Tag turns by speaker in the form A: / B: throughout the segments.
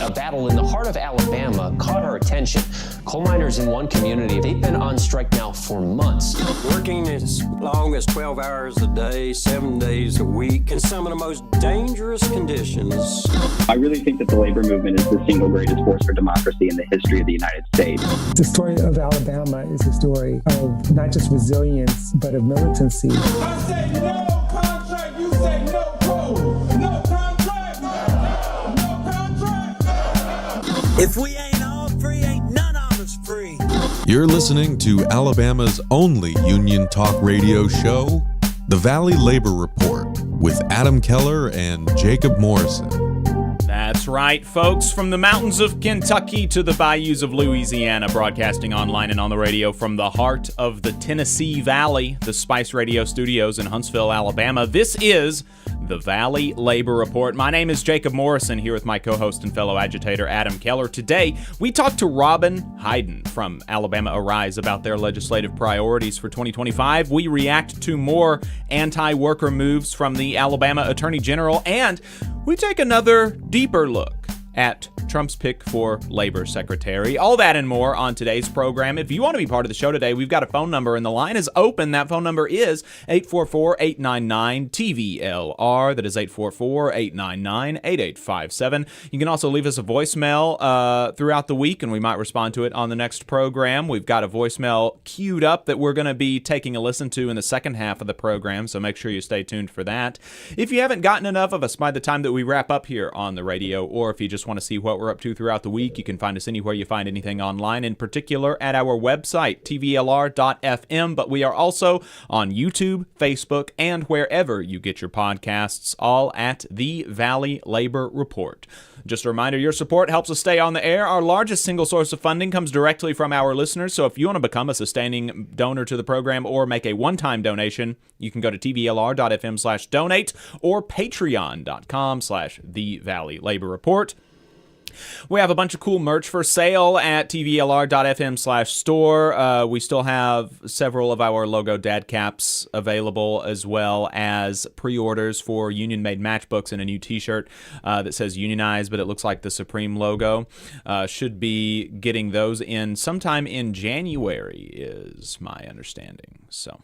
A: A battle in the heart of Alabama caught our attention. Coal miners in one community, they've been on strike now for months.
B: Working as long as 12 hours a day, 7 days a week, in some of the most dangerous conditions.
C: I really think that the labor movement is the single greatest force for democracy in the history of the United States.
D: The story of Alabama is a story of not just resilience, but of militancy.
E: I say no contract, you say no code. No contract, no contract.
B: If we ain't all free, ain't none of us free.
F: You're listening to Alabama's only union talk radio show, The Valley Labor Report, with Adam Keller and Jacob Morrison.
G: That's right, folks. From the mountains of Kentucky to the bayous of Louisiana, broadcasting online and on the radio from the heart of the Tennessee Valley, the Spice Radio Studios in Huntsville, Alabama. This is the Valley Labor Report. My name is Jacob Morrison, here with my co-host and fellow agitator, Adam Keller. Today, we talk to Robyn Hyden from Alabama Arise about their legislative priorities for 2025. We react to more anti-worker moves from the Alabama Attorney General, and we take another deeper look at Trump's pick for labor secretary. All that and more on today's program. If you want to be part of the show today, we've got a phone number and the line is open. That phone number is 844-899-TVLR. That is 844-899-8857. You can also leave us a voicemail throughout the week and we might respond to it on the next program. We've got a voicemail queued up that we're going to be taking a listen to in the second half of the program, so make sure you stay tuned for that. If you haven't gotten enough of us by the time that we wrap up here on the radio, or if you just want to see what we're up to throughout the week, you can find us anywhere you find anything online, in particular at our website, TVLR.fm, but we are also on YouTube, Facebook, and wherever you get your podcasts, all at The Valley Labor Report. Just a reminder, your support helps us stay on the air. Our largest single source of funding comes directly from our listeners, so if you want to become a sustaining donor to the program or make a one-time donation, you can go to tvlr.fm/donate or patreon.com/The Valley Labor Report. We have a bunch of cool merch for sale at tvlr.fm/store. We still have several of our logo dad caps available, as well as pre-orders for union-made matchbooks and a new t-shirt that says unionize, but it looks like the Supreme logo. Should be getting those in sometime in January, is my understanding. So,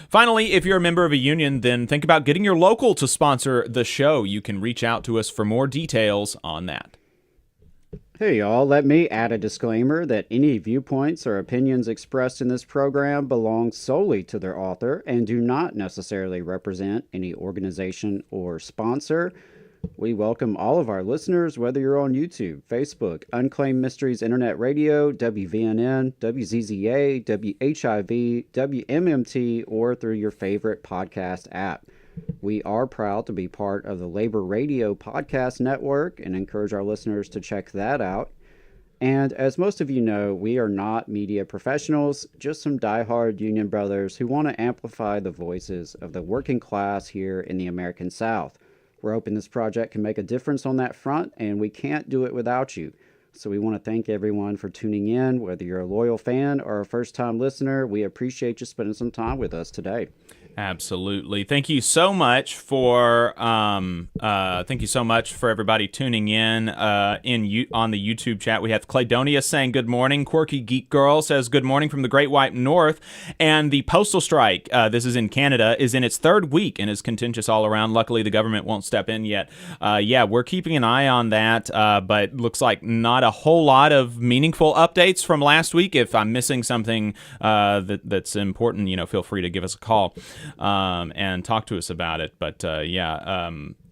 G: finally, if you're a member of a union, then think about getting your local to sponsor the show. You can reach out to us for more details on that.
H: Hey y'all, let me add a disclaimer that any viewpoints or opinions expressed in this program belong solely to their author and do not necessarily represent any organization or sponsor. We welcome all of our listeners, whether you're on YouTube, Facebook, Unclaimed Mysteries Internet Radio, WVNN, WZZA, WHIV, WMMT, or through your favorite podcast app. We are proud to be part of the Labor Radio Podcast Network and encourage our listeners to check that out. And as most of you know, we are not media professionals, just some diehard union brothers who want to amplify the voices of the working class here in the American South. We're hoping this project can make a difference on that front, and we can't do it without you. So we want to thank everyone for tuning in. Whether you're a loyal fan or a first-time listener, we appreciate you spending some time with us today.
G: Absolutely. Thank you so much for everybody tuning in on the YouTube chat. We have Cladonia saying good morning. Quirky Geek Girl says good morning from the Great White North. And the postal strike, this is in Canada, is in its third week and is contentious all around. Luckily, the government won't step in yet. We're keeping an eye on that, but looks like not a whole lot of meaningful updates from last week. If I'm missing something that's important, feel free to give us a call. And talk to us about it. But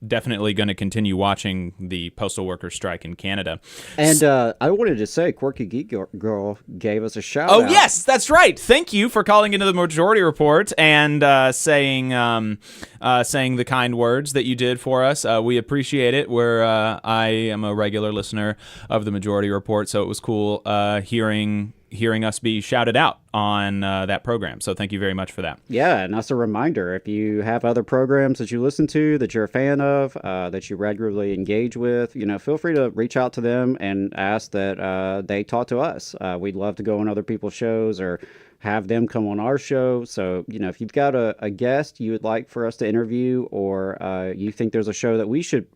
G: definitely going to continue watching the postal workers strike in Canada.
H: And I wanted to say, Quirky Geek Girl gave us a shout out.
G: Oh, yes, that's right. Thank you for calling into the Majority Report and saying the kind words that you did for us. We appreciate it. I am a regular listener of the Majority Report, so it was cool hearing hearing us be shouted out on that program. So thank you very much for that.
H: Yeah, and that's a reminder. If you have other programs that you listen to that you're a fan of, that you regularly engage with, feel free to reach out to them and ask that they talk to us. We'd love to go on other people's shows or have them come on our show. So, if you've got a guest you would like for us to interview, or you think there's a show that we should,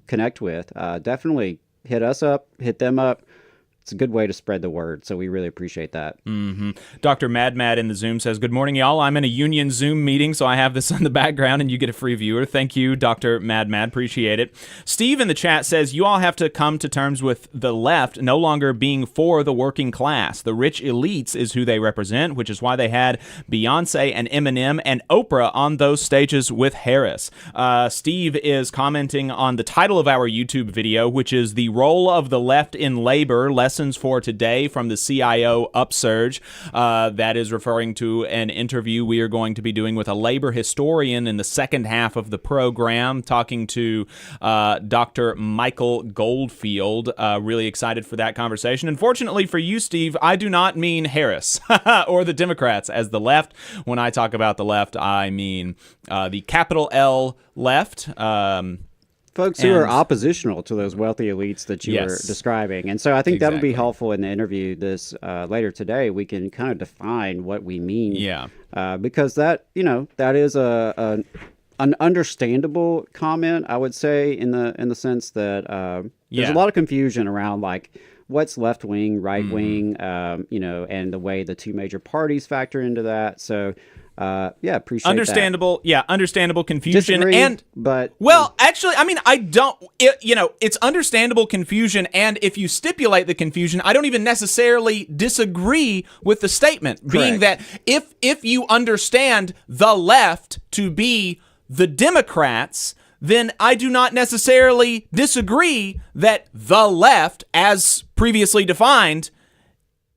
H: connect with, definitely hit us up, hit them up. It's a good way to spread the word, so we really appreciate that.
G: Mm-hmm. Dr. Mad in the Zoom says, "Good morning, y'all. I'm in a union Zoom meeting, so I have this on the background, and you get a free viewer." Thank you, Dr. Mad. Appreciate it. Steve in the chat says, "You all have to come to terms with the left no longer being for the working class. The rich elites is who they represent, which is why they had Beyonce and Eminem and Oprah on those stages with Harris." Steve is commenting on the title of our YouTube video, which is "The Role of the Left in Labor, Lessons for Today" from the CIO Upsurge. That is referring to an interview we are going to be doing with a labor historian in the second half of the program, talking to Dr. Michael Goldfield. Really excited for that conversation. Unfortunately for you, Steve, I do not mean Harris or the Democrats as the left. When I talk about the left, I mean the capital L left.
H: Folks who are oppositional to those wealthy elites that you were
G: Yes.
H: describing. And so I think that'll be
G: Exactly.
H: helpful in the interview this later today. We can kind of define what we mean.
G: Yeah.
H: Because that is an understandable comment, I would say, in the sense that there's a lot of confusion around like what's left wing, right wing, and the way the two major parties factor into that. So appreciate
G: Understandable.
H: that.
G: Yeah, understandable confusion.
H: Disagree,
G: But actually, I mean, I don't. It's understandable confusion, and if you stipulate the confusion, I don't even necessarily disagree with the statement, being that if you understand the left to be the Democrats, then I do not necessarily disagree that the left, as previously defined,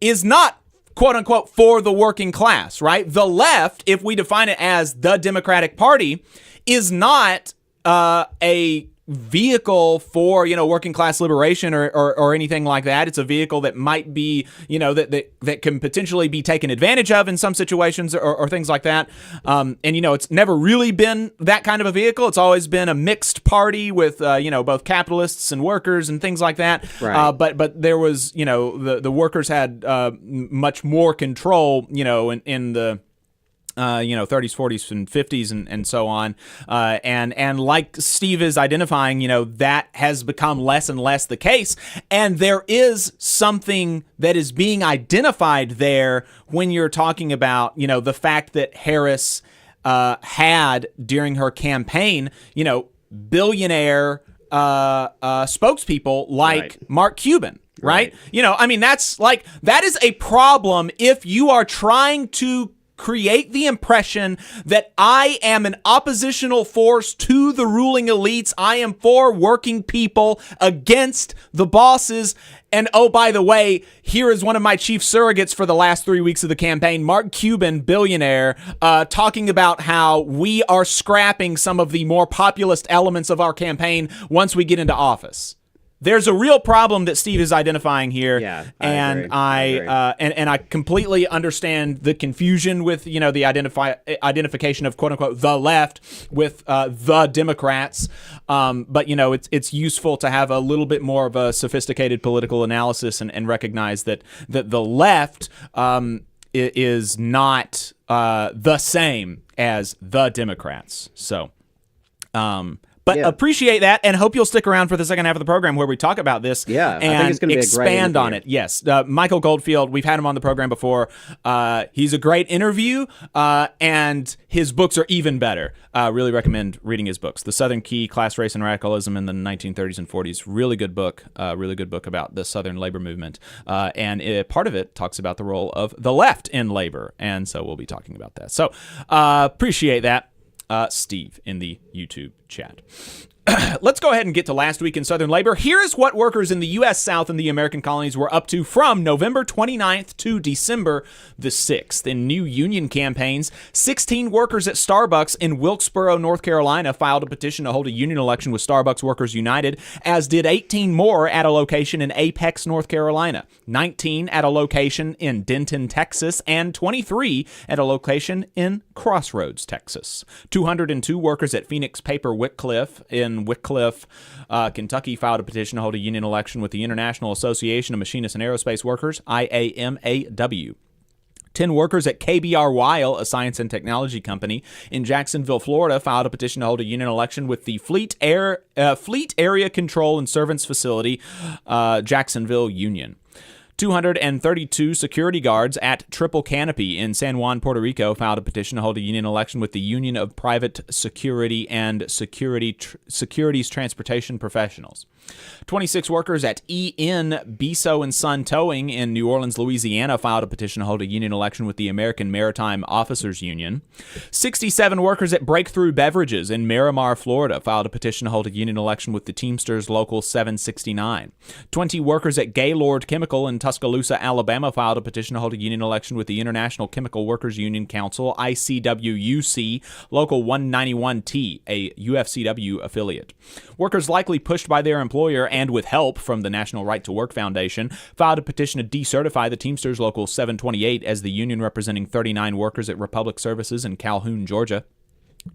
G: is not quote unquote for the working class, right? The left, if we define it as the Democratic Party, is not a vehicle for working class liberation or anything like that. It's a vehicle that might be that can potentially be taken advantage of in some situations or things like that. And it's never really been that kind of a vehicle. It's always been a mixed party with both capitalists and workers and things like that.
H: Right.
G: But there was the workers had much more control in the 30s, 40s, and 50s, and so on. And like Steve is identifying, that has become less and less the case. And there is something that is being identified there when you're talking about, the fact that Harris had during her campaign, billionaire spokespeople like Mark Cuban. Right? That is a problem if you are trying to create the impression that I am an oppositional force to the ruling elites. I am for working people against the bosses. And oh, by the way, here is one of my chief surrogates for the last 3 weeks of the campaign, Mark Cuban, billionaire, talking about how we are scrapping some of the more populist elements of our campaign once we get into office. There's a real problem that Steve is identifying here,
H: I agree.
G: And I completely understand the confusion with the identification of quote unquote the left with the Democrats, but it's useful to have a little bit more of a sophisticated political analysis and recognize that the left is not the same as the Democrats. So. But appreciate that, and hope you'll stick around for the second half of the program where we talk about this
H: I think it's gonna be a great
G: expand on
H: interview.
G: it. Yes, Michael Goldfield, we've had him on the program before. He's a great interview, and his books are even better. Really recommend reading his books. The Southern Key, Class, Race, and Radicalism in the 1930s and 40s. Really good book about the Southern labor movement. And part of it talks about the role of the left in labor, and so we'll be talking about that. So appreciate that. Steve in the YouTube chat. let's go ahead and get to last week in Southern labor. Here is what workers in the U.S. South and the American colonies were up to from November 29th to December the 6th. In new union campaigns, 16 workers at Starbucks in Wilkesboro, North Carolina, filed a petition to hold a union election with Starbucks Workers United, as did 18 more at a location in Apex, North Carolina, 19 at a location in Denton, Texas, and 23 at a location in Crossroads, Texas. 202 workers at Phoenix Paper Wickliffe in Wickliffe, Kentucky, filed a petition to hold a union election with the International Association of Machinists and Aerospace Workers, IAMAW. 10 workers at KBR Weil, a science and technology company in Jacksonville, Florida, filed a petition to hold a union election with the Fleet Area Control and Servants Facility, Jacksonville Union. 232 security guards at Triple Canopy in San Juan, Puerto Rico, filed a petition to hold a union election with the Union of Private Security and Securities Transportation Professionals. 26 workers at EN Biso and Son Towing in New Orleans, Louisiana, filed a petition to hold a union election with the American Maritime Officers Union. 67 workers at Breakthrough Beverages in Miramar, Florida, filed a petition to hold a union election with the Teamsters Local 769. 20 workers at Gaylord Chemical in Tuscaloosa, Alabama, filed a petition to hold a union election with the International Chemical Workers Union Council, ICWUC, Local 191T, a UFCW affiliate. Workers likely pushed by their employer and with help from the National Right to Work Foundation filed a petition to decertify the Teamsters Local 728 as the union representing 39 workers at Republic Services in Calhoun, Georgia.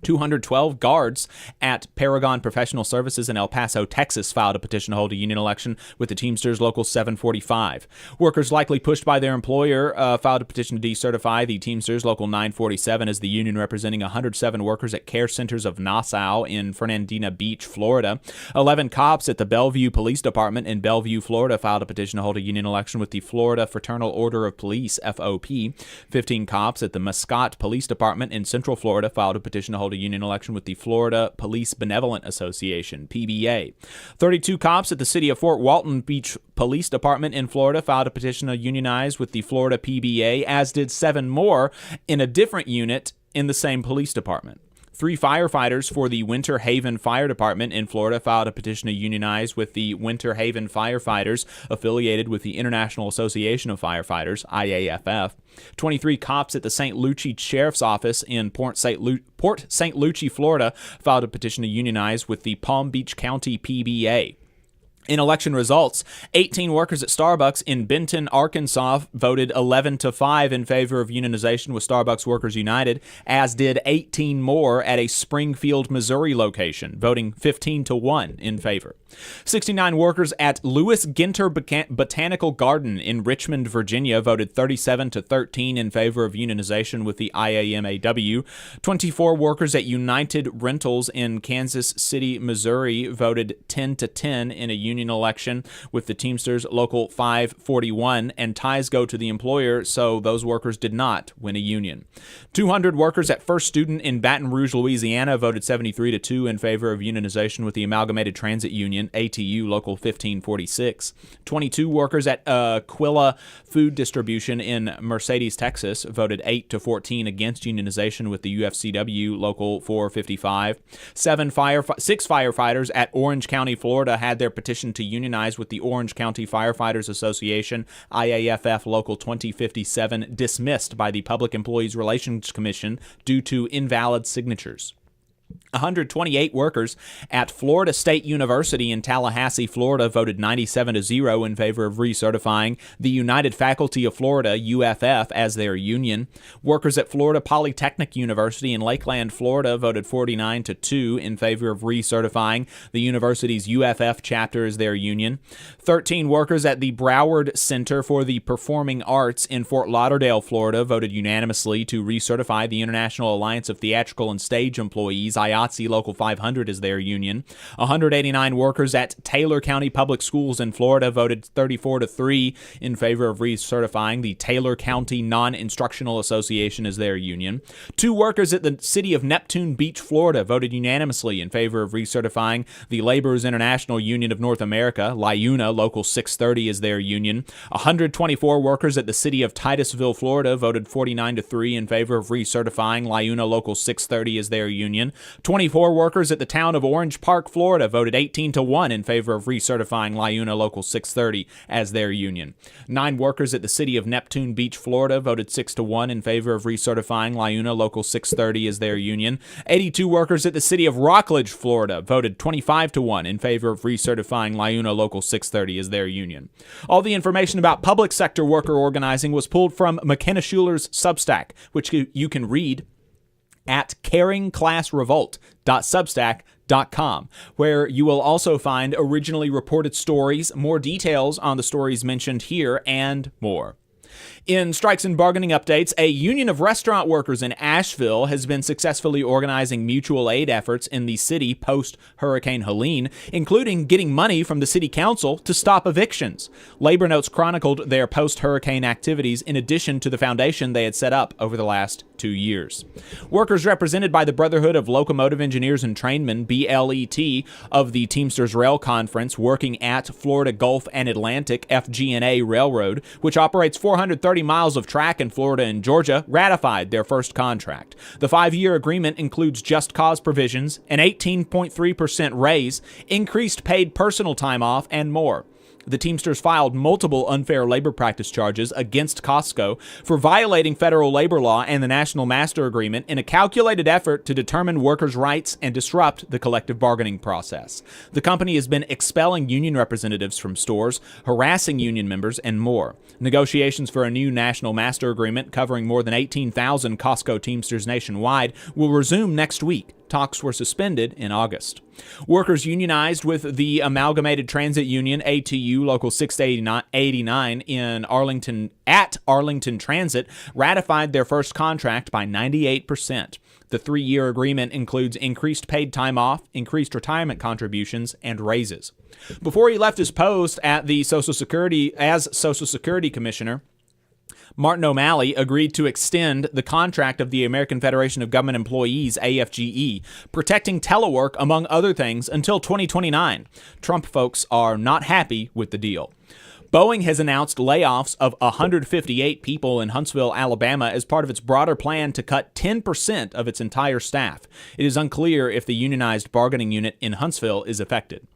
G: 212 guards at Paragon Professional Services in El Paso, Texas, filed a petition to hold a union election with the Teamsters Local 745. Workers likely pushed by their employer filed a petition to decertify the Teamsters Local 947 as the union representing 107 workers at Care Centers of Nassau in Fernandina Beach, Florida. 11 cops at the Bellevue Police Department in Bellevue, Florida, filed a petition to hold a union election with the Florida Fraternal Order of Police, FOP. 15 cops at the Muscat Police Department in Central Florida filed a petition to hold a union election with the Florida Police Benevolent Association, PBA. 32 cops at the City of Fort Walton Beach Police Department in Florida filed a petition to unionize with the Florida PBA, as did 7 more in a different unit in the same police department. 3 firefighters for the Winter Haven Fire Department in Florida filed a petition to unionize with the Winter Haven Firefighters, affiliated with the International Association of Firefighters, IAFF. 23 cops at the St. Lucie Sheriff's Office in Port St. Lucie, Florida, filed a petition to unionize with the Palm Beach County PBA. In election results, 18 workers at Starbucks in Benton, Arkansas voted 11-5 in favor of unionization with Starbucks Workers United, as did 18 more at a Springfield, Missouri location, voting 15-1 in favor. 69 workers at Lewis Ginter Botanical Garden in Richmond, Virginia, voted 37-13 in favor of unionization with the IAMAW. 24 workers at United Rentals in Kansas City, Missouri, voted 10-10 in a union election with the Teamsters Local 541, and ties go to the employer, so those workers did not win a union. 200 workers at First Student in Baton Rouge, Louisiana, voted 73-2 in favor of unionization with the Amalgamated Transit Union, ATU Local 1546. 22 workers at Aquila Food Distribution in Mercedes, Texas, voted 8-14 against unionization with the UFCW Local 455. 6 firefighters at Orange County, Florida, had their petition to unionize with the Orange County Firefighters Association, IAFF Local 2057, dismissed by the Public Employees Relations Commission due to invalid signatures. 128 workers at Florida State University in Tallahassee, Florida, voted 97-0 in favor of recertifying the United Faculty of Florida, UFF, as their union. Workers at Florida Polytechnic University in Lakeland, Florida, voted 49-2 in favor of recertifying the university's UFF chapter as their union. 13 workers at the Broward Center for the Performing Arts in Fort Lauderdale, Florida, voted unanimously to recertify the International Alliance of Theatrical and Stage Employees, IATSE Local 500, as their union. 189 workers at Taylor County Public Schools in Florida voted 34-3 in favor of recertifying the Taylor County Non-Instructional Association as their union. 2 workers at the City of Neptune Beach, Florida, voted unanimously in favor of recertifying the Laborers International Union of North America, LIUNA Local 630, as their union. 124 workers at the City of Titusville, Florida, voted 49-3 in favor of recertifying LIUNA Local 630 as their union. 24 workers at the town of Orange Park, Florida voted 18-1 in favor of recertifying LIUNA Local 630 as their union. 9 workers at the city of Neptune Beach, Florida voted 6-1 in favor of recertifying LIUNA Local 630 as their union. 82 workers at the city of Rockledge, Florida voted 25-1 in favor of recertifying LIUNA Local 630 as their union. All the information about public sector worker organizing was pulled from McKenna Schuler's Substack, which you can read at caringclassrevolt.substack.com, where you will also find originally reported stories, more details on the stories mentioned here, and more. In strikes and bargaining updates, a union of restaurant workers in Asheville has been successfully organizing mutual aid efforts in the city post-Hurricane Helene, including getting money from the city council to stop evictions. Labor Notes chronicled their post-hurricane activities in addition to the foundation they had set up over the last 2 years. Workers represented by the Brotherhood of Locomotive Engineers and Trainmen, BLET, of the Teamsters Rail Conference, working at Florida Gulf and Atlantic FG&A Railroad, which operates 430 miles of track in Florida and Georgia, ratified their first contract. The 5-year agreement includes just cause provisions, an 18.3% raise, increased paid personal time off, and more. The Teamsters filed multiple unfair labor practice charges against Costco for violating federal labor law and the National Master Agreement in a calculated effort to determine workers' rights and disrupt the collective bargaining process. The company has been expelling union representatives from stores, harassing union members, and more. Negotiations for a new National Master Agreement covering more than 18,000 Costco Teamsters nationwide will resume next week. Talks were suspended in August. Workers unionized with the Amalgamated Transit Union, ATU Local 689 in Arlington Transit ratified their first contract by 98%. The 3-year agreement includes increased paid time off, increased retirement contributions, and raises. Before he left his post at the Social Security Commissioner, Martin O'Malley agreed to extend the contract of the American Federation of Government Employees, AFGE, protecting telework, among other things, until 2029. Trump folks are not happy with the deal. Boeing has announced layoffs of 158 people in Huntsville, Alabama, as part of its broader plan to cut 10% of its entire staff. It is unclear if the unionized bargaining unit in Huntsville is affected.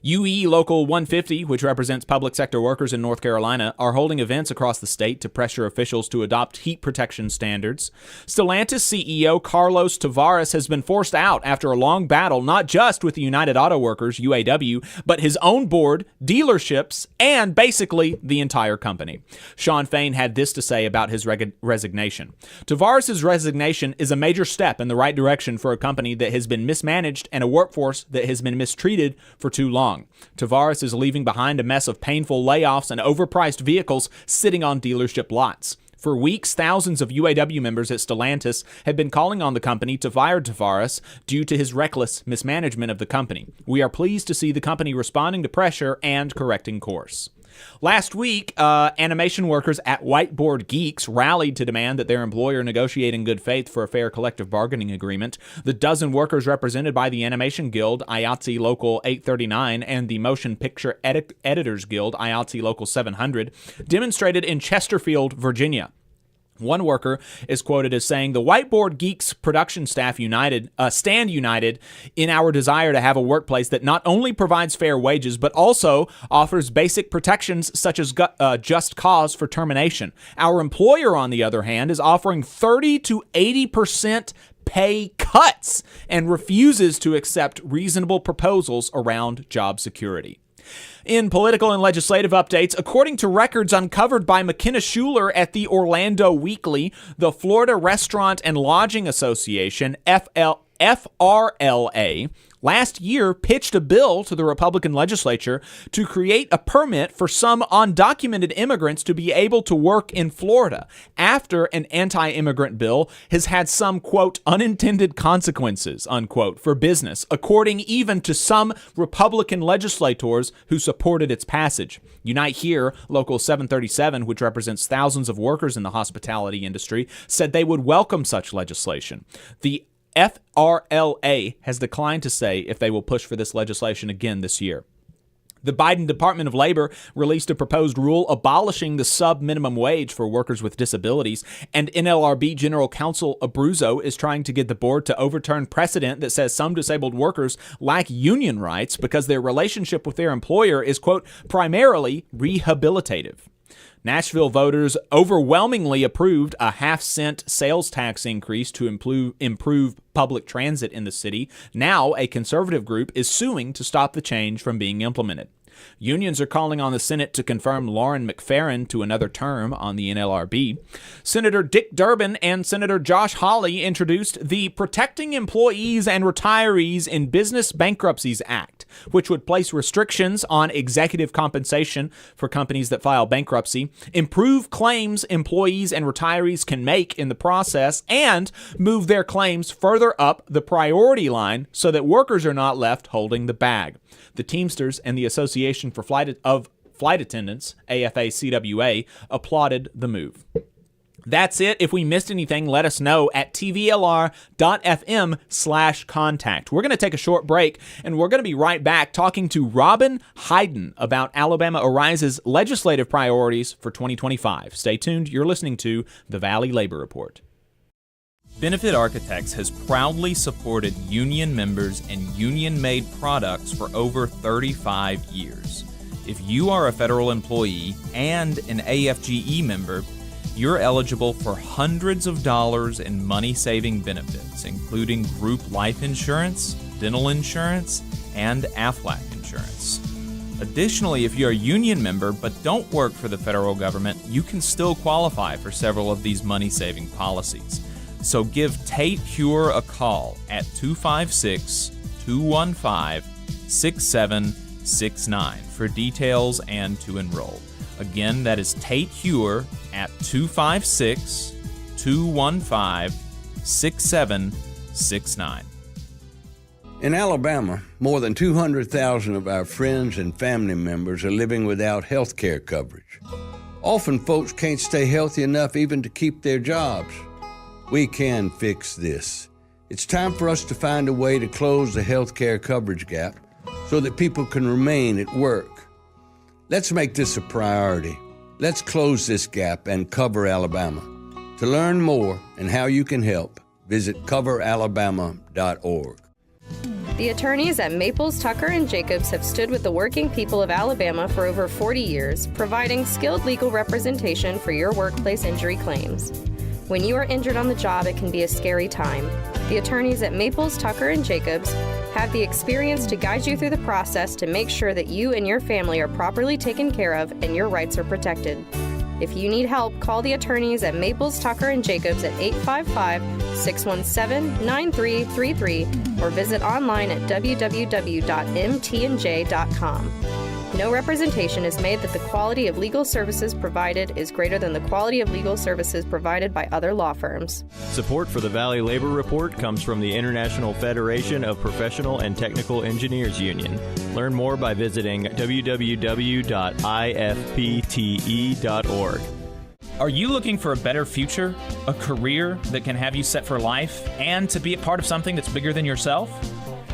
G: UE Local 150, which represents public sector workers in North Carolina, are holding events across the state to pressure officials to adopt heat protection standards. Stellantis CEO Carlos Tavares has been forced out after a long battle, not just with the United Auto Workers, UAW, but his own board, dealerships, and basically the entire company. Sean Fain had this to say about his resignation. Tavares' resignation is a major step in the right direction for a company that has been mismanaged and a workforce that has been mistreated for too long. Tavares is leaving behind a mess of painful layoffs and overpriced vehicles sitting on dealership lots. For weeks, thousands of UAW members at Stellantis have been calling on the company to fire Tavares due to his reckless mismanagement of the company. We are pleased to see the company responding to pressure and correcting course. Last week, animation workers at Whiteboard Geeks rallied to demand that their employer negotiate in good faith for a fair collective bargaining agreement. The dozen workers represented by the Animation Guild, IATSE Local 839, and the Motion Picture Editors Guild, IATSE Local 700, demonstrated in Chesterfield, Virginia. One worker is quoted as saying, "The Whiteboard Geeks production staff stand united in our desire to have a workplace that not only provides fair wages, but also offers basic protections such as just cause for termination. Our employer, on the other hand, is offering 30 to 80% pay cuts and refuses to accept reasonable proposals around job security." In political and legislative updates, according to records uncovered by McKenna Schuler at the Orlando Weekly, the Florida Restaurant and Lodging Association, FRLA, last year pitched a bill to the Republican legislature to create a permit for some undocumented immigrants to be able to work in Florida after an anti-immigrant bill has had some, quote, unintended consequences, unquote, for business, according even to some Republican legislators who supported its passage. Unite Here, Local 737, which represents thousands of workers in the hospitality industry, said they would welcome such legislation. The FRLA has declined to say if they will push for this legislation again this year. The Biden Department of Labor released a proposed rule abolishing the sub-minimum wage for workers with disabilities, and NLRB General Counsel Abruzzo is trying to get the board to overturn precedent that says some disabled workers lack union rights because their relationship with their employer is, quote, primarily rehabilitative. Nashville voters overwhelmingly approved a half-cent sales tax increase to improve public transit in the city. Now, a conservative group is suing to stop the change from being implemented. Unions are calling on the Senate to confirm Lauren McFerrin to another term on the NLRB. Senator Dick Durbin and Senator Josh Hawley introduced the Protecting Employees and Retirees in Business Bankruptcies Act, which would place restrictions on executive compensation for companies that file bankruptcy, improve claims employees and retirees can make in the process, and move their claims further up the priority line so that workers are not left holding the bag. The Teamsters and the Association for Flight Attendants, AFA-CWA, applauded the move. That's it. If we missed anything, let us know at tvlr.fm/contact. We're going to take a short break, and we're going to be right back talking to Robyn Hyden about Alabama Arise's legislative priorities for 2025. Stay tuned. You're listening to the Valley Labor Report.
I: Benefit Architects has proudly supported union members and union-made products for over 35 years. If you are a federal employee and an AFGE member, you're eligible for hundreds of dollars in money-saving benefits, including group life insurance, dental insurance, and AFLAC insurance. Additionally, if you're a union member but don't work for the federal government, you can still qualify for several of these money-saving policies. So give Tate Hure a call at 256-215-6769 for details and to enroll. Again, that is Tate Hure at 256-215-6769.
J: In Alabama, more than 200,000 of our friends and family members are living without health care coverage. Often folks can't stay healthy enough even to keep their jobs. We can fix this. It's time for us to find a way to close the health care coverage gap so that people can remain at work. Let's make this a priority. Let's close this gap and cover Alabama. To learn more and how you can help, visit coveralabama.org.
K: The attorneys at Maples, Tucker & Jacobs have stood with the working people of Alabama for over 40 years, providing skilled legal representation for your workplace injury claims. When you are injured on the job, it can be a scary time. The attorneys at Maples, Tucker & Jacobs have the experience to guide you through the process to make sure that you and your family are properly taken care of and your rights are protected. If you need help, call the attorneys at Maples, Tucker & Jacobs at 855-617-9333 or visit online at www.mtnj.com. No representation is made that the quality of legal services provided is greater than the quality of legal services provided by other law firms.
L: Support for the Valley Labor Report comes from the International Federation of Professional and Technical Engineers Union. Learn more by visiting www.ifpte.org.
G: Are you looking for a better future, a career that can have you set for life, and to be a part of something that's bigger than yourself?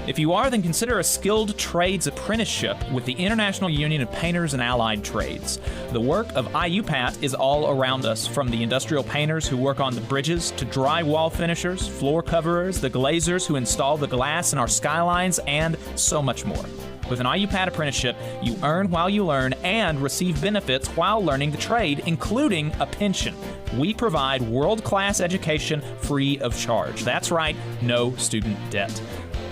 G: If you are, then consider a skilled trades apprenticeship with the International Union of Painters and Allied Trades. The work of IUPAT is all around us, from the industrial painters who work on the bridges to drywall finishers, floor coverers, the glazers who install the glass in our skylines, and so much more. With an IUPAT apprenticeship, you earn while you learn and receive benefits while learning the trade, including a pension. We provide world-class education free of charge. That's right, no student debt.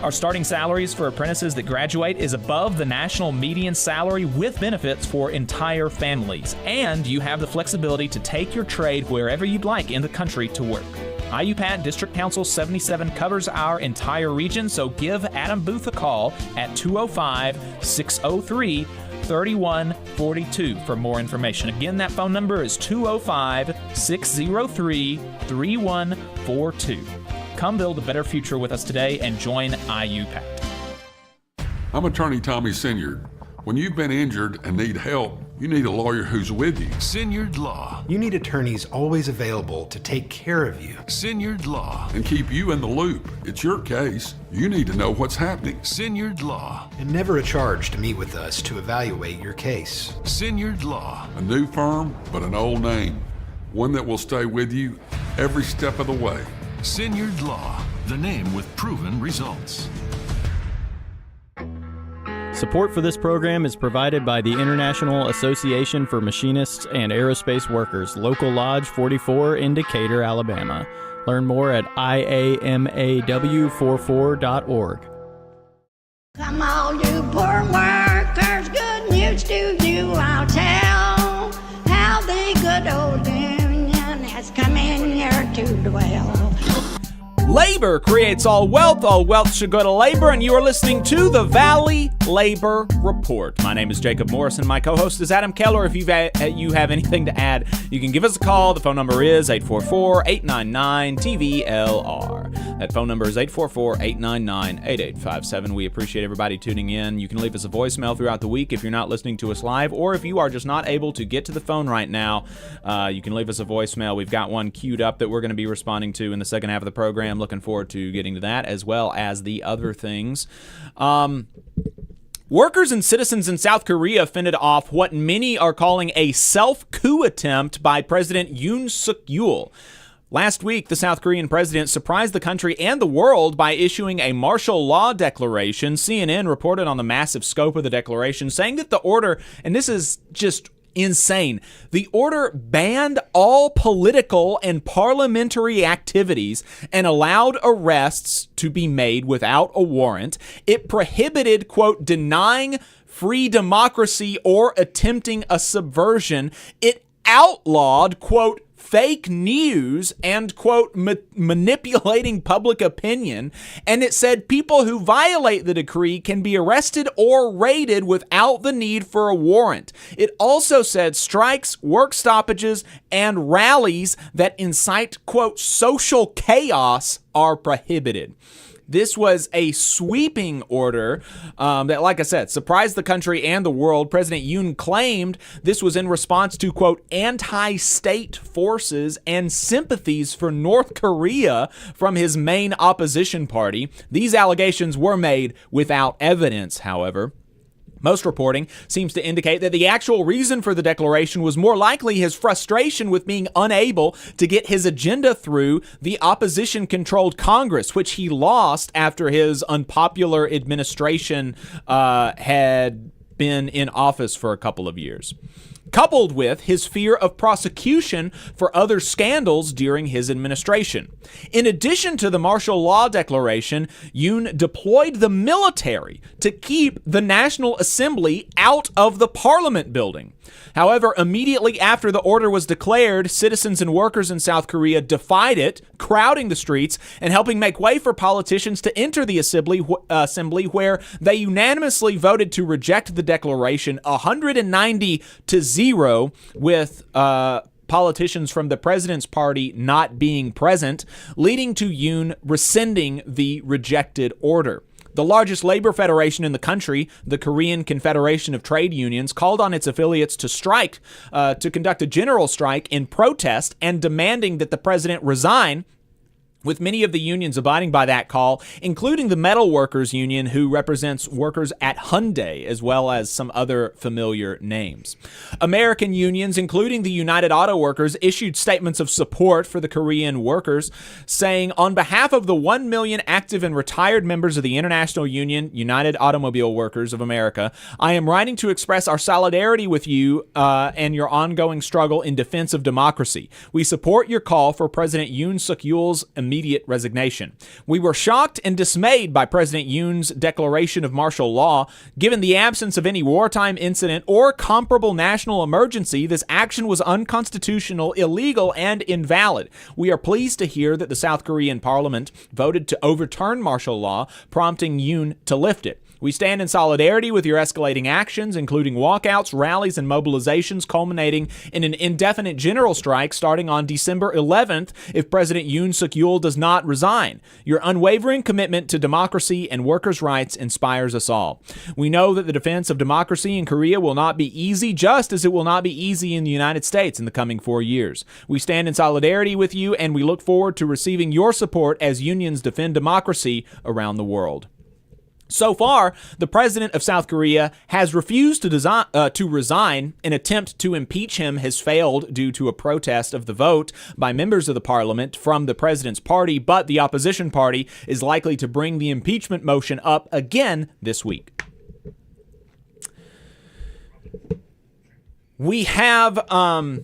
G: Our starting salaries for apprentices that graduate is above the national median salary with benefits for entire families. And you have the flexibility to take your trade wherever you'd like in the country to work. IUPAT District Council 77 covers our entire region, so give Adam Booth a call at 205-603-3142 for more information. Again, that phone number is 205-603-3142. Come build a better future with us today and join IUPAT.
M: I'm attorney Tommy Sinyard. When you've been injured and need help You need a lawyer who's with you.
N: Sinyard Law.
O: You need attorneys always available to take care of you.
N: Sinyard Law.
M: And keep you in the loop. It's your case. You need to know what's happening.
N: Sinyard Law.
O: And never a charge to meet with us to evaluate your case.
N: Sinyard Law.
M: A new firm, but an old name. One that will stay with you every step of the way.
N: Sinyard Law. The name with proven results.
L: Support for this program is provided by the International Association for Machinists and Aerospace Workers, Local Lodge 44 in Decatur, Alabama. Learn more at iamaw44.org.
P: Come on, you poor workers, good news to you I'll tell, how the good old union has come in here to dwell.
G: Labor creates all wealth should go to labor, and you are listening to the Valley Labor Report. My name is Jacob Morrison. My co-host is Adam Keller. If you have anything to add, you can give us a call. The phone number is 844-899-TVLR. That phone number is 844-899-8857. We appreciate everybody tuning in. You can leave us a voicemail throughout the week if you're not listening to us live, or if you are just not able to get to the phone right now, you can leave us a voicemail. We've got one queued up that we're going to be responding to in the second half of the program. Looking forward to getting to that, as well as the other things. Workers and citizens in South Korea fended off what many are calling a self-coup attempt by President Yoon Suk-yeol. Last week, the South Korean president surprised the country and the world by issuing a martial law declaration. CNN reported on the massive scope of the declaration, saying that the order, and this is just insane, the order banned all political and parliamentary activities and allowed arrests to be made without a warrant. It prohibited, quote, denying free democracy or attempting a subversion. It outlawed, quote, fake news and, quote, manipulating public opinion. And it said people who violate the decree can be arrested or raided without the need for a warrant. It also said strikes, work stoppages, and rallies that incite, quote, social chaos are prohibited. This was a sweeping order that, like I said, surprised the country and the world. President Yoon claimed this was in response to, quote, anti-state forces and sympathies for North Korea from his main opposition party. These allegations were made without evidence, however. Most reporting seems to indicate that the actual reason for the declaration was more likely his frustration with being unable to get his agenda through the opposition-controlled Congress, which he lost after his unpopular administration had been in office for a couple of years, coupled with his fear of prosecution for other scandals during his administration. In addition to the martial law declaration, Yoon deployed the military to keep the National Assembly out of the Parliament building. However, immediately after the order was declared, citizens and workers in South Korea defied it, crowding the streets and helping make way for politicians to enter the assembly where they unanimously voted to reject the declaration 190-0, with politicians from the president's party not being present, leading to Yoon rescinding the rejected order. The largest labor federation in the country, the Korean Confederation of Trade Unions, called on its affiliates to strike, to conduct a general strike in protest and demanding that the president resign, with many of the unions abiding by that call, including the Metal Workers Union, who represents workers at Hyundai, as well as some other familiar names. American unions, including the United Auto Workers, issued statements of support for the Korean workers, saying, on behalf of the 1 million active and retired members of the International Union, United Automobile Workers of America, I am writing to express our solidarity with you and your ongoing struggle in defense of democracy. We support your call for President Yoon Suk-yeol's immediate resignation. We were shocked and dismayed by President Yoon's declaration of martial law. Given the absence of any wartime incident or comparable national emergency, this action was unconstitutional, illegal, and invalid. We are pleased to hear that the South Korean parliament voted to overturn martial law, prompting Yoon to lift it. We stand in solidarity with your escalating actions, including walkouts, rallies, and mobilizations culminating in an indefinite general strike starting on December 11th if President Yoon Suk-yeol does not resign. Your unwavering commitment to democracy and workers' rights inspires us all. We know that the defense of democracy in Korea will not be easy, just as it will not be easy in the United States in the coming 4 years. We stand in solidarity with you, and we look forward to receiving your support as unions defend democracy around the world. So far, the president of South Korea has refused to resign. An attempt to impeach him has failed due to a protest of the vote by members of the parliament from the president's party, but the opposition party is likely to bring the impeachment motion up again this week. We have on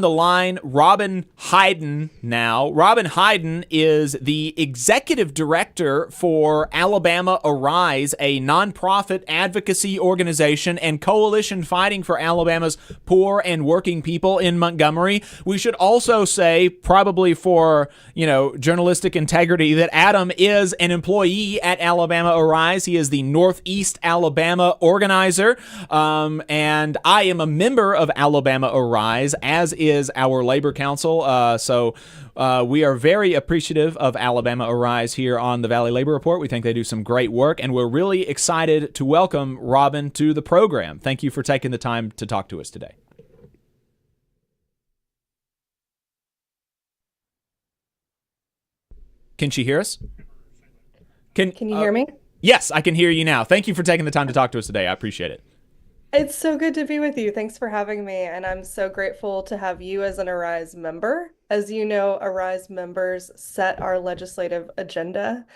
G: the line Robyn Hyden now. Robyn Hyden is the executive director for Alabama Arise, a nonprofit advocacy organization and coalition fighting for Alabama's poor and working people in Montgomery. We should also say, probably for, journalistic integrity, that Adam is an employee at Alabama Arise. He is the Northeast Alabama organizer, and I am a member of Alabama Arise, as is our Labor Council. So we are very appreciative of Alabama Arise here on the Valley Labor Report. We think they do some great work, and we're really excited to welcome Robyn to the program. Thank you for taking the time to talk to us today. Can she hear us? Can
Q: you hear me?
G: Yes, I can hear you now. Thank you for taking the time to talk to us today. I appreciate it.
Q: It's so good to be with you. Thanks for having me. And I'm so grateful to have you as an Arise member. As you know, Arise members set our legislative agenda.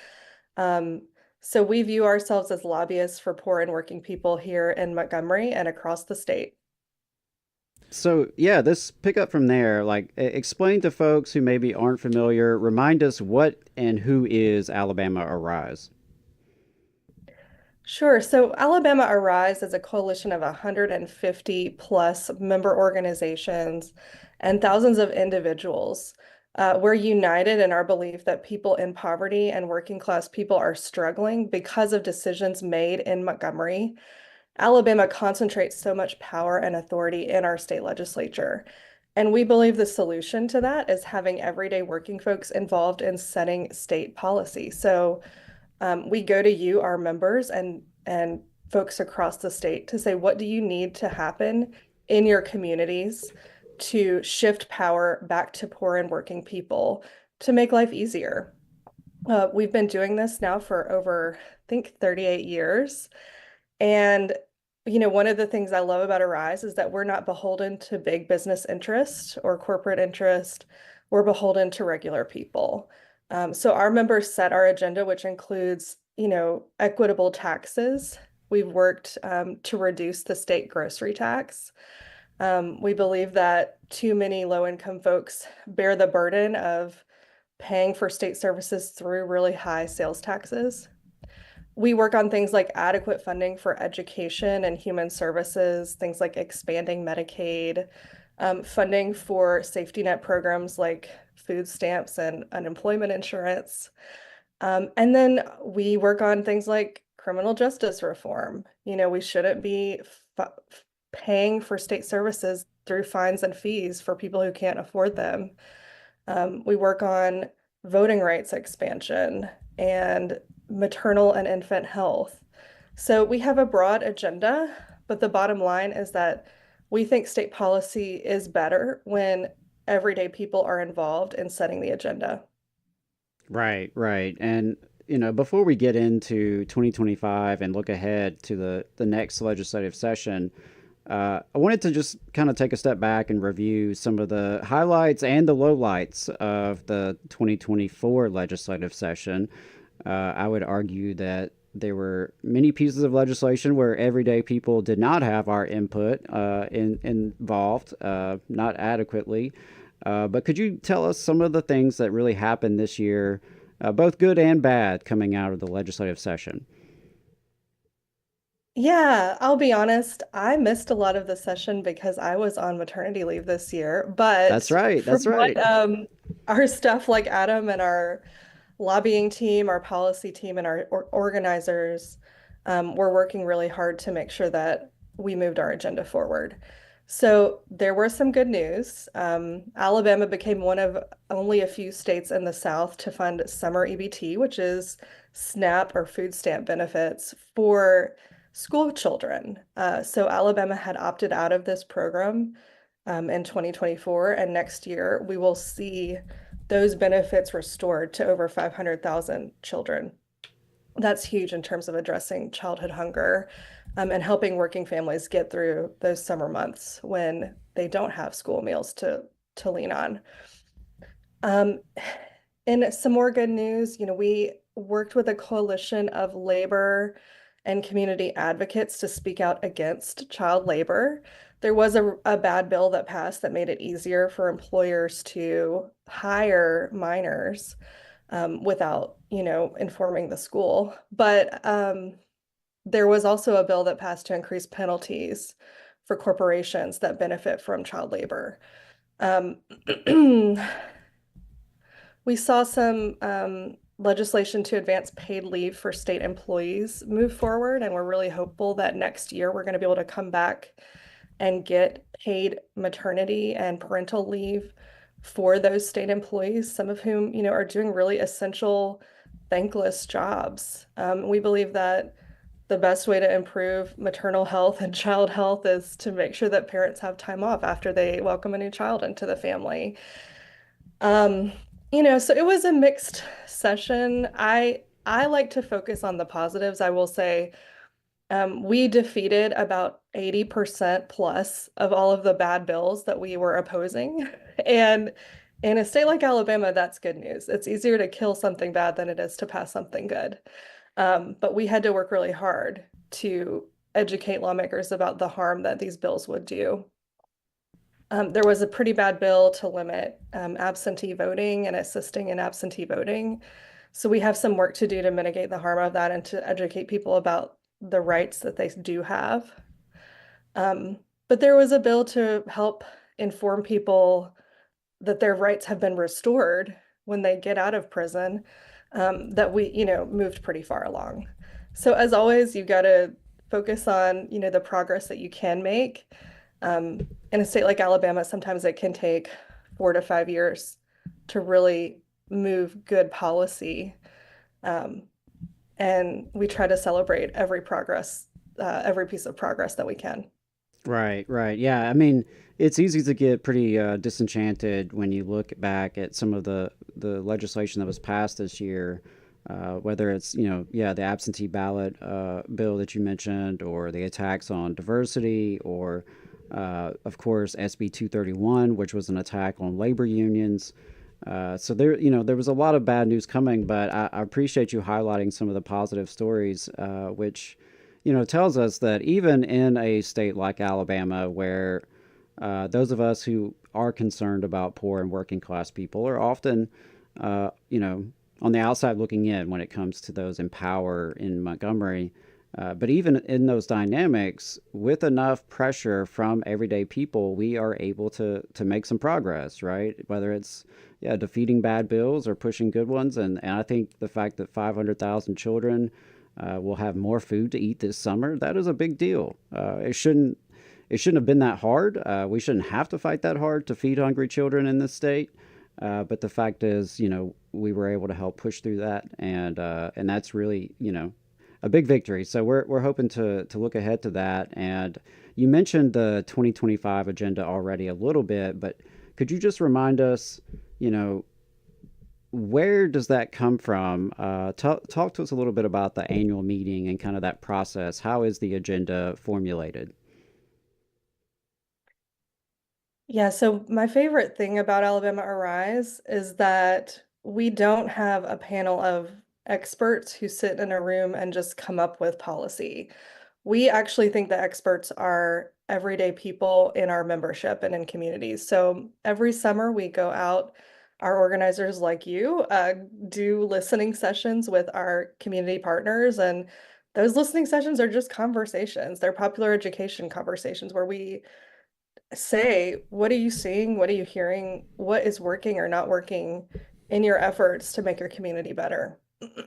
Q: So we view ourselves as lobbyists for poor and working people here in Montgomery and across the state.
H: So yeah, let's pick up from there. Explain to folks who maybe aren't familiar, remind us what and who is Alabama Arise.
Q: Sure. So Alabama Arise is a coalition of 150 plus member organizations and thousands of individuals. We're united in our belief that people in poverty and working class people are struggling because of decisions made in Montgomery. Alabama concentrates so much power and authority in our state legislature. And we believe the solution to that is having everyday working folks involved in setting state policy. So we go to you, our members, and folks across the state to say, what do you need to happen in your communities to shift power back to poor and working people to make life easier? We've been doing this now for over, I think, 38 years. And, one of the things I love about Arise is that we're not beholden to big business interest or corporate interest. We're beholden to regular people. So our members set our agenda, which includes, equitable taxes. We've worked to reduce the state grocery tax. We believe that too many low-income folks bear the burden of paying for state services through really high sales taxes. We work on things like adequate funding for education and human services, things like expanding Medicaid, funding for safety net programs like food stamps and unemployment insurance. And then we work on things like criminal justice reform. We shouldn't be paying for state services through fines and fees for people who can't afford them. We work on voting rights expansion and maternal and infant health. So we have a broad agenda, but the bottom line is that we think state policy is better when everyday people are involved in setting the agenda.
H: Right. And, before we get into 2025 and look ahead to the next legislative session, I wanted to just kind of take a step back and review some of the highlights and the lowlights of the 2024 legislative session. I would argue that there were many pieces of legislation where everyday people did not have our input involved, not adequately. But could you tell us some of the things that really happened this year, both good and bad, coming out of the legislative session?
Q: Yeah, I'll be honest. I missed a lot of the session because I was on maternity leave this year. But
H: That's right.
Q: from what our staff like Adam and our lobbying team, our policy team, and our organizers were working really hard to make sure that we moved our agenda forward. So there were some good news. Alabama became one of only a few states in the South to fund summer EBT, which is SNAP or food stamp benefits for school children. So Alabama had opted out of this program in 2024, and next year we will see those benefits restored to over 500,000 children. That's huge in terms of addressing childhood hunger and helping working families get through those summer months when they don't have school meals to lean on. In some more good news, we worked with a coalition of labor and community advocates to speak out against child labor. There was a bad bill that passed that made it easier for employers to hire minors without, informing the school. But there was also a bill that passed to increase penalties for corporations that benefit from child labor. We saw some legislation to advance paid leave for state employees move forward, and we're really hopeful that next year we're going to be able to come back and get paid maternity and parental leave for those state employees, some of whom, are doing really essential, thankless jobs. We believe that the best way to improve maternal health and child health is to make sure that parents have time off after they welcome a new child into the family. So it was a mixed session. I like to focus on the positives. I will say we defeated about 80% plus of all of the bad bills that we were opposing. And in a state like Alabama, that's good news. It's easier to kill something bad than it is to pass something good. But we had to work really hard to educate lawmakers about the harm that these bills would do. There was a pretty bad bill to limit absentee voting and assisting in absentee voting. So we have some work to do to mitigate the harm of that and to educate people about the rights that they do have. But there was a bill to help inform people that their rights have been restored when they get out of prison, that we, moved pretty far along. So as always, you've got to focus on, the progress that you can make. In a state like Alabama, sometimes it can take 4 to 5 years to really move good policy. And we try to celebrate every progress, every piece of progress that we can.
H: Right. Yeah. I mean, it's easy to get pretty disenchanted when you look back at some of the legislation that was passed this year, whether it's, the absentee ballot bill that you mentioned, or the attacks on diversity, or, of course, SB 231, which was an attack on labor unions. So there was a lot of bad news coming, but I appreciate you highlighting some of the positive stories, which, tells us that even in a state like Alabama, where those of us who are concerned about poor and working class people are often, on the outside looking in when it comes to those in power in Montgomery. But even in those dynamics, with enough pressure from everyday people, we are able to make some progress, right? Whether it's defeating bad bills or pushing good ones. And I think the fact that 500,000 children will have more food to eat this summer, that is a big deal. It shouldn't have been that hard. We shouldn't have to fight that hard to feed hungry children in this state. But the fact is, we were able to help push through that. And that's really, a big victory. So we're hoping to look ahead to that. And you mentioned the 2025 agenda already a little bit, but could you just remind us, where does that come from? Talk to us a little bit about the annual meeting and kind of that process. How is the agenda formulated?
Q: Yeah, so my favorite thing about Alabama Arise is that we don't have a panel of experts who sit in a room and just come up with policy. We actually think that experts are everyday people in our membership and in communities. So every summer we go out, our organizers like you do listening sessions with our community partners, and those listening sessions are just conversations. They're popular education conversations where we say, what are you seeing? What are you hearing? What is working or not working in your efforts to make your community better.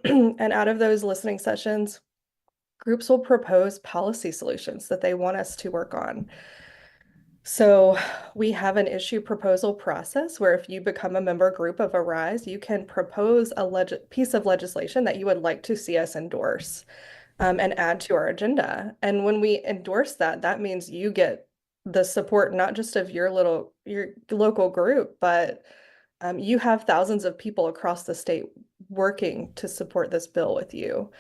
Q: And out of those listening sessions, groups will propose policy solutions that they want us to work on. So we have an issue proposal process where if you become a member group of Arise, you can propose a piece of legislation that you would like to see us endorse and add to our agenda. And when we endorse that, that means you get the support not just of your local group, but you have thousands of people across the state working to support this bill with you.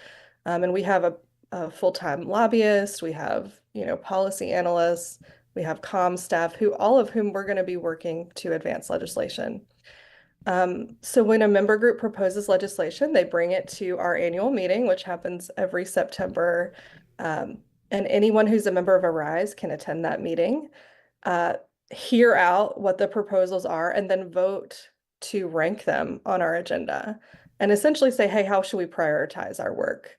Q: And we have a full-time lobbyist, we have, policy analysts, we have comm staff, all of whom we're going to be working to advance legislation. So when a member group proposes legislation, they bring it to our annual meeting, which happens every September. And anyone who's a member of Arise can attend that meeting, hear out what the proposals are, and then vote to rank them on our agenda and essentially say, hey, how should we prioritize our work?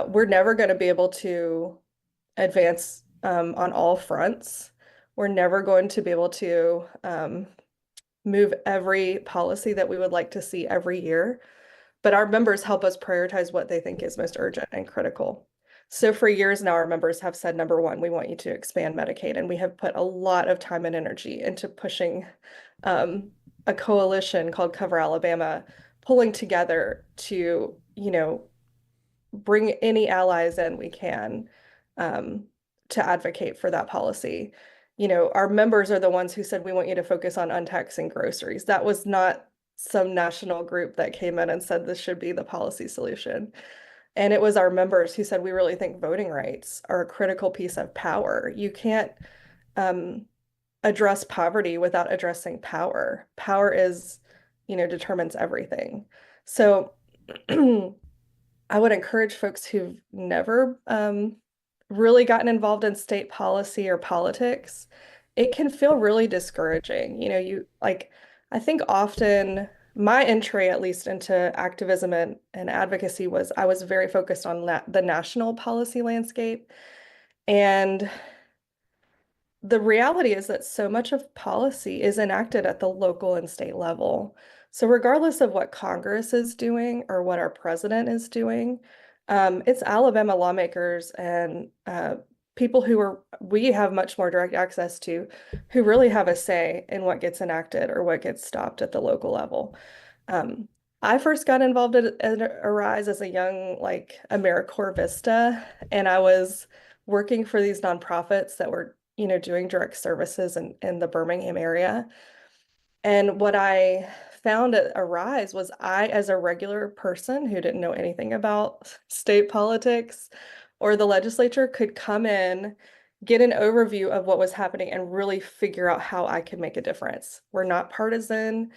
Q: We're never going to be able to advance on all fronts. We're never going to be able to move every policy that we would like to see every year, but our members help us prioritize what they think is most urgent and critical. So for years now, our members have said, number one, we want you to expand Medicaid, and we have put a lot of time and energy into pushing a coalition called Cover Alabama, pulling together to, bring any allies in we can to advocate for that policy. Our members are the ones who said, we want you to focus on untaxing groceries. That was not some national group that came in and said this should be the policy solution. And it was our members who said, we really think voting rights are a critical piece of power. You can't address poverty without addressing power. Power is, determines everything. So I would encourage folks who've never really gotten involved in state policy or politics. It can feel really discouraging. I think often my entry, at least into activism and advocacy, was I was very focused on the national policy landscape. And the reality is that so much of policy is enacted at the local and state level. So regardless of what Congress is doing or what our president is doing, it's Alabama lawmakers and people we have much more direct access to, who really have a say in what gets enacted or what gets stopped at the local level. I first got involved at Arise as a young, AmeriCorps Vista, and I was working for these nonprofits that were, doing direct services in the Birmingham area. And what I found at Arise was I, as a regular person who didn't know anything about state politics or the legislature, could come in, get an overview of what was happening, and really figure out how I could make a difference. We're not partisan.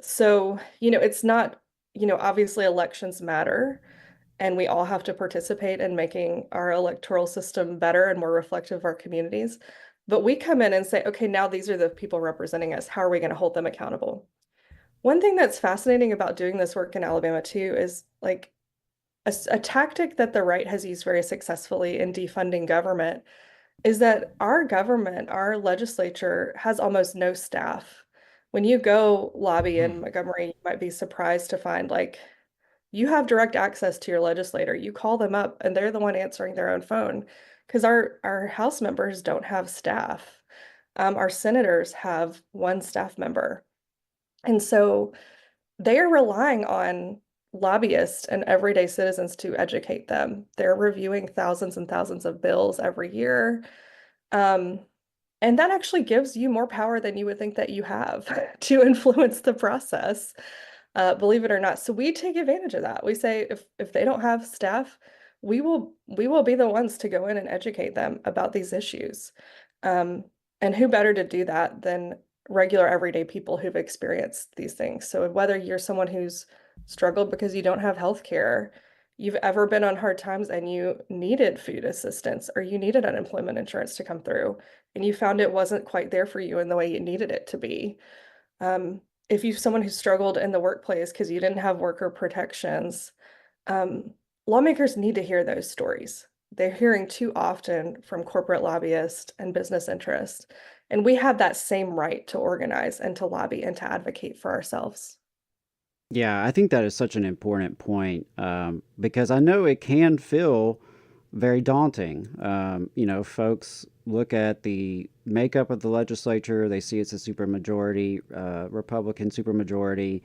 Q: So, it's not, obviously elections matter, and we all have to participate in making our electoral system better and more reflective of our communities. But we come in and say, okay, now these are the people representing us. How are we going to hold them accountable? One thing that's fascinating about doing this work in Alabama too is a tactic that the right has used very successfully in defunding government is that our government, our legislature, has almost no staff. When you go lobby in Montgomery, you might be surprised to find you have direct access to your legislator. You call them up and they're the one answering their own phone, because our House members don't have staff. Our senators have one staff member. And so they are relying on lobbyists and everyday citizens to educate them. They're reviewing thousands and thousands of bills every year. And that actually gives you more power than you would think that you have to influence the process, believe it or not. So we take advantage of that. We say, if they don't have staff, we will be the ones to go in and educate them about these issues. And who better to do that than regular everyday people who've experienced these things? So whether you're someone who's struggled because you don't have health care, you've ever been on hard times and you needed food assistance, or you needed unemployment insurance to come through, and you found it wasn't quite there for you in the way you needed it to be. If you're someone who struggled in the workplace because you didn't have worker protections, lawmakers need to hear those stories. They're hearing too often from corporate lobbyists and business interests. And we have that same right to organize and to lobby and to advocate for ourselves.
H: Yeah, I think that is such an important point, because I know it can feel very daunting. Folks look at the makeup of the legislature, they see it's a supermajority, Republican supermajority.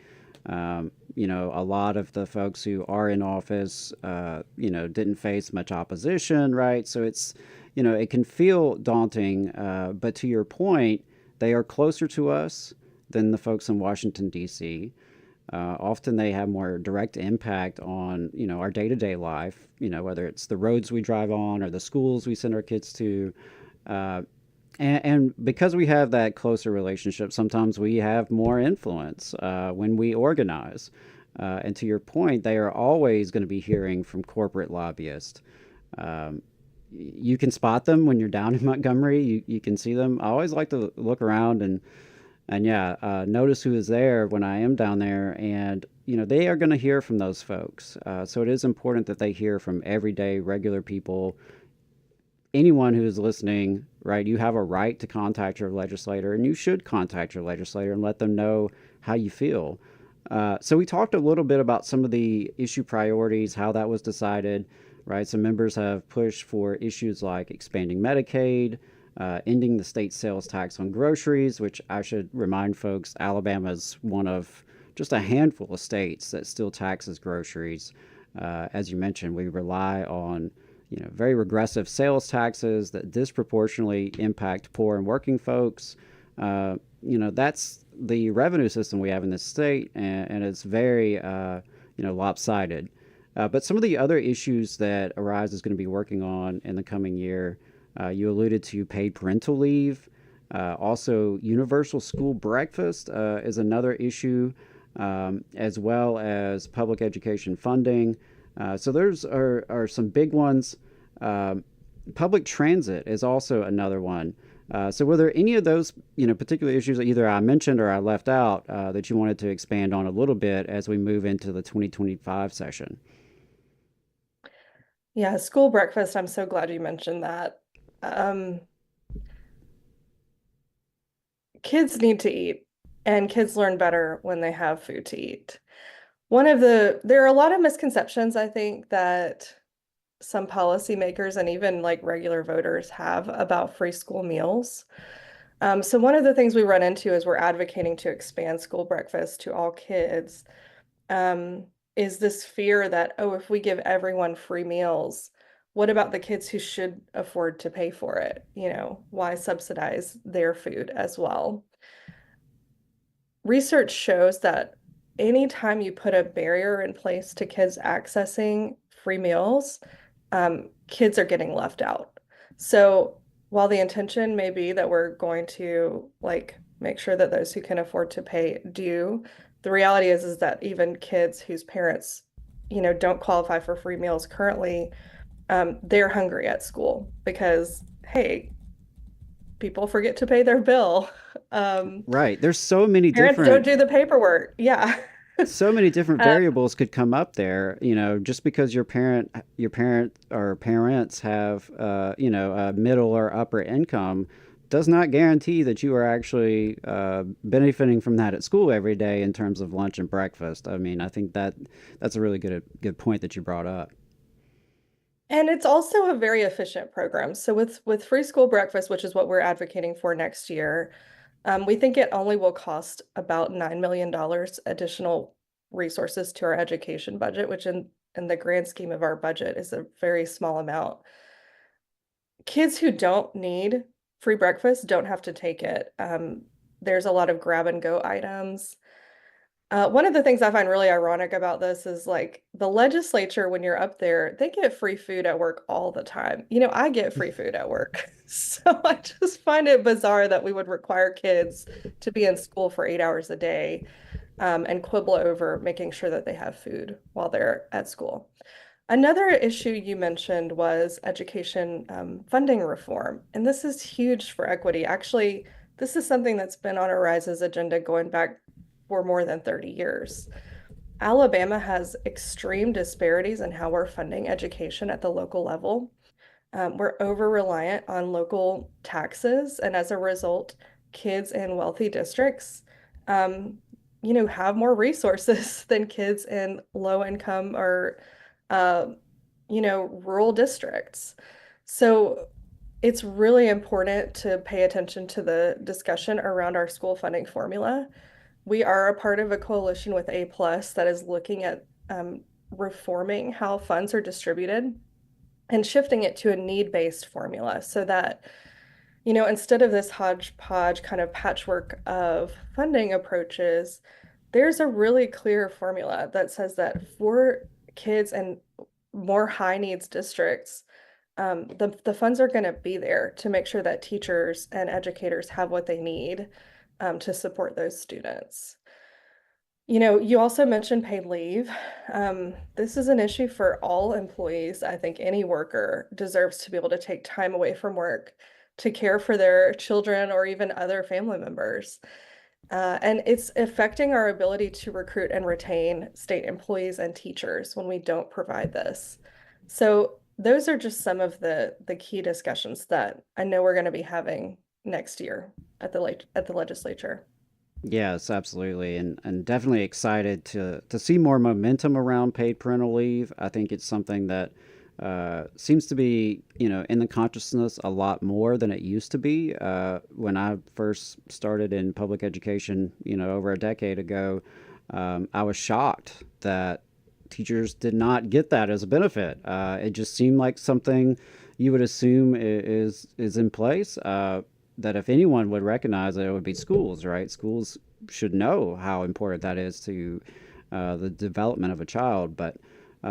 H: A lot of the folks who are in office, didn't face much opposition, right? So it can feel daunting. But to your point, they are closer to us than the folks in Washington, D.C. Often they have more direct impact on, our day-to-day life, whether it's the roads we drive on or the schools we send our kids to. And because we have that closer relationship, sometimes we have more influence when we organize. And to your point, they are always going to be hearing from corporate lobbyists. You can spot them when you're down in Montgomery. You can see them. I always like to look around and notice who is there when I am down there. And, they are going to hear from those folks. So it is important that they hear from everyday, regular people. Anyone who is listening, right, you have a right to contact your legislator, and you should contact your legislator and let them know how you feel. So we talked a little bit about some of the issue priorities, how that was decided, right? Some members have pushed for issues like expanding Medicaid, ending the state sales tax on groceries, which I should remind folks, Alabama is one of just a handful of states that still taxes groceries. As you mentioned, we rely on very regressive sales taxes that disproportionately impact poor and working folks. That's the revenue system we have in this state, and it's very, lopsided. But some of the other issues that Arise is going to be working on in the coming year, you alluded to paid parental leave. Also, universal school breakfast is another issue, as well as public education funding. So those are some big ones. Public transit is also another one. So were there any of those, particular issues that either I mentioned or I left out that you wanted to expand on a little bit as we move into the 2025 session?
Q: Yeah, school breakfast, I'm so glad you mentioned that. Kids need to eat, and kids learn better when they have food to eat. There are a lot of misconceptions, I think, that some policymakers and even like regular voters have about free school meals. So one of the things we run into as we're advocating to expand school breakfast to all kids is this fear that, oh, if we give everyone free meals, what about the kids who should afford to pay for it? Why subsidize their food as well? Research shows that anytime you put a barrier in place to kids accessing free meals, kids are getting left out. So while the intention may be that we're going to make sure that those who can afford to pay do, the reality is that even kids whose parents, don't qualify for free meals currently, they're hungry at school because, hey, people forget to pay their bill.
H: Right. There's so many
Q: parents don't do the paperwork. Yeah.
H: So many different variables could come up there, just because your parent or parents have, a middle or upper income does not guarantee that you are actually benefiting from that at school every day in terms of lunch and breakfast. I mean, I think that's a really good point that you brought up.
Q: And it's also a very efficient program. So with free school breakfast, which is what we're advocating for next year, we think it only will cost about $9 million additional resources to our education budget, which in the grand scheme of our budget is a very small amount. Kids who don't need free breakfast don't have to take it. There's a lot of grab and go items. One of the things I find really ironic about this is the legislature, when you're up there, they get free food at work all the time. I get free food at work. So I just find it bizarre that we would require kids to be in school for 8 hours a day and quibble over making sure that they have food while they're at school. Another issue you mentioned was education funding reform. And this is huge for equity. Actually, this is something that's been on Arise's agenda going back for more than 30 years. Alabama has extreme disparities in how we're funding education at the local level. We're over-reliant on local taxes, and as a result, kids in wealthy districts have more resources than kids in low income or, uh, rural districts. So it's really important to pay attention to the discussion around our school funding formula. We are a part of a coalition with A+ that is looking at reforming how funds are distributed and shifting it to a need-based formula so that, instead of this hodgepodge kind of patchwork of funding approaches, there's a really clear formula that says that for kids in more high needs districts, the funds are going to be there to make sure that teachers and educators have what they need to support those students. You also mentioned paid leave. This is an issue for all employees. I think any worker deserves to be able to take time away from work to care for their children or even other family members. And it's affecting our ability to recruit and retain state employees and teachers when we don't provide this. So those are just some of the key discussions that I know we're going to be having next year at the legislature.
H: Yes, absolutely. And definitely excited to see more momentum around paid parental leave. I think it's something that seems to be, in the consciousness a lot more than it used to be. When I first started in public education, over a decade ago, I was shocked that teachers did not get that as a benefit. It just seemed like something you would assume is in place. That if anyone would recognize it, it would be schools, right? Schools should know how important that is to the development of a child. But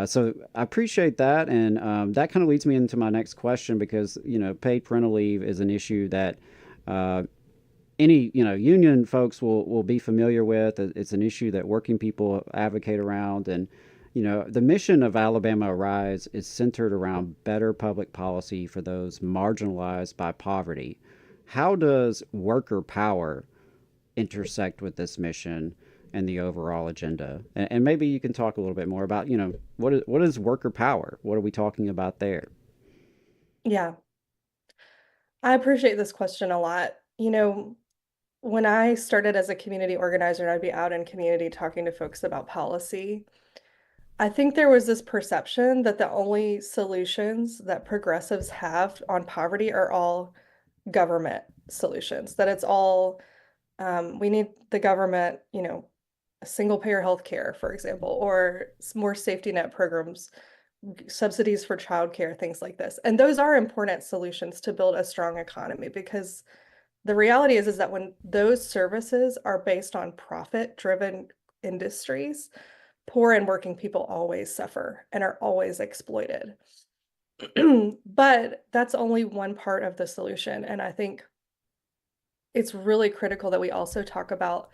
H: so I appreciate that. And that kind of leads me into my next question because, paid parental leave is an issue that any, union folks will be familiar with. It's an issue that working people advocate around. And, the mission of Alabama Arise is centered around better public policy for those marginalized by poverty. How does worker power intersect with this mission and the overall agenda? And maybe you can talk a little bit more about, what is worker power? What are we talking about there?
Q: Yeah, I appreciate this question a lot. When I started as a community organizer and I'd be out in community talking to folks about policy, I think there was this perception that the only solutions that progressives have on poverty are all government solutions, that it's all, we need the government, single payer healthcare, for example, or more safety net programs, subsidies for childcare, things like this. And those are important solutions to build a strong economy because the reality is that when those services are based on profit-driven industries, poor and working people always suffer and are always exploited. But that's only one part of the solution. And I think it's really critical that we also talk about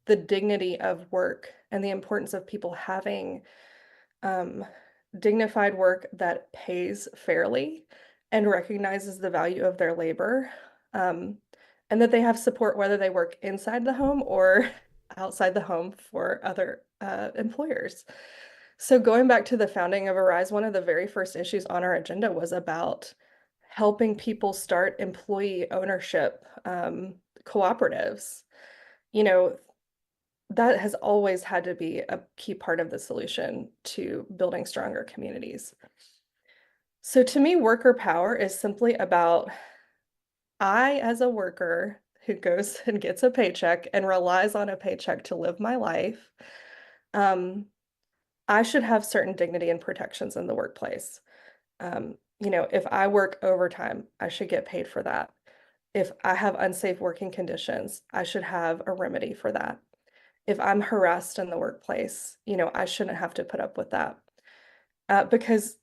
Q: the dignity of work and the importance of people having dignified work that pays fairly and recognizes the value of their labor, and that they have support whether they work inside the home or outside the home for other employers. So going back to the founding of Arise, one of the very first issues on our agenda was about helping people start employee ownership cooperatives. That has always had to be a key part of the solution to building stronger communities. So to me, worker power is simply about I, as a worker who goes and gets a paycheck and relies on a paycheck to live my life, I should have certain dignity and protections in the workplace. If I work overtime, I should get paid for that. If I have unsafe working conditions, I should have a remedy for that. If I'm harassed in the workplace, I shouldn't have to put up with that. Because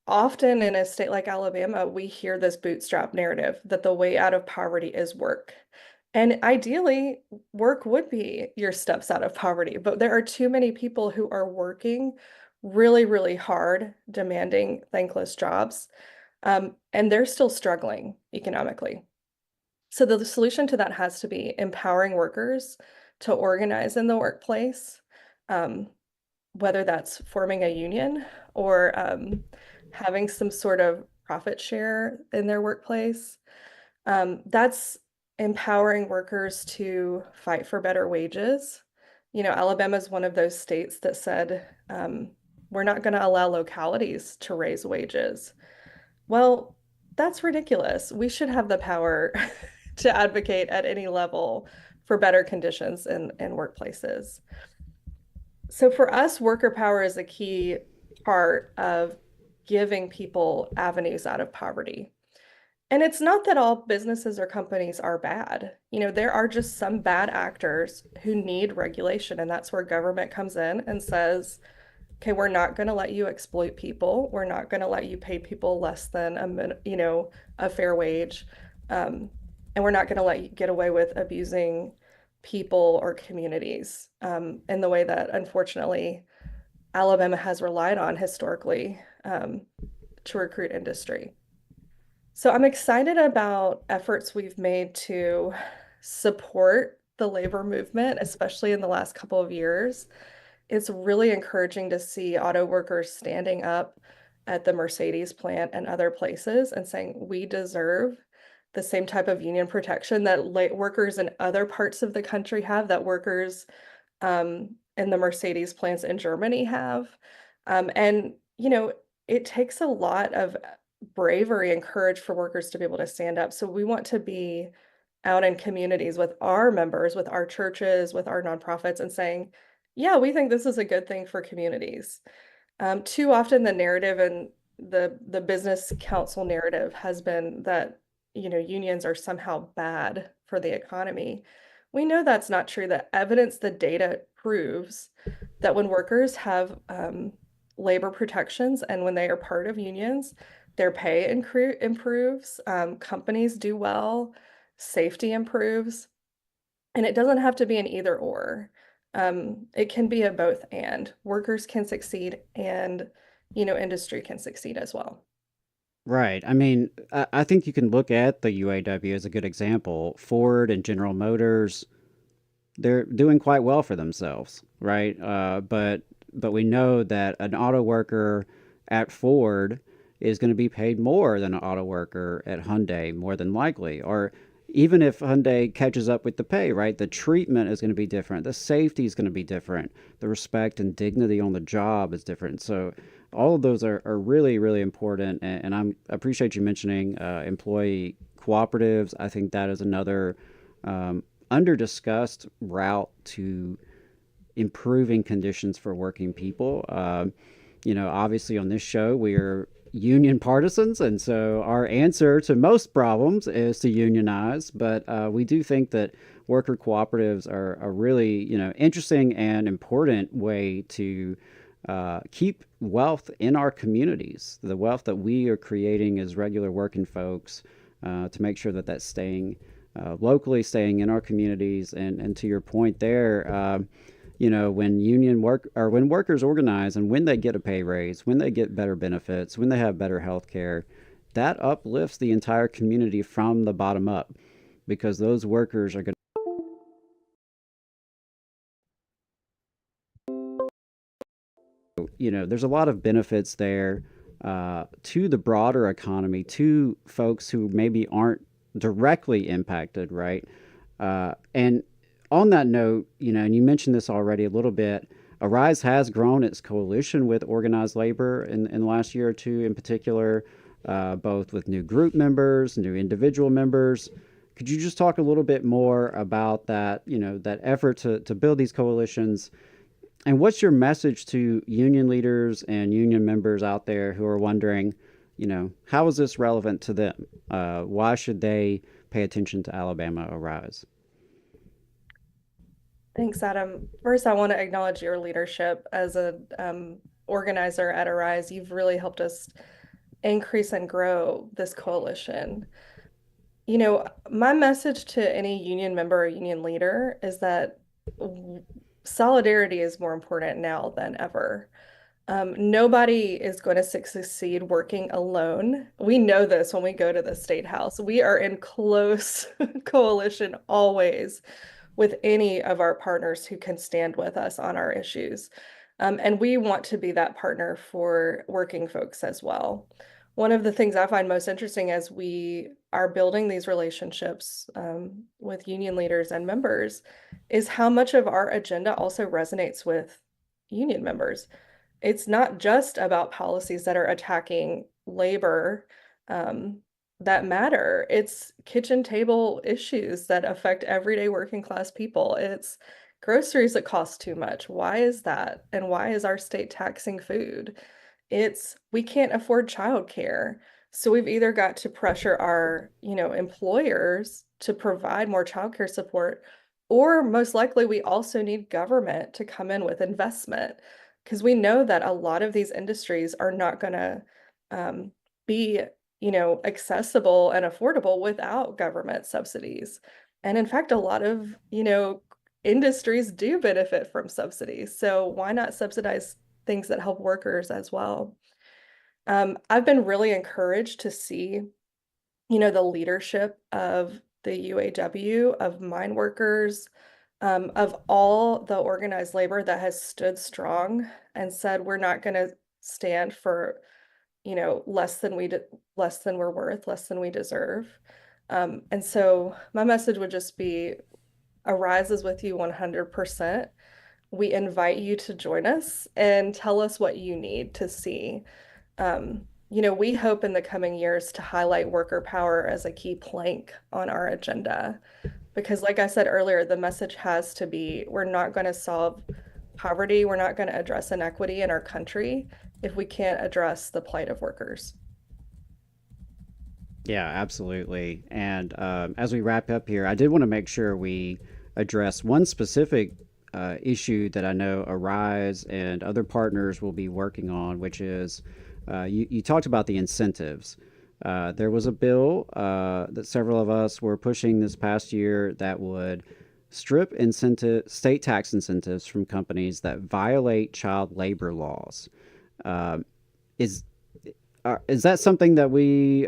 Q: often in a state like Alabama, we hear this bootstrap narrative that the way out of poverty is work. And ideally, work would be your steps out of poverty, but there are too many people who are working really, really hard, demanding thankless jobs, and they're still struggling economically. So the solution to that has to be empowering workers to organize in the workplace, whether that's forming a union or having some sort of profit share in their workplace. That's empowering workers to fight for better wages, Alabama is one of those states that said, we're not going to allow localities to raise wages. Well, that's ridiculous. We should have the power to advocate at any level for better conditions in workplaces. So for us, worker power is a key part of giving people avenues out of poverty. And it's not that all businesses or companies are bad. There are just some bad actors who need regulation, and that's where government comes in and says, okay, we're not going to let you exploit people. We're not going to let you pay people less than a fair wage. And we're not going to let you get away with abusing people or communities in the way that, unfortunately, Alabama has relied on historically to recruit industry. So I'm excited about efforts we've made to support the labor movement, especially in the last couple of years. It's really encouraging to see auto workers standing up at the Mercedes plant and other places and saying, we deserve the same type of union protection that workers in other parts of the country have, that workers in the Mercedes plants in Germany have. And it takes a lot of bravery and courage for workers to be able to stand up. So we want to be out in communities with our members, with our churches, with our nonprofits, and saying, yeah, we think this is a good thing for communities. Too often the narrative and the business council narrative has been that, unions are somehow bad for the economy. We know that's not true. The evidence, the data proves that when workers have labor protections and when they are part of unions, their pay improves, companies do well, safety improves, and it doesn't have to be an either or. It can be a both and. Workers can succeed and, industry can succeed as well.
H: Right. I mean, I think you can look at the UAW as a good example. Ford and General Motors, they're doing quite well for themselves, right? But we know that an auto worker at Ford is going to be paid more than an auto worker at Hyundai, more than likely. Or even if Hyundai catches up with the pay, right? The treatment is going to be different. The safety is going to be different. The respect and dignity on the job is different. So all of those are really, really important. And I appreciate you mentioning employee cooperatives. I think that is another under-discussed route to improving conditions for working people. Obviously on this show, we are union partisans, and so our answer to most problems is to unionize. But we do think that worker cooperatives are a really, interesting and important way to keep wealth in our communities, the wealth that we are creating as regular working folks, to make sure that that's staying locally, staying in our communities. And to your point there, when workers organize and when they get a pay raise, when they get better benefits, when they have better health care, that uplifts the entire community from the bottom up, because those workers are going to, there's a lot of benefits there to the broader economy, to folks who maybe aren't directly impacted, right? And on that note, and you mentioned this already a little bit, Arise has grown its coalition with organized labor in the last year or two in particular, both with new group members, new individual members. Could you just talk a little bit more about that, that effort to build these coalitions? And what's your message to union leaders and union members out there who are wondering, how is this relevant to them? Why should they pay attention to Alabama Arise?
Q: Thanks, Adam. First, I want to acknowledge your leadership as an organizer at Arise. You've really helped us increase and grow this coalition. My message to any union member or union leader is that solidarity is more important now than ever. Nobody is going to succeed working alone. We know this when we go to the State House. We are in close coalition always with any of our partners who can stand with us on our issues. And we want to be that partner for working folks as well. one of the things I find most interesting as we are building these relationships with union leaders and members is how much of our agenda also resonates with union members. It's not just about policies that are attacking labor that matter. It's kitchen table issues that affect everyday working class people. It's groceries that cost too much. Why is that? And why is our state taxing food? It's we can't afford childcare. So we've either got to pressure our, employers to provide more childcare support, or most likely we also need government to come in with investment because we know that a lot of these industries are not going to be, accessible and affordable without government subsidies. And in fact, a lot of, industries do benefit from subsidies. So why not subsidize things that help workers as well? I've been really encouraged to see, the leadership of the UAW, of mine workers, of all the organized labor that has stood strong and said we're not going to stand for, less than we're worth, less than we deserve. And so my message would just be, Arise is with you 100%. We invite you to join us and tell us what you need to see. We hope in the coming years to highlight worker power as a key plank on our agenda. Because like I said earlier, the message has to be, we're not going to solve poverty, we're not going to address inequity in our country if we can't address the plight of workers.
H: Yeah, absolutely. And as we wrap up here, I did want to make sure we address one specific issue that I know Arise and other partners will be working on, which is you talked about the incentives. There was a bill that several of us were pushing this past year that would strip state tax incentives from companies that violate child labor laws. Is that something that we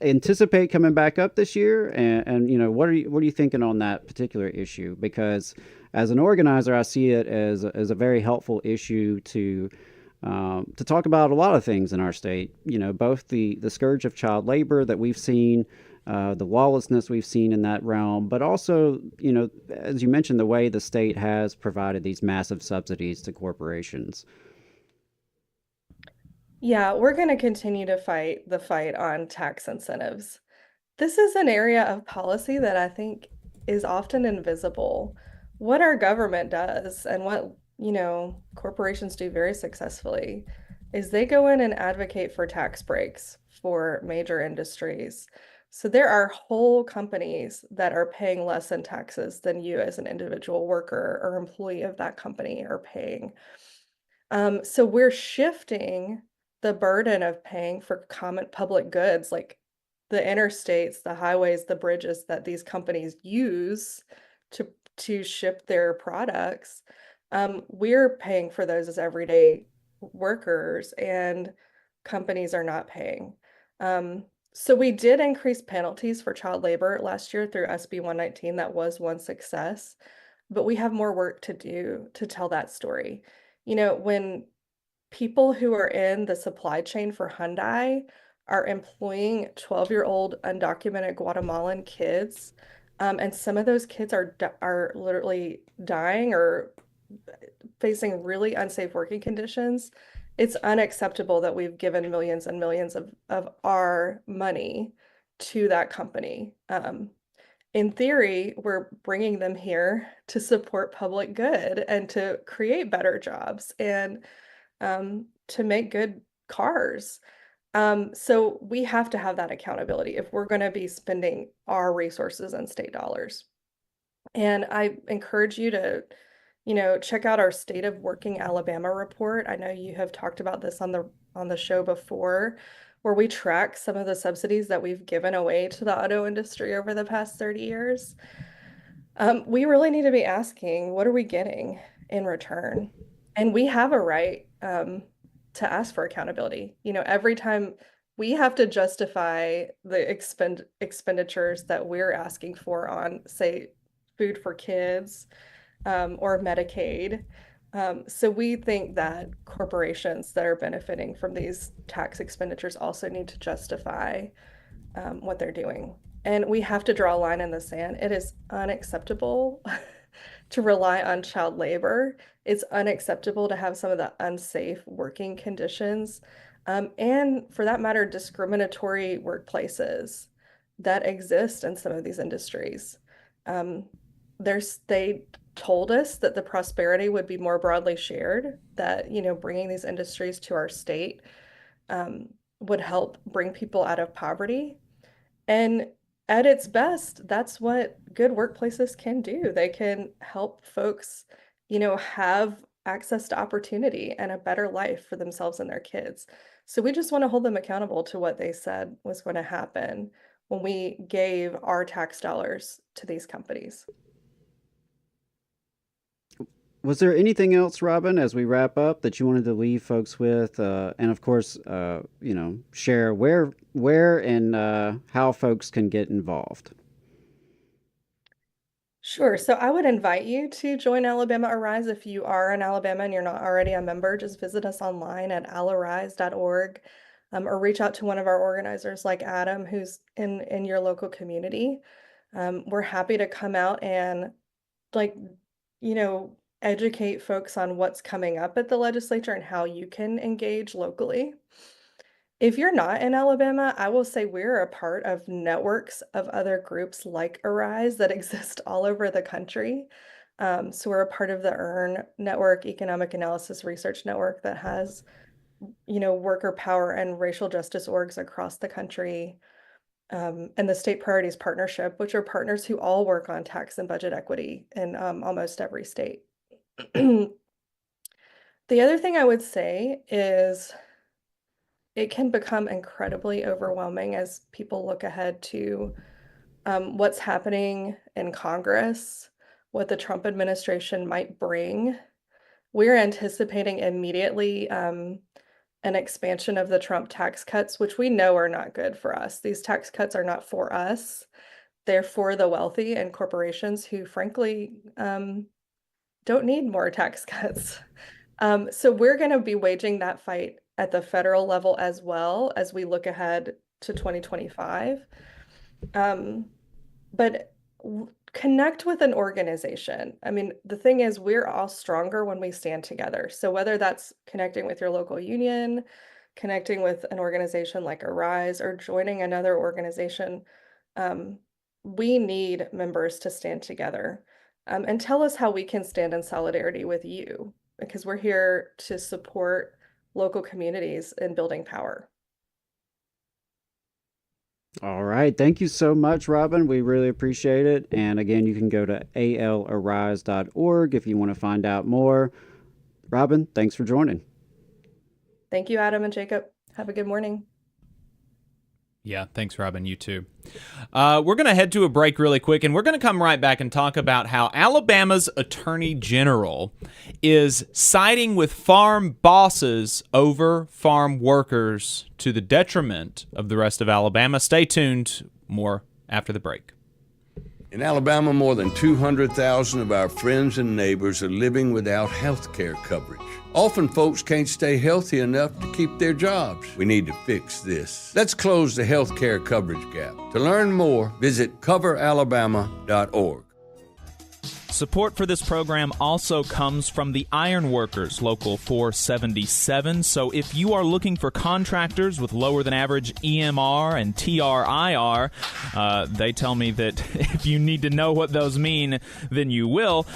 H: anticipate coming back up this year? And what are you thinking on that particular issue? Because as an organizer, I see it as a very helpful issue to talk about a lot of things in our state. Both the scourge of child labor that we've seen, the lawlessness we've seen in that realm, but also, as you mentioned, the way the state has provided these massive subsidies to corporations.
Q: Yeah, we're going to continue to fight the fight on tax incentives. This is an area of policy that I think is often invisible. What our government does and what, corporations do very successfully is they go in and advocate for tax breaks for major industries. So there are whole companies that are paying less in taxes than you as an individual worker or employee of that company are paying. So we're shifting the burden of paying for common public goods like the interstates, the highways, the bridges that these companies use to ship their products. We're paying for those as everyday workers, and companies are not paying. So we did increase penalties for child labor last year through SB 119. That was one success, but we have more work to do to tell that story. When people who are in the supply chain for Hyundai are employing 12-year-old undocumented Guatemalan kids, and some of those kids are literally dying or facing really unsafe working conditions, it's unacceptable that we've given millions and millions of our money to that company. In theory, we're bringing them here to support public good and to create better jobs and to make good cars. So we have to have that accountability if we're going to be spending our resources and state dollars. And I encourage you to, check out our State of Working Alabama report. I know you have talked about this on the show before, where we track some of the subsidies that we've given away to the auto industry over the past 30 years. We really need to be asking, what are we getting in return? And we have a right to ask for accountability. Every time we have to justify the expenditures that we're asking for on, say, food for kids or Medicaid, So we think that corporations that are benefiting from these tax expenditures also need to justify what they're doing. And we have to draw a line in the sand. It is unacceptable to rely on child labor. It's unacceptable to have some of the unsafe working conditions, and for that matter, discriminatory workplaces that exist in some of these industries. They told us that the prosperity would be more broadly shared, that, bringing these industries to our state would help bring people out of poverty. And at its best, that's what good workplaces can do. They can help folks, have access to opportunity and a better life for themselves and their kids. So we just want to hold them accountable to what they said was going to happen when we gave our tax dollars to these companies.
H: Was there anything else, Robyn, as we wrap up, that you wanted to leave folks with? And of course, share where and how folks can get involved.
Q: Sure. So I would invite you to join Alabama Arise if you are in Alabama and you're not already a member. Just visit us online at alarise.org, or reach out to one of our organizers like Adam, who's in your local community. We're happy to come out and educate folks on what's coming up at the legislature and how you can engage locally. If you're not in Alabama, I will say we're a part of networks of other groups like Arise that exist all over the country. So we're a part of the EARN network, Economic Analysis Research Network, that has, worker power and racial justice orgs across the country. And the State Priorities Partnership, which are partners who all work on tax and budget equity in almost every state. The other thing I would say is it can become incredibly overwhelming as people look ahead to what's happening in Congress, what the Trump administration might bring. We're anticipating immediately an expansion of the Trump tax cuts, which we know are not good for us. These tax cuts are not for us. They're for the wealthy and corporations who, frankly, don't need more tax cuts. So we're going to be waging that fight at the federal level as well as we look ahead to 2025. But connect with an organization. I mean, the thing is, we're all stronger when we stand together. So whether that's connecting with your local union, connecting with an organization like Arise, or joining another organization, we need members to stand together. And tell us how we can stand in solidarity with you, because we're here to support local communities in building power.
H: All right. Thank you so much, Robyn. We really appreciate it. And again, you can go to alarise.org if you want to find out more. Robyn, thanks for joining.
Q: Thank you, Adam and Jacob. Have a good morning.
G: Yeah, thanks, Robyn. You too. We're going to head to a break really quick, and we're going to come right back and talk about how Alabama's Attorney General is siding with farm bosses over farm workers to the detriment of the rest of Alabama. Stay tuned. More after the break.
J: In Alabama, more than 200,000 of our friends and neighbors are living without health care coverage. Often folks can't stay healthy enough to keep their jobs. We need to fix this. Let's close the health care coverage gap. To learn more, visit coveralabama.org.
I: Support for this program also comes from the Iron Workers Local 477. So if you are looking for contractors with lower than average EMR and TRIR, they tell me that if you need to know what those mean, then you will.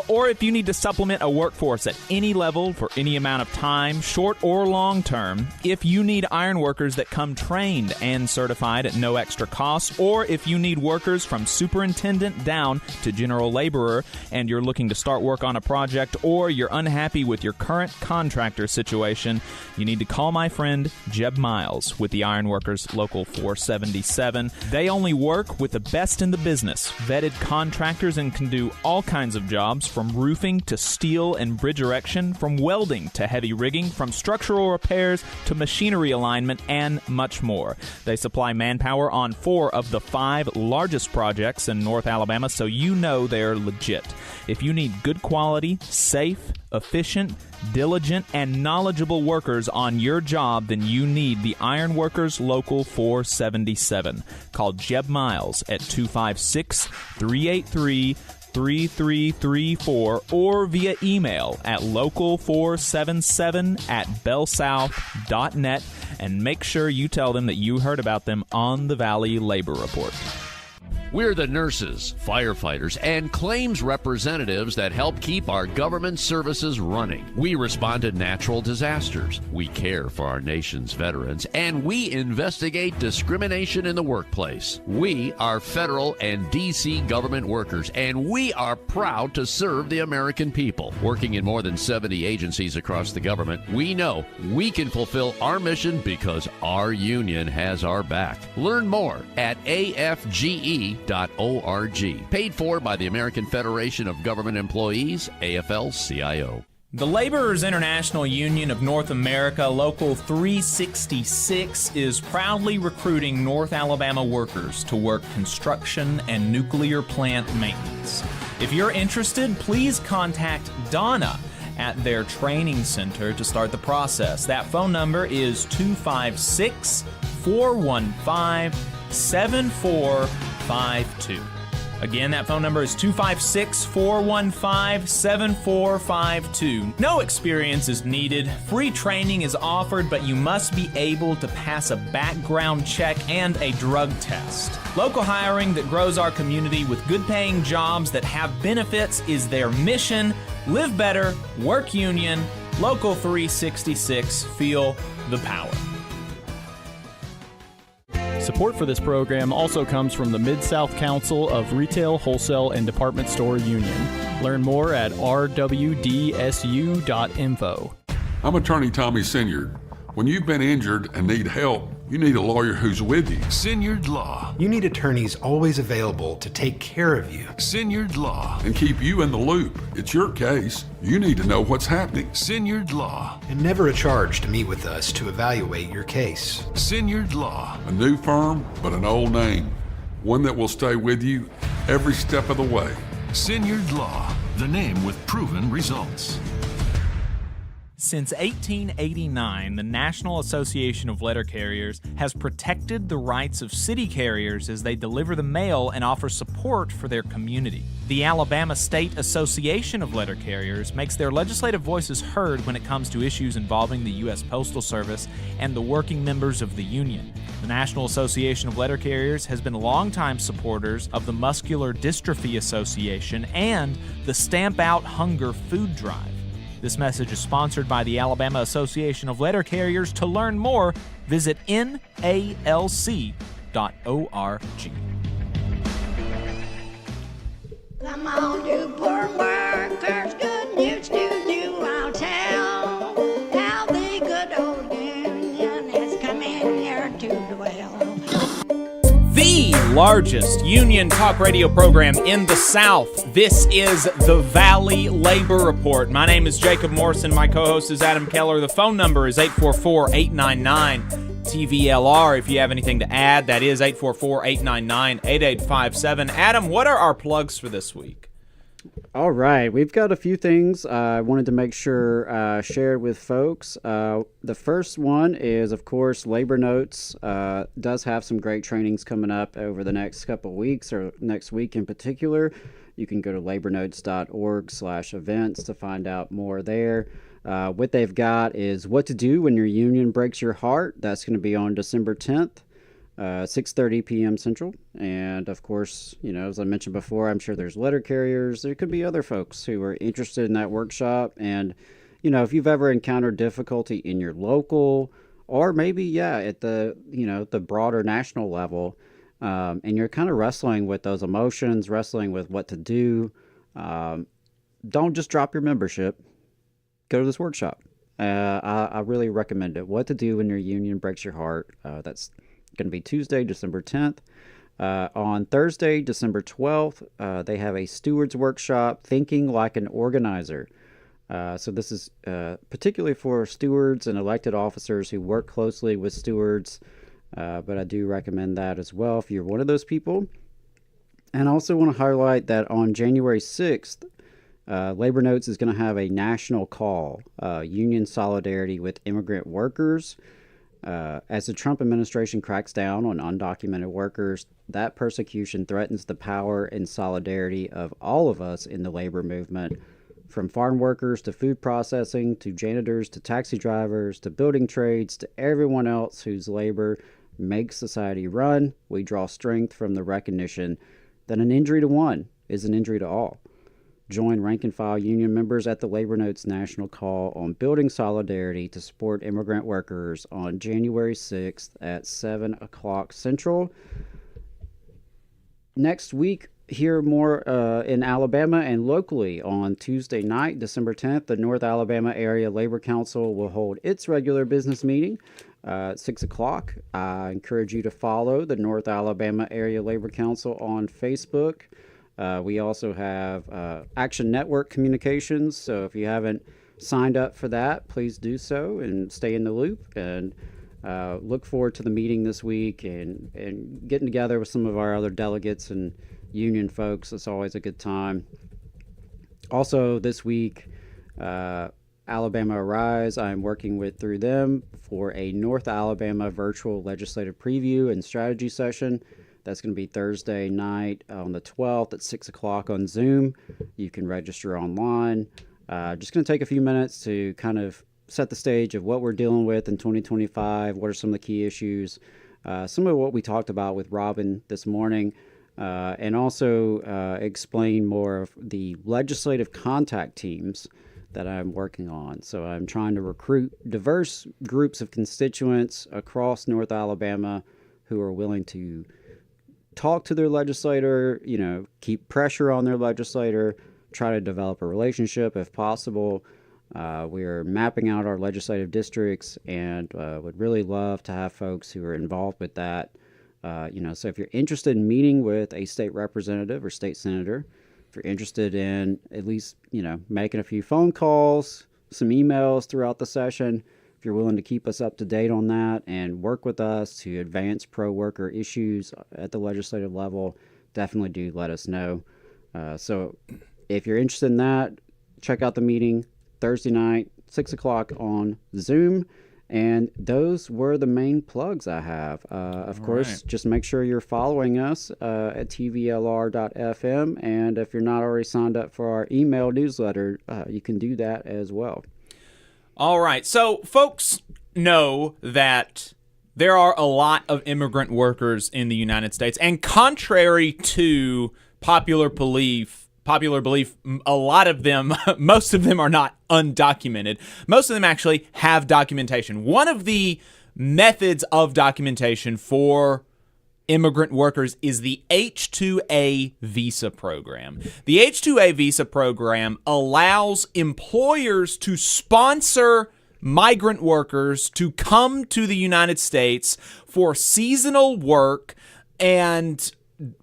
I: Or if you need to supplement a workforce at any level for any amount of time, short or long term, if you need iron workers that come trained and certified at no extra cost, or if you need workers from superintendent down to general laborer, and you're looking to start work on a project, or you're unhappy with your current contractor situation, you need to call my friend Jeb Miles with the Ironworkers Local 477. They only work with the best in the business, vetted contractors, and can do all kinds of jobs, from roofing to steel and bridge erection, from welding to heavy rigging, from structural repairs to machinery alignment, and much more. They supply manpower on 4 of the 5 largest projects in North Alabama, so you know they're legit. fit. If you need good quality, safe, efficient, diligent, and knowledgeable workers on your job, then you need the Iron Workers Local 477. Call Jeb Miles at 256-383-3334 or via email at local477@bellsouth.net, and make sure you tell them that you heard about them on the Valley Labor Report.
R: We're the nurses, firefighters, and claims representatives that help keep our government services running. We respond to natural disasters. We care for our nation's veterans, and we investigate discrimination in the workplace. We are federal and D.C. government workers, and we are proud to serve the American people. Working in more than 70 agencies across the government, we know we can fulfill our mission because our union has our back. Learn more at AFGE.org. Paid for by the American Federation of Government Employees, AFL-CIO.
I: The Laborers International Union of North America, Local 366, is proudly recruiting North Alabama workers to work construction and nuclear plant maintenance. If you're interested, please contact Donna at their training center to start the process. That phone number is 256-415-7452. Again, that phone number is 256-415-7452. No experience is needed. Free training is offered, but you must be able to pass a background check and a drug test. Local hiring that grows our community with good-paying jobs that have benefits is their mission. Live better, work union, Local 366, feel the power.
L: Support for this program also comes from the Mid-South Council of Retail, Wholesale, and Department Store Union. Learn more at rwdsu.info.
M: I'm attorney Tommy Sinyard. When you've been injured and need help, you need a lawyer who's with you.
N: Sinyard Law.
O: You need attorneys always available to take care of you.
N: Sinyard Law.
M: And keep you in the loop. It's your case. You need to know what's happening.
N: Sinyard Law.
O: And never a charge to meet with us to evaluate your case.
N: Sinyard Law.
M: A new firm, but an old name. One that will stay with you every step of the way.
N: Sinyard Law. The name with proven results.
I: Since 1889, the National Association of Letter Carriers has protected the rights of city carriers as they deliver the mail and offer support for their community. The Alabama State Association of Letter Carriers makes their legislative voices heard when it comes to issues involving the U.S. Postal Service and the working members of the union. The National Association of Letter Carriers has been longtime supporters of the Muscular Dystrophy Association and the Stamp Out Hunger Food Drive. This message is sponsored by the Alabama Association of Letter Carriers. To learn more, visit NALC.org.
P: Come on, you poor workers, good news to you I'll tell. How the good old union has come in here to dwell.
I: The largest union talk radio program in the South. This is the Valley Labor Report. My name is Jacob Morrison. My co-host is Adam Keller. The phone number is 844-899-TVLR. If you have anything to add, that is 844-899-8857. Adam, what are our plugs for this week?
H: All right, we've got a few things I wanted to make sure shared with folks. The first one is, of course, Labor Notes does have some great trainings coming up over the next couple of weeks, or next week in particular. You can go to labornotes.org/events to find out more there. What they've got is What to Do When Your Union Breaks Your Heart. That's going to be on December 10th. 6:30 p.m. Central. And of course, you know, as I mentioned before, I'm sure there's letter carriers. There could be other folks who are interested in that workshop. And, you know, if you've ever encountered difficulty in your local, or maybe, at the, the broader national level, and you're kind of wrestling with those emotions, wrestling with what to do, don't just drop your membership. Go to this workshop. I really recommend it. What to Do When Your Union Breaks Your Heart. That's going to be Tuesday, December 10th. On Thursday, December 12th, they have a stewards workshop, Thinking Like an Organizer. So this is particularly for stewards and elected officers who work closely with stewards, but I do recommend that as well if you're one of those people. And I also want to highlight that on January 6th, Labor Notes is going to have a national call, union solidarity with immigrant workers. As the Trump administration cracks down on undocumented workers, that persecution threatens the power and solidarity of all of us in the labor movement, from farm workers to food processing, to janitors, to taxi drivers, to building trades, to everyone else whose labor makes society run. We draw strength from the recognition that an injury to one is an injury to all. Join rank-and-file union members at the Labor Notes National Call on Building Solidarity to support immigrant workers on January 6th at 7 o'clock Central. Next week, hear more in Alabama and locally on Tuesday night, December 10th, the North Alabama Area Labor Council will hold its regular business meeting at 6 o'clock. I encourage you to follow the North Alabama Area Labor Council on Facebook. We also have Action Network Communications, so if you haven't signed up for that, please do so and stay in the loop. And look forward to the meeting this week and getting together with some of our other delegates and union folks. It's always a good time. Also this week, Alabama Arise, I'm working with through them for a North Alabama virtual legislative preview and strategy session. That's going to be Thursday night on the 12th at 6 o'clock on Zoom. You can register online. Just going to take a few minutes to kind of set the stage of what we're dealing with in 2025. What are some of the key issues? Some of what we talked about with Robyn this morning. And also explain more of the legislative contact teams that I'm working on. So I'm trying to recruit diverse groups of constituents across North Alabama who are willing to talk to their legislator, keep pressure on their legislator, try to develop a relationship if possible. We are mapping out our legislative districts and would really love to have folks who are involved with that. So if you're interested in meeting with a state representative or state senator, if you're interested in at least, making a few phone calls, some emails throughout the session, if you're willing to keep us up to date on that and work with us to advance pro-worker issues at the legislative level, definitely do let us know. So if you're interested in that, check out the meeting Thursday night, 6 o'clock on Zoom. And those were the main plugs I have. Of course, just make sure you're following us at TVLR.fm. And if you're not already signed up for our email newsletter, you can do that as well.
G: All right. So folks know that there are a lot of immigrant workers in the United States. And contrary to popular belief, a lot of them, most of them are not undocumented. Most of them actually have documentation. One of the methods of documentation for immigrant workers is the H-2A visa program. The H-2A visa program allows employers to sponsor migrant workers to come to the United States for seasonal work and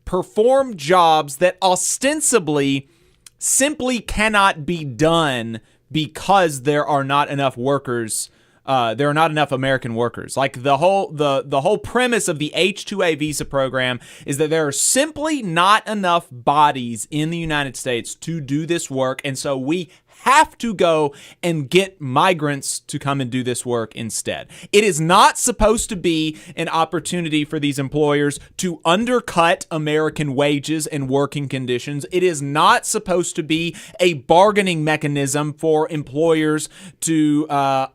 G: perform jobs that ostensibly simply cannot be done because there are not enough workers. There are not enough American workers. Like the whole premise of the H-2A visa program is that there are simply not enough bodies in the United States to do this work, and so we have to go and get migrants to come and do this work instead. It is not supposed to be an opportunity for these employers to undercut American wages and working conditions. It is not supposed to be a bargaining mechanism for employers to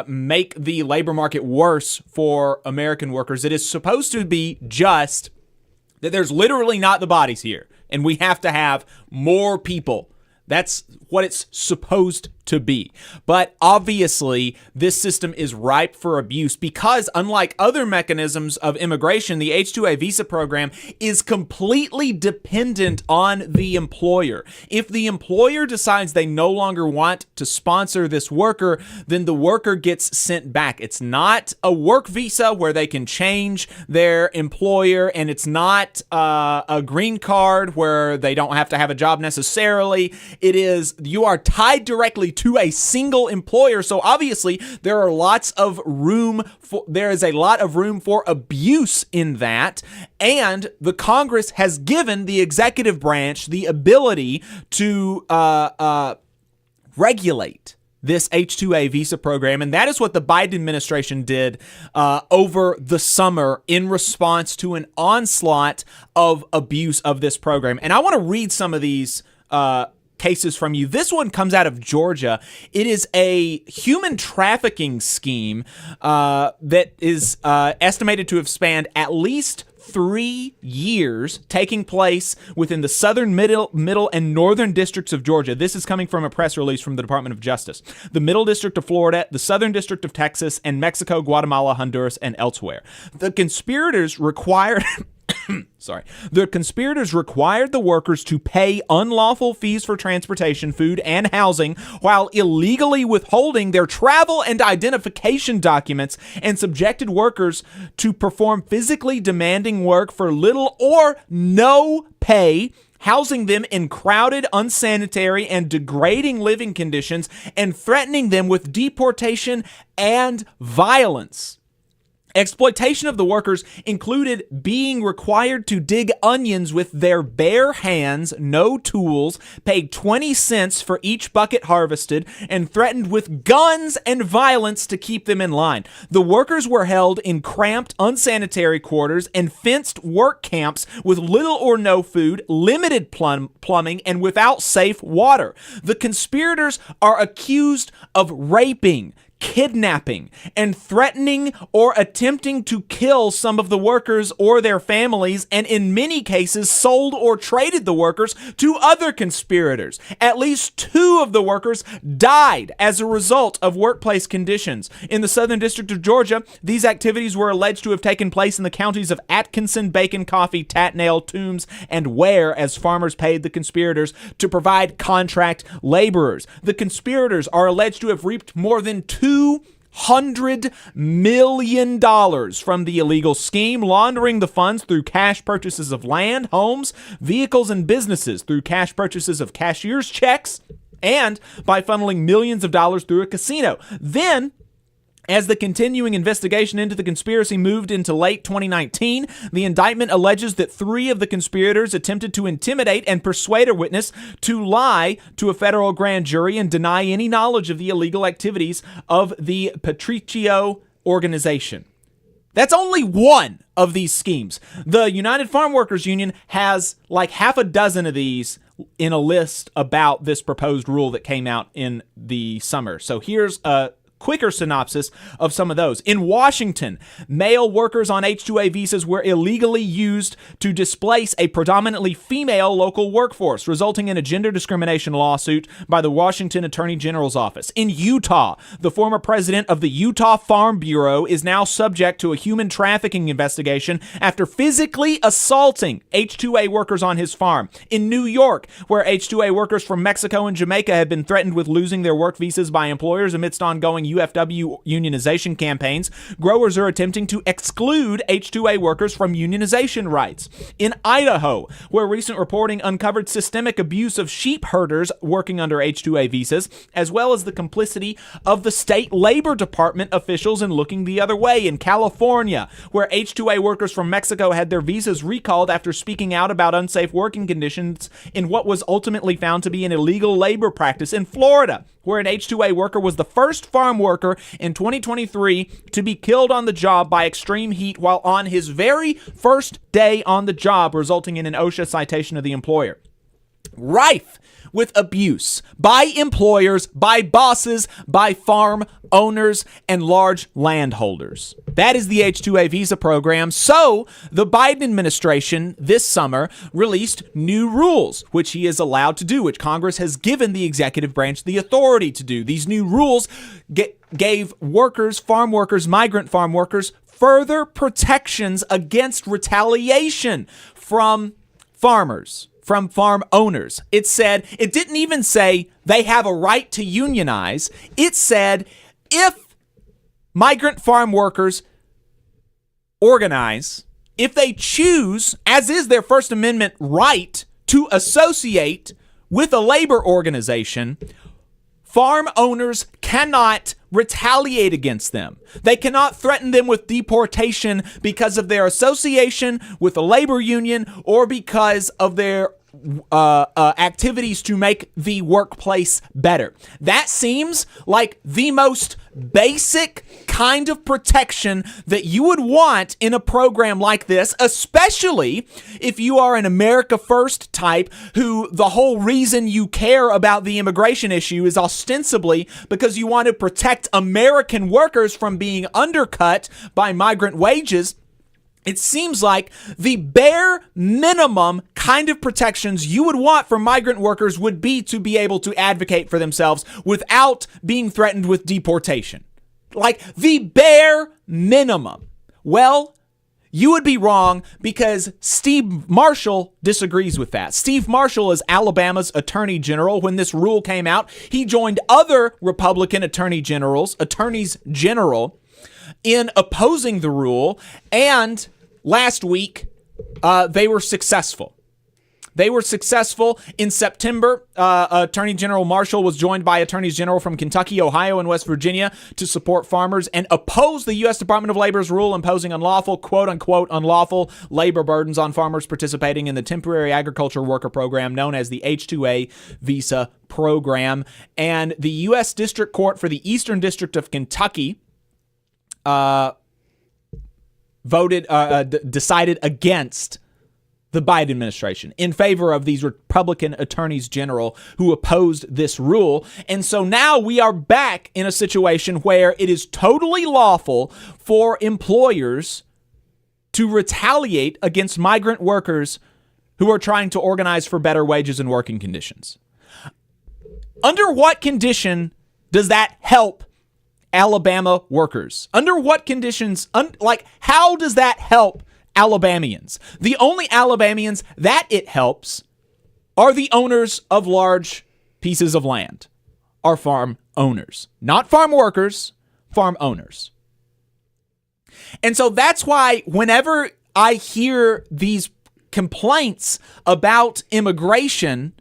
G: make the labor market worse for American workers. It is supposed to be just that there's literally not the bodies here, and we have to have more people. That's what it's supposed to be. But obviously, this system is ripe for abuse because, unlike other mechanisms of immigration, the H-2A visa program is completely dependent on the employer. If the employer decides they no longer want to sponsor this worker, then the worker gets sent back. It's not a work visa where they can change their employer, and it's not a green card where they don't have to have a job necessarily. It is, you are tied directly to a single employer. So obviously there is a lot of room for abuse in that. And the Congress has given the executive branch the ability to regulate this H-2A visa program, and that is what the Biden administration did over the summer in response to an onslaught of abuse of this program. And I want to read some of these cases from you. This one comes out of Georgia. It is a human trafficking scheme that is estimated to have spanned at least 3 years, taking place within the southern, middle, and northern districts of Georgia. This is coming from a press release from the Department of Justice. The Middle District of Florida, the Southern District of Texas, and Mexico, Guatemala, Honduras, and elsewhere. The conspirators required... The conspirators required the workers to pay unlawful fees for transportation, food, and housing while illegally withholding their travel and identification documents, and subjected workers to perform physically demanding work for little or no pay, housing them in crowded, unsanitary, and degrading living conditions, and threatening them with deportation and violence. Exploitation of the workers included being required to dig onions with their bare hands, no tools, paid 20 cents for each bucket harvested, and threatened with guns and violence to keep them in line. The workers were held in cramped, unsanitary quarters and fenced work camps with little or no food, limited plumbing, and without safe water. The conspirators are accused of raping, kidnapping, and threatening or attempting to kill some of the workers or their families, and in many cases sold or traded the workers to other conspirators. At least 2 of the workers died as a result of workplace conditions. In the Southern District of Georgia, these activities were alleged to have taken place in the counties of Atkinson, Bacon, Coffee, Tattnall, Toombs, and Ware, as farmers paid the conspirators to provide contract laborers. The conspirators are alleged to have reaped more than $200 million from the illegal scheme, laundering the funds through cash purchases of land, homes, vehicles, and businesses, through cash purchases of cashier's checks, and by funneling millions of dollars through a casino. Then, as the continuing investigation into the conspiracy moved into late 2019, the indictment alleges that 3 of the conspirators attempted to intimidate and persuade a witness to lie to a federal grand jury and deny any knowledge of the illegal activities of the Patricio organization. That's only one of these schemes. The United Farm Workers Union has like half a dozen of these in a list about this proposed rule that came out in the summer. So here's a quicker synopsis of some of those. In Washington, male workers on H-2A visas were illegally used to displace a predominantly female local workforce, resulting in a gender discrimination lawsuit by the Washington Attorney General's office. In Utah, the former president of the Utah Farm Bureau is now subject to a human trafficking investigation after physically assaulting H-2A workers on his farm. In New York, where H-2A workers from Mexico and Jamaica have been threatened with losing their work visas by employers amidst ongoing UFW unionization campaigns, growers are attempting to exclude H-2A workers from unionization rights. In Idaho, where recent reporting uncovered systemic abuse of sheep herders working under H-2A visas, as well as the complicity of the state labor department officials in looking the other way. In California, where H-2A workers from Mexico had their visas recalled after speaking out about unsafe working conditions in what was ultimately found to be an illegal labor practice. In Florida, where an H-2A worker was the first farm worker in 2023 to be killed on the job by extreme heat while on his very first day on the job, resulting in an OSHA citation of the employer. Rife with abuse by employers, by bosses, by farm owners, and large landholders. That is the H-2A visa program. So the Biden administration this summer released new rules, which he is allowed to do, which Congress has given the executive branch the authority to do. These new rules gave workers, farm workers, migrant farm workers, further protections against retaliation from farmers, from farm owners. It said, it didn't even say they have a right to unionize. It said if migrant farm workers organize, if they choose, as is their First Amendment right, to associate with a labor organization, farm owners cannot retaliate against them. They cannot threaten them with deportation because of their association with a labor union or because of their activities to make the workplace better. That seems like the most basic kind of protection that you would want in a program like this, especially if you are an America First type who the whole reason you care about the immigration issue is ostensibly because you want to protect American workers from being undercut by migrant wages. It seems like the bare minimum kind of protections you would want for migrant workers would be to be able to advocate for themselves without being threatened with deportation. Like the bare minimum. Well, you would be wrong because Steve Marshall disagrees with that. Steve Marshall is Alabama's attorney general. When this rule came out, he joined other Republican attorneys general, in opposing the rule, and last week they were successful. They were successful in September. Attorney General Marshall was joined by attorneys general from Kentucky, Ohio, and West Virginia to support farmers and oppose the U.S. Department of Labor's rule imposing unlawful, quote-unquote, unlawful labor burdens on farmers participating in the temporary agriculture worker program known as the H-2A visa program. And the U.S. District Court for the Eastern District of Kentucky decided against the Biden administration in favor of these Republican attorneys general who opposed this rule. And so now we are back in a situation where it is totally lawful for employers to retaliate against migrant workers who are trying to organize for better wages and working conditions. Under what condition does that help Alabama workers? Under what conditions, how does that help Alabamians? The only Alabamians that it helps are the owners of large pieces of land, are farm owners, not farm workers, farm owners. And so that's why whenever I hear these complaints about immigration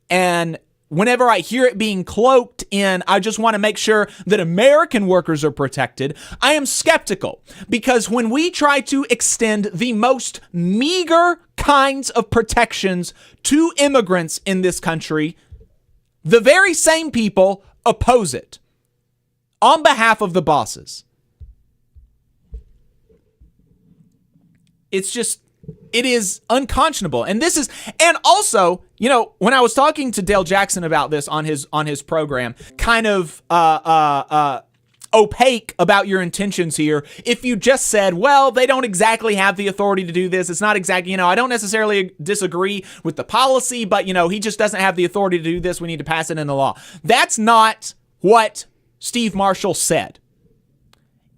G: and whenever I hear it being cloaked in, I just want to make sure that American workers are protected, I am skeptical. Because when we try to extend the most meager kinds of protections to immigrants in this country, the very same people oppose it on behalf of the bosses. It is unconscionable. And also, when I was talking to Dale Jackson about this on his program, kind of opaque about your intentions here. If you just said, well, they don't exactly have the authority to do this. It's not exactly, I don't necessarily disagree with the policy, but he just doesn't have the authority to do this. We need to pass it into law. That's not what Steve Marshall said.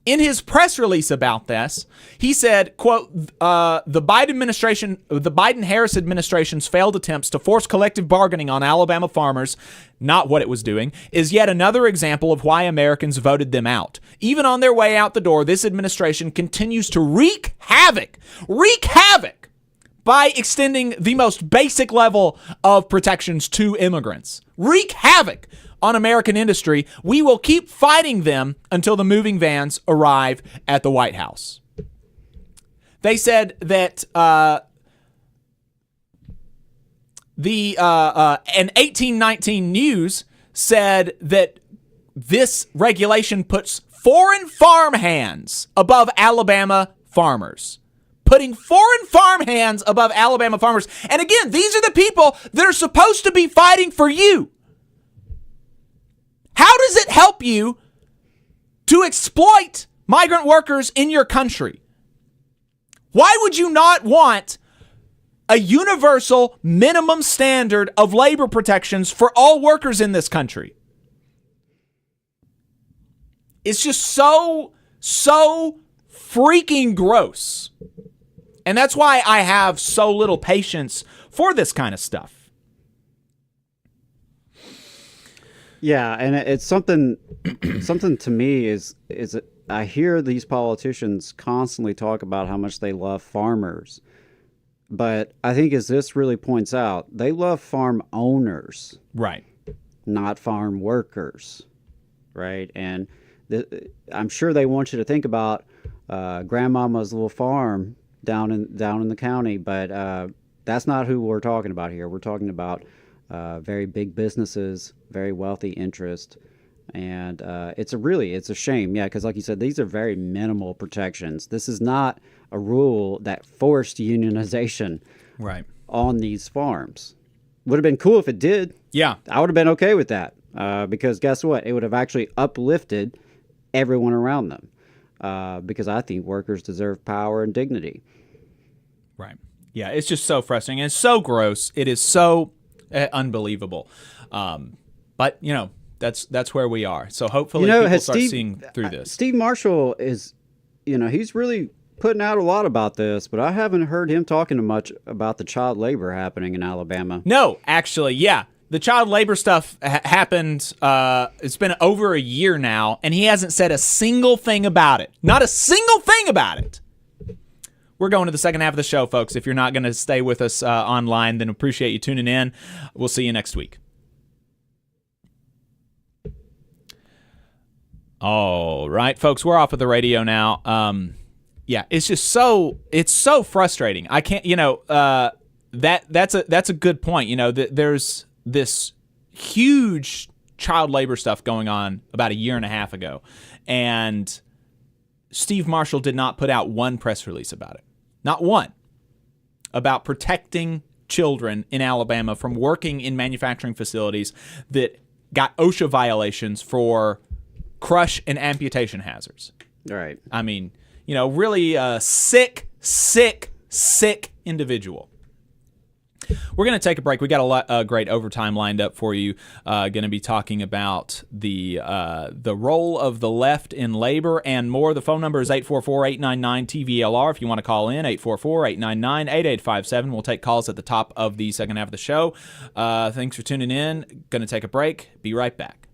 G: In his press release about this, he said, quote, the Biden-Harris administration's failed attempts to force collective bargaining on Alabama farmers, not what it was doing, is yet another example of why Americans voted them out. Even on their way out the door, this administration continues to wreak havoc by extending the most basic level of protections to immigrants. Wreak havoc on American industry. We will keep fighting them until the moving vans arrive at the White House. They said that an 1819 News said that this regulation puts foreign farm hands above Alabama farmers. Putting foreign farm hands above Alabama farmers. And again, these are the people that are supposed to be fighting for you. How does it help you to exploit migrant workers in your country? Why would you not want a universal minimum standard of labor protections for all workers in this country? It's just so freaking gross. And that's why I have so little patience for this kind of stuff.
H: Yeah, and it's something to me is I hear these politicians constantly talk about how much they love farmers. But I think as this really points out, they love farm owners.
G: Right.
H: not farm workers, right? And I'm sure they want you to think about grandmama's little farm down in the county, but that's not who we're talking about here. We're talking about very big businesses, very wealthy interest, and it's a shame, yeah, because like you said, these are very minimal protections. This is not a rule that forced unionization
G: right
H: on these farms. Would have been cool if it did.
G: Yeah,
H: I would have been okay with that because guess what? It would have actually uplifted everyone around them because I think workers deserve power and dignity.
G: Right. Yeah, it's just so frustrating. It's so gross. It is so unbelievable. But, that's where we are. So hopefully people start seeing through this.
H: Steve Marshall is, he's really putting out a lot about this, but I haven't heard him talking much about the child labor happening in Alabama.
G: No, actually, yeah. The child labor stuff happened, it's been over a year now, and he hasn't said a single thing about it. Not a single thing about it. We're going to the second half of the show, folks. If you're not going to stay with us online, then appreciate you tuning in. We'll see you next week. All right, folks, we're off of the radio now. Yeah, it's just so frustrating. I can't, that's a good point. There's this huge child labor stuff going on about a year and a half ago, and Steve Marshall did not put out one press release about it. Not one. About protecting children in Alabama from working in manufacturing facilities that got OSHA violations for crush and amputation hazards.
H: Right.
G: I mean, really a sick individual. We're going to take a break. We got a lot great overtime lined up for you. Going to be talking about the role of the left in labor and more. The phone number is 844-899-TVLR if you want to call in, 844-899-8857. We'll take calls at the top of the second half of the show. Thanks for tuning in. Going to take a break. Be right back.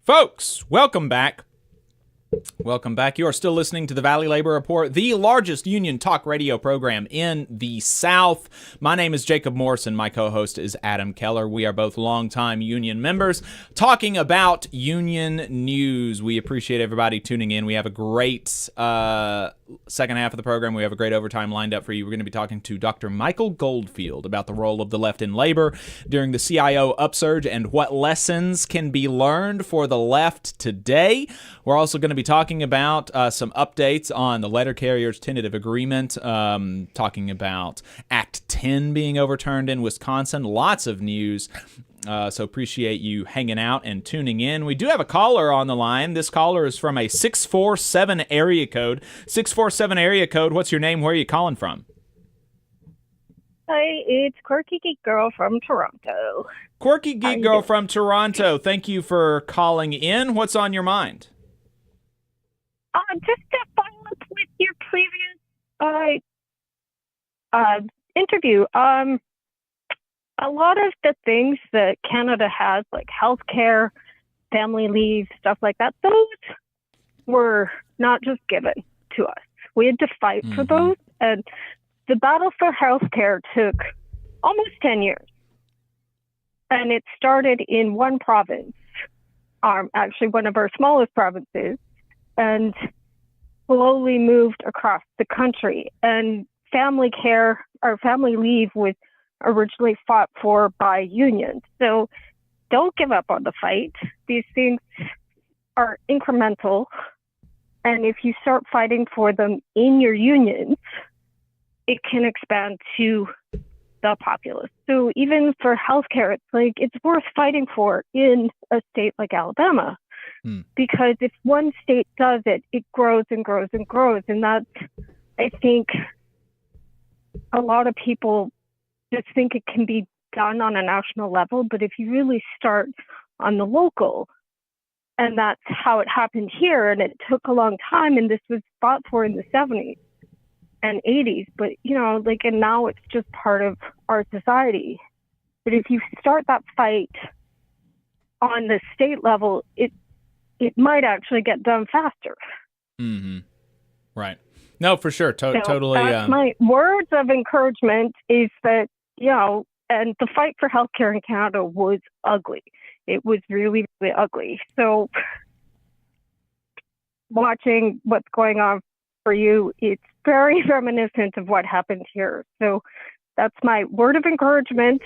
G: Folks, welcome back. Welcome back. You are still listening to the Valley Labor Report, the largest union talk radio program in the South. My name is Jacob Morrison. My co-host is Adam Keller. We are both longtime union members talking about union news. We appreciate everybody tuning in. We have a great second half of the program. We have a great overtime lined up for you. We're going to be talking to Dr. Michael Goldfield about the role of the left in labor during the CIO Upsurge and what lessons can be learned for the left today. We're also going to be talking about some updates on the letter carriers tentative agreement, talking about Act 10 being overturned in Wisconsin. Lots of news. So appreciate you hanging out and tuning in. We do have a caller on the line. This caller is from a 647 area code. 647 area code. What's your name? Where are you calling from?
S: Hi, it's Quirky Geek Girl from Toronto.
G: Quirky Geek Girl from Toronto. Thank you for calling in. What's on your mind?
S: Just to follow up with your previous interview, a lot of the things that Canada has, like healthcare, family leave, stuff like that, those were not just given to us. We had to fight for those, and the battle for healthcare took almost 10 years. And it started in one province, actually one of our smallest provinces, and slowly moved across the country. And family care, or family leave, was originally fought for by unions. So don't give up on the fight. These things are incremental. And if you start fighting for them in your unions, it can expand to the populace. So even for healthcare, it's worth fighting for in a state like Alabama. Because if one state does it, it grows and grows and grows. And that's, I think, a lot of people just think it can be done on a national level. But if you really start on the local, and that's how it happened here, and it took a long time, and this was fought for in the 70s and 80s, but, and now it's just part of our society. But if you start that fight on the state level, it might actually get done faster.
G: Right. No, for sure. Totally.
S: That's my words of encouragement is that, and the fight for healthcare in Canada was ugly. It was really, really ugly. So watching what's going on for you, it's very reminiscent of what happened here. So that's my word of encouragement,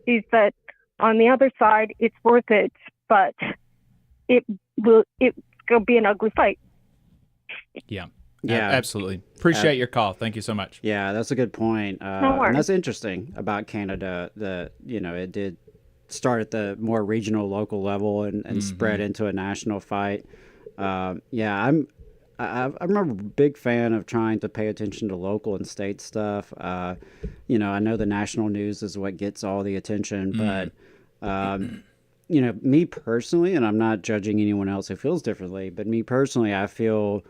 S: is that on the other side, it's worth it, but it's going to be an ugly fight.
G: Yeah, absolutely. Appreciate your call. Thank you so much.
H: Yeah, that's a good point. And that's interesting about Canada, that, it did start at the more regional, local level and spread into a national fight. I'm a big fan of trying to pay attention to local and state stuff. I know the national news is what gets all the attention, but me personally, and I'm not judging anyone else who feels differently, but me personally, I feel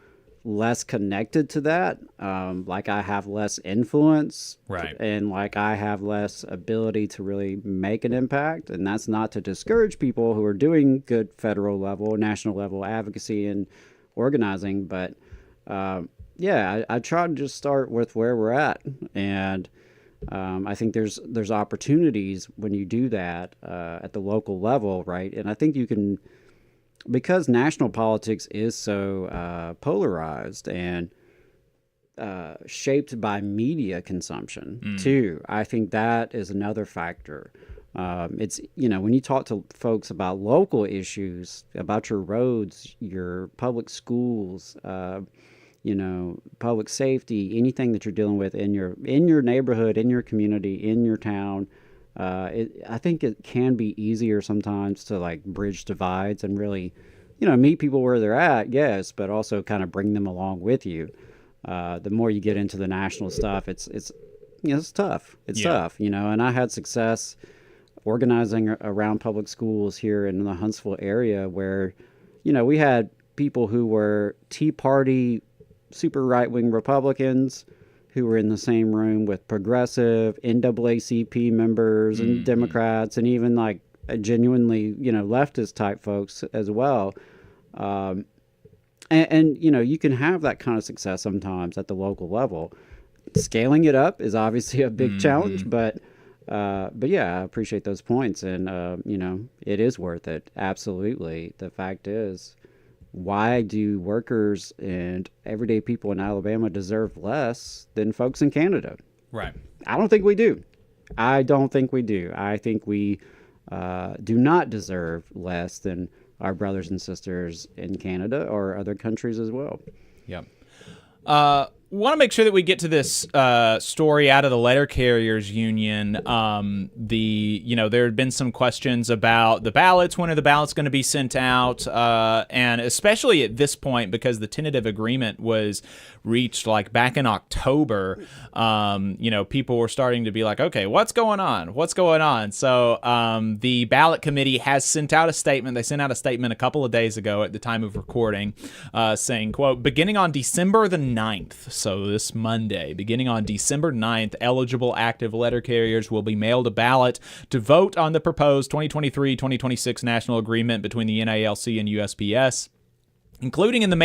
H: less connected to that. Like I have less influence,
G: right?
H: And like I have less ability to really make an impact. And that's not to discourage people who are doing good federal level, national level advocacy and organizing. But I try to just start with where we're at. And I think there's opportunities when you do that at the local level, right? And I think you can, because national politics is so polarized and shaped by media consumption too. I think that is another factor. It's, when you talk to folks about local issues, about your roads, your public schools, public safety, anything that you're dealing with in your neighborhood, in your community, in your town, I think it can be easier sometimes to bridge divides and really, meet people where they're at, yes, but also kind of bring them along with you. The more you get into the national stuff, it's tough. It's tough, and I had success organizing around public schools here in the Huntsville area where, we had people who were Tea Party, super right-wing Republicans who were in the same room with progressive NAACP members and Democrats and even genuinely, leftist type folks as well. And you can have that kind of success sometimes at the local level. Scaling it up is obviously a big challenge, but yeah, I appreciate those points, and it is worth it. Absolutely. The fact is, why do workers and everyday people in Alabama deserve less than folks in Canada?
G: Right.
H: I don't think we do. I don't think we do. I think we do not deserve less than our brothers and sisters in Canada or other countries as well.
G: Yep. Want to make sure that we get to this story out of the letter carriers union. There had been some questions about the ballots. When are the ballots going to be sent out? And especially at this point, because the tentative agreement was reached like back in October, people were starting to be like, okay, what's going on? What's going on? So the ballot committee has sent out a statement. They sent out a statement a couple of days ago at the time of recording saying, quote, beginning on December the 9th, so this Monday, beginning on December 9th, eligible active letter carriers will be mailed a ballot to vote on the proposed 2023-2026 national agreement between the NALC and USPS. Included in the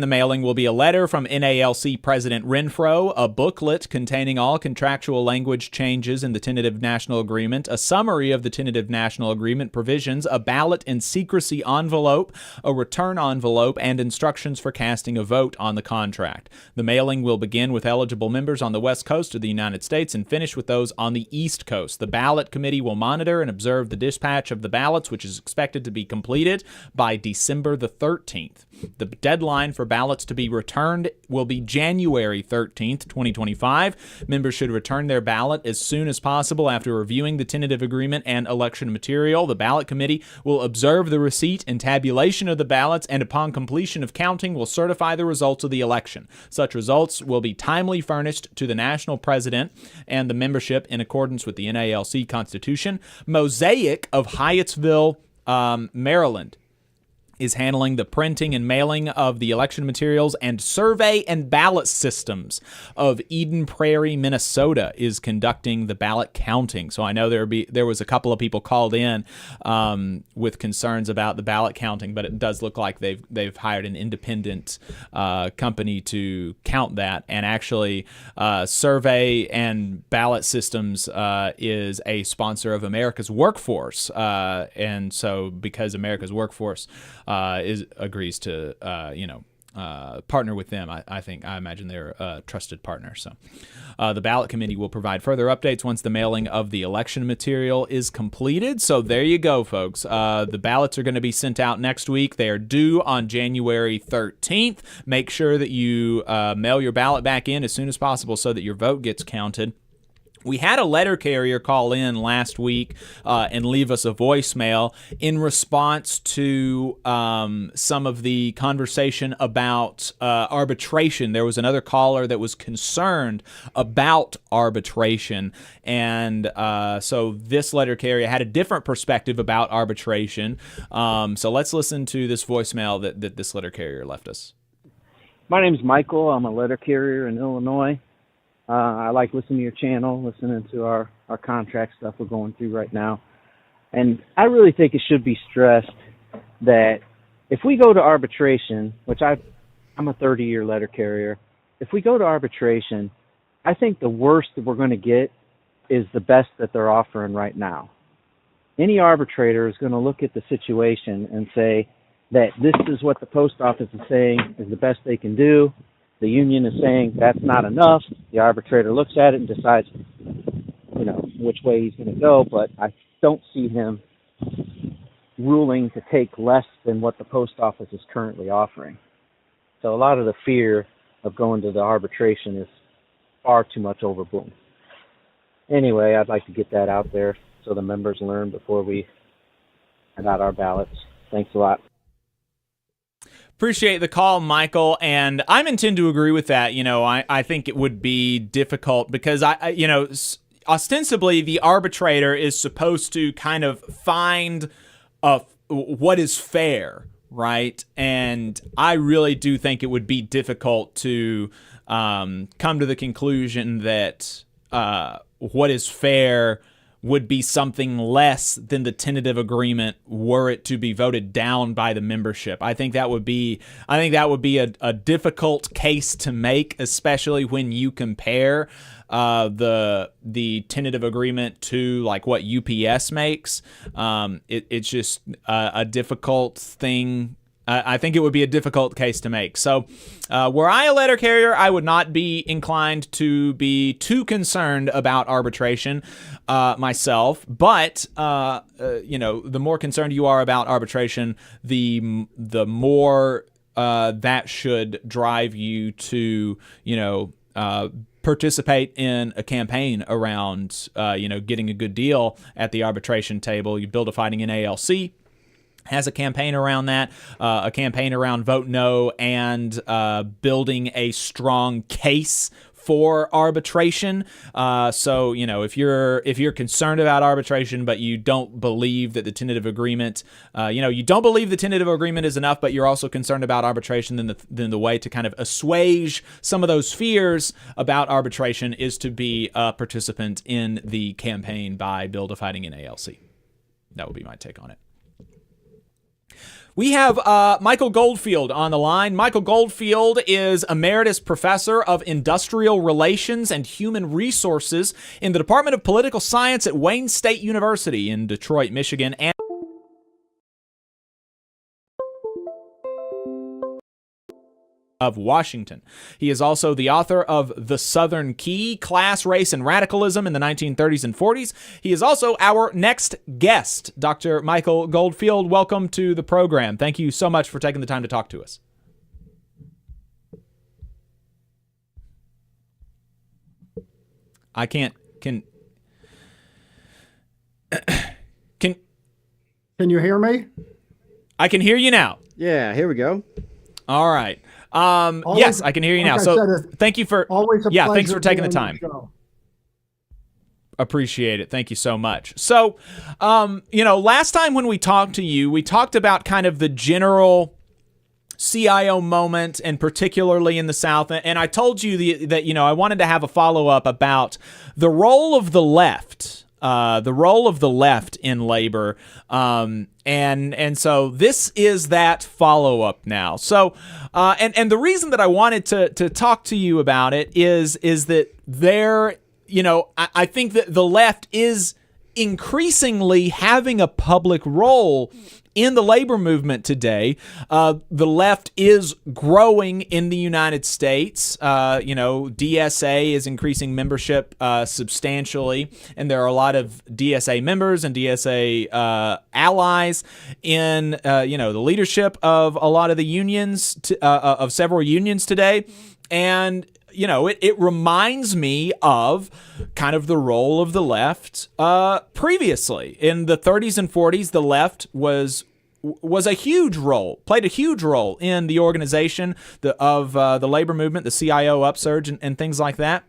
G: mailing will be a letter from NALC President Renfro, a booklet containing all contractual language changes in the tentative national agreement, a summary of the tentative national agreement provisions, a ballot and secrecy envelope, a return envelope, and instructions for casting a vote on the contract. The mailing will begin with eligible members on the west coast of the United States and finish with those on the east coast. The ballot committee will monitor and observe the dispatch of the ballots, which is expected to be completed by December the 13th. The deadline for ballots to be returned will be January 13th, 2025. Members should return their ballot as soon as possible after reviewing the tentative agreement and election material. The ballot committee will observe the receipt and tabulation of the ballots, and upon completion of counting will certify the results of the election. Such results will be timely furnished to the national president and the membership in accordance with the NALC Constitution. Mosaic of Hyattsville, Maryland, is handling the printing and mailing of the election materials, and survey and ballot systems of Eden Prairie, Minnesota is conducting the ballot counting. So I know there was a couple of people called in with concerns about the ballot counting, but it does look like they've hired an independent company to count that. And actually, survey and ballot systems is a sponsor of America's Workforce, and so because America's Workforce agrees to partner with them, I imagine they're a trusted partner. So the ballot committee will provide further updates once the mailing of the election material is completed. So there you go, folks. The ballots are going to be sent out next week. They are due on January 13th. Make sure that you mail your ballot back in as soon as possible so that your vote gets counted. We had a letter carrier call in last week and leave us a voicemail in response to some of the conversation about arbitration. There was another caller that was concerned about arbitration, and so this letter carrier had a different perspective about arbitration. So let's listen to this voicemail that this letter carrier left us.
T: My name's Michael. I'm a letter carrier in Illinois. I like listening to your channel, listening to our contract stuff we're going through right now. And I really think it should be stressed that if we go to arbitration, which I'm a 30-year letter carrier, if we go to arbitration, I think the worst that we're going to get is the best that they're offering right now. Any arbitrator is going to look at the situation and say that this is what the post office is saying is the best they can do. The union is saying that's not enough. The arbitrator looks at it and decides, which way he's going to go. But I don't see him ruling to take less than what the post office is currently offering. So a lot of the fear of going to the arbitration is far too much overblown. Anyway, I'd like to get that out there so the members learn before we send out our ballots. Thanks a lot.
G: Appreciate the call, Michael, and I'm intend to agree with that. I think it would be difficult because ostensibly the arbitrator is supposed to kind of find what is fair, right? And I really do think it would be difficult to come to the conclusion that what is fair would be something less than the tentative agreement were it to be voted down by the membership. I think that would be a difficult case to make, especially when you compare the tentative agreement to like what UPS makes. It's just a difficult thing. I think it would be a difficult case to make. So were I a letter carrier, I would not be inclined to be too concerned about arbitration myself. But, the more concerned you are about arbitration, the more that should drive you to, participate in a campaign around, getting a good deal at the arbitration table. You build a fighting in ALC. Has a campaign around that, a campaign around vote no, and building a strong case for arbitration. So if you're concerned about arbitration, but you don't believe that the tentative agreement, you don't believe the tentative agreement is enough, but you're also concerned about arbitration, then the way to kind of assuage some of those fears about arbitration is to be a participant in the campaign by Build a Fighting in ALC. That would be my take on it. We have Michael Goldfield on the line. Michael Goldfield is Emeritus Professor of Industrial Relations and Human Resources in the Department of Political Science at Wayne State University in Detroit, Michigan, and of Washington. He is also the author of The Southern Key, Class, Race, and Radicalism in the 1930s and 40s. He is also our next guest. Dr. Michael Goldfield, welcome to the program. Thank you so much for taking the time to talk to us. I can't, can
U: you hear me?
G: I can hear you now.
H: Yeah, here we go.
G: All right. Yes, I can hear you now. So thank you for thanks for taking the time. Appreciate it. Thank you so much. So, last time when we talked to you, we talked about kind of the general CIO moment, and particularly in the South. And I told you that I wanted to have a follow-up about the role of the left. In labor. And so this is that follow-up now. So, and the reason that I wanted to talk to you about it is that I think that the left is increasingly having a public role in the labor movement today. The left is growing in the United States. DSA is increasing membership substantially, and there are a lot of DSA members and DSA allies in the leadership of a lot of the unions, of several unions today. And it reminds me of kind of the role of the left previously. In the 30s and 40s, the left played a huge role in the organization of the labor movement, the CIO Upsurge, and things like that.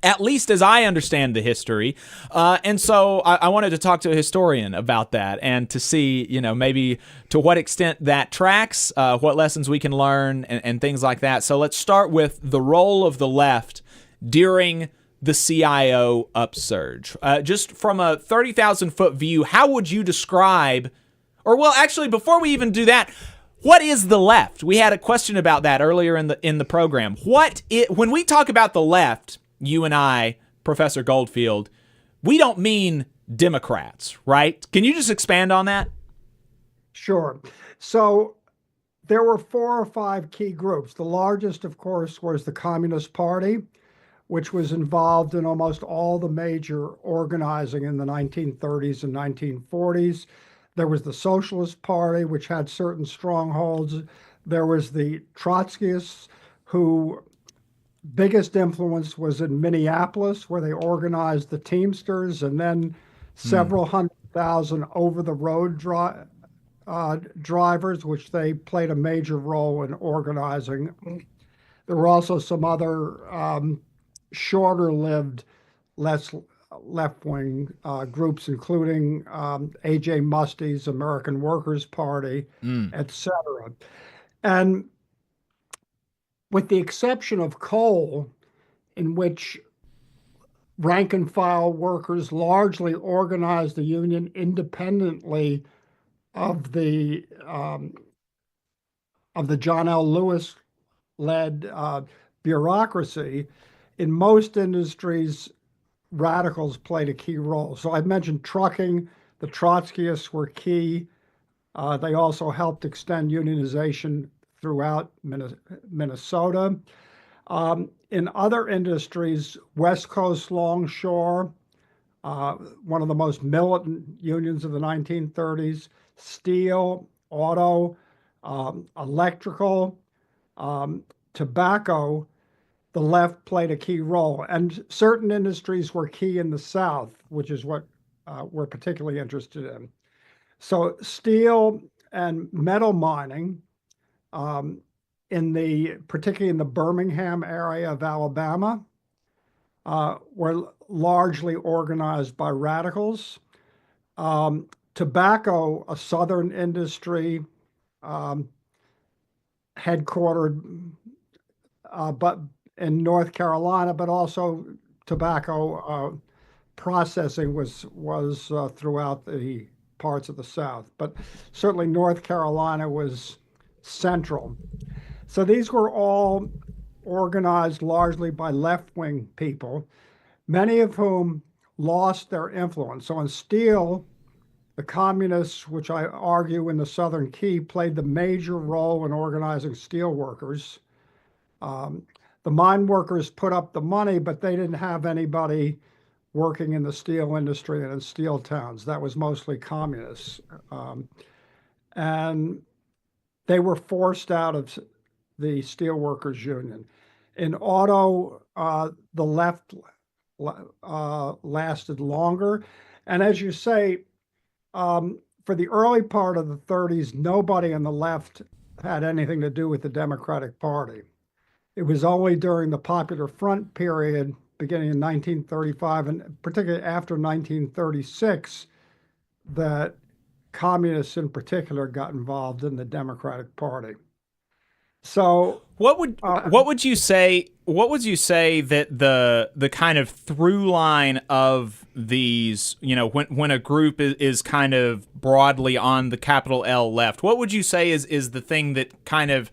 G: At least as I understand the history. And so I wanted to talk to a historian about that and to see, maybe to what extent that tracks, what lessons we can learn and things like that. So let's start with the role of the left during the CIO Upsurge. Just from a 30,000-foot view, how would you describe, before we even do that, what is the left? We had a question about that earlier in the program. When we talk about the left, you and I, Professor Goldfield, we don't mean Democrats, right? Can you just expand on that?
U: Sure. So there were 4 or 5 key groups. The largest, of course, was the Communist Party, which was involved in almost all the major organizing in the 1930s and 1940s. There was the Socialist Party, which had certain strongholds. There was the Trotskyists, who biggest influence was in Minneapolis, where they organized the Teamsters, and then several 100,000 over-the-road drivers, which they played a major role in organizing. There were also some other shorter-lived, less left-wing groups, including A.J. Musty's American Workers' Party, etc. And with the exception of coal, in which rank and file workers largely organized the union independently of the John L. Lewis led bureaucracy. In most industries, radicals played a key role. So I mentioned trucking. The Trotskyists were key. They also helped extend unionization throughout Minnesota. In other industries, West Coast Longshore, one of the most militant unions of the 1930s, steel, auto, electrical, tobacco, the left played a key role. And certain industries were key in the South, which is what we're particularly interested in. So steel and metal mining, particularly in the Birmingham area of Alabama, were largely organized by radicals. Tobacco, a southern industry, headquartered but in North Carolina, but also tobacco processing was throughout the parts of the South. But certainly North Carolina was central. So these were all organized largely by left-wing people, many of whom lost their influence. So in steel, the communists, which I argue in the Southern Key, played the major role in organizing steel workers. The mine workers put up the money, but they didn't have anybody working in the steel industry and in steel towns. That was mostly communists. And they were forced out of the Steelworkers Union. In auto, the left lasted longer. And as you say, for the early part of the 30s, nobody on the left had anything to do with the Democratic Party. It was only during the Popular Front period, beginning in 1935, and particularly after 1936, that communists in particular got involved in the Democratic Party. So
G: what would you say that the kind of through line of these, when a group is kind of broadly on the capital L left, what would you say is the thing that kind of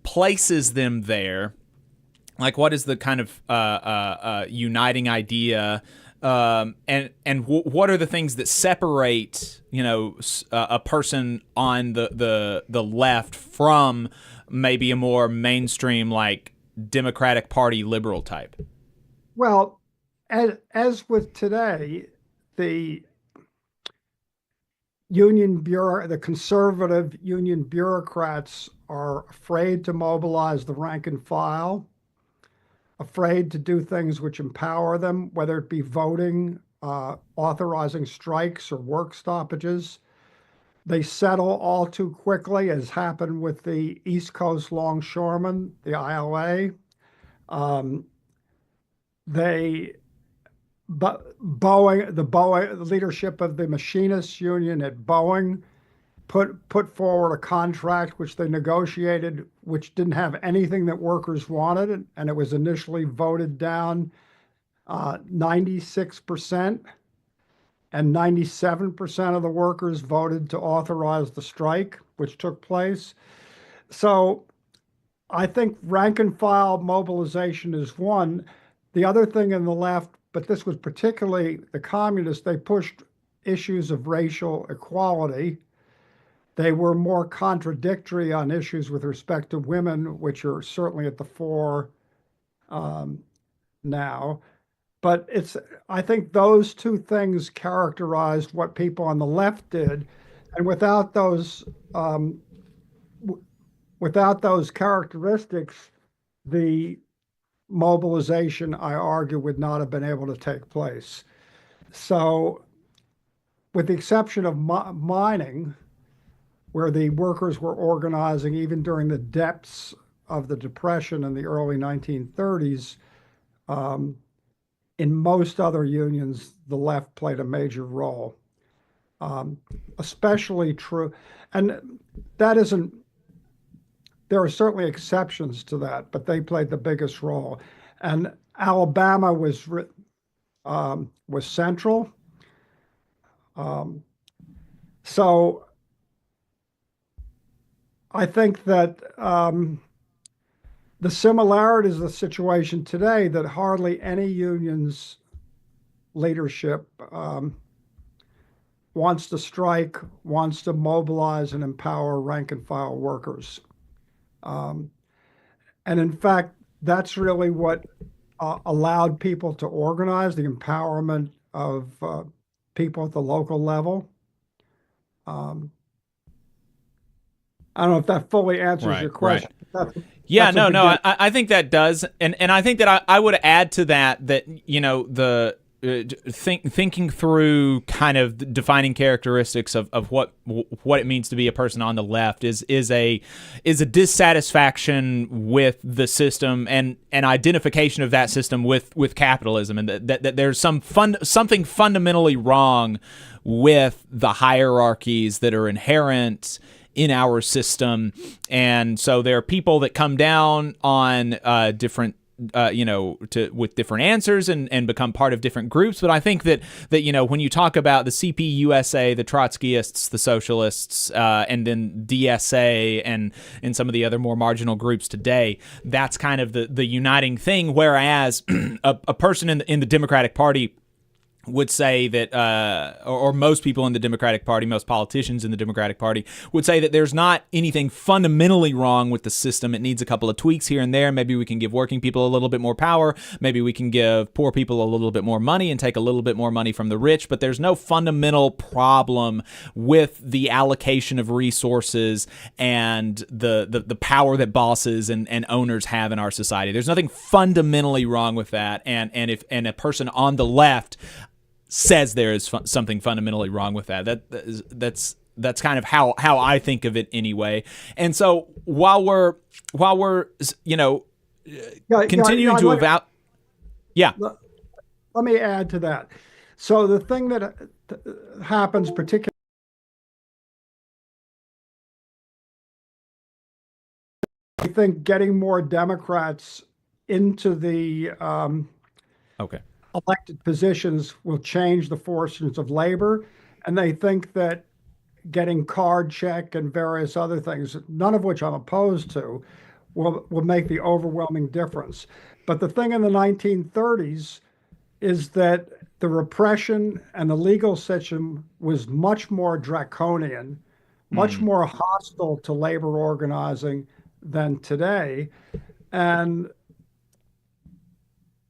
G: places them there? Like, what is the kind of uniting idea? And what are the things that separate, a person on the left from maybe a more mainstream, like Democratic Party liberal type?
U: Well, as with today, the the conservative union bureaucrats are afraid to mobilize the rank and file, afraid to do things which empower them, whether it be voting, authorizing strikes or work stoppages. They settle all too quickly, as happened with the East Coast longshoremen, the ILA. The leadership of the machinists union at Boeing put forward a contract which they negotiated, which didn't have anything that workers wanted, and it was initially voted down 96%, and 97% of the workers voted to authorize the strike, which took place. So I think rank and file mobilization is one. The other thing in the left, but this was particularly the communists, they pushed issues of racial equality. They were more contradictory on issues with respect to women, which are certainly at the fore now. But I think those two things characterized what people on the left did, and without those characteristics, the mobilization, I argue, would not have been able to take place. So, with the exception of mining, where the workers were organizing even during the depths of the Depression in the early 1930s, in most other unions, the left played a major role. Especially true, and that isn't, there are certainly exceptions to that, but they played the biggest role. And Alabama was central. So I think that the similarities of the situation today, that hardly any union's leadership wants to strike, wants to mobilize and empower rank and file workers. And in fact, that's really what allowed people to organize, the empowerment of people at the local level. I don't know if that fully answers your question.
G: Right. Yeah, no, I think that does, and I think that I would add to that the thinking through kind of defining characteristics of what it means to be a person on the left is a dissatisfaction with the system and an identification of that system with capitalism, and that there's something fundamentally wrong with the hierarchies that are inherent in our system. And so there are people that come down on different with different answers and become part of different groups. But I think that when you talk about the CPUSA, the Trotskyists, the socialists, and then DSA and some of the other more marginal groups today, that's kind of the uniting thing. Whereas a person in the Democratic Party would say that, or most people in the Democratic Party, most politicians in the Democratic Party would say that there's not anything fundamentally wrong with the system. It needs a couple of tweaks here and there. Maybe we can give working people a little bit more power. Maybe we can give poor people a little bit more money and take a little bit more money from the rich. But there's no fundamental problem with the allocation of resources and the power that bosses and owners have in our society. There's nothing fundamentally wrong with that. And if a person on the left says there is something fundamentally wrong with that's kind of how I think of it anyway. And so while we're continuing to evaluate,
U: let me add to that. So the thing that happens particularly, I think getting more Democrats into the elected positions will change the fortunes of labor. And they think that getting card check and various other things, none of which I'm opposed to, will make the overwhelming difference. But the thing in the 1930s is that the repression and the legal system was much more draconian, much more hostile to labor organizing than today. And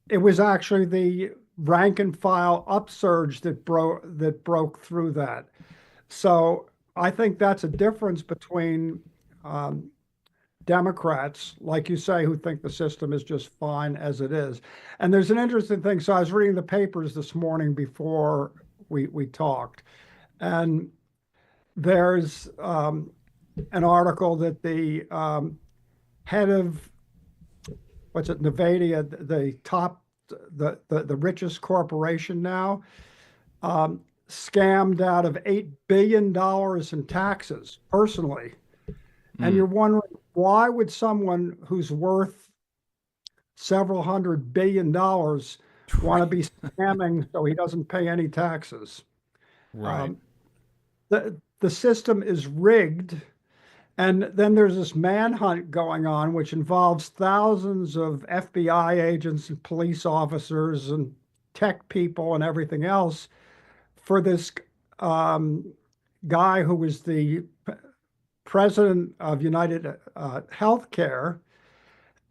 U: it was actually the rank and file upsurge that broke through that. So I think that's a difference between Democrats, like you say, who think the system is just fine as it is. And there's an interesting thing. So I was reading the papers this morning before we talked, and there's an article that the head of Nevada, the top, the richest corporation now, scammed out of $8 billion in taxes personally. And you're wondering, why would someone who's worth several $100 billion want to be scamming so he doesn't pay any taxes?
G: Right.
U: The system is rigged. And then there's this manhunt going on, which involves thousands of FBI agents and police officers and tech people and everything else for this guy who was the president of United Healthcare.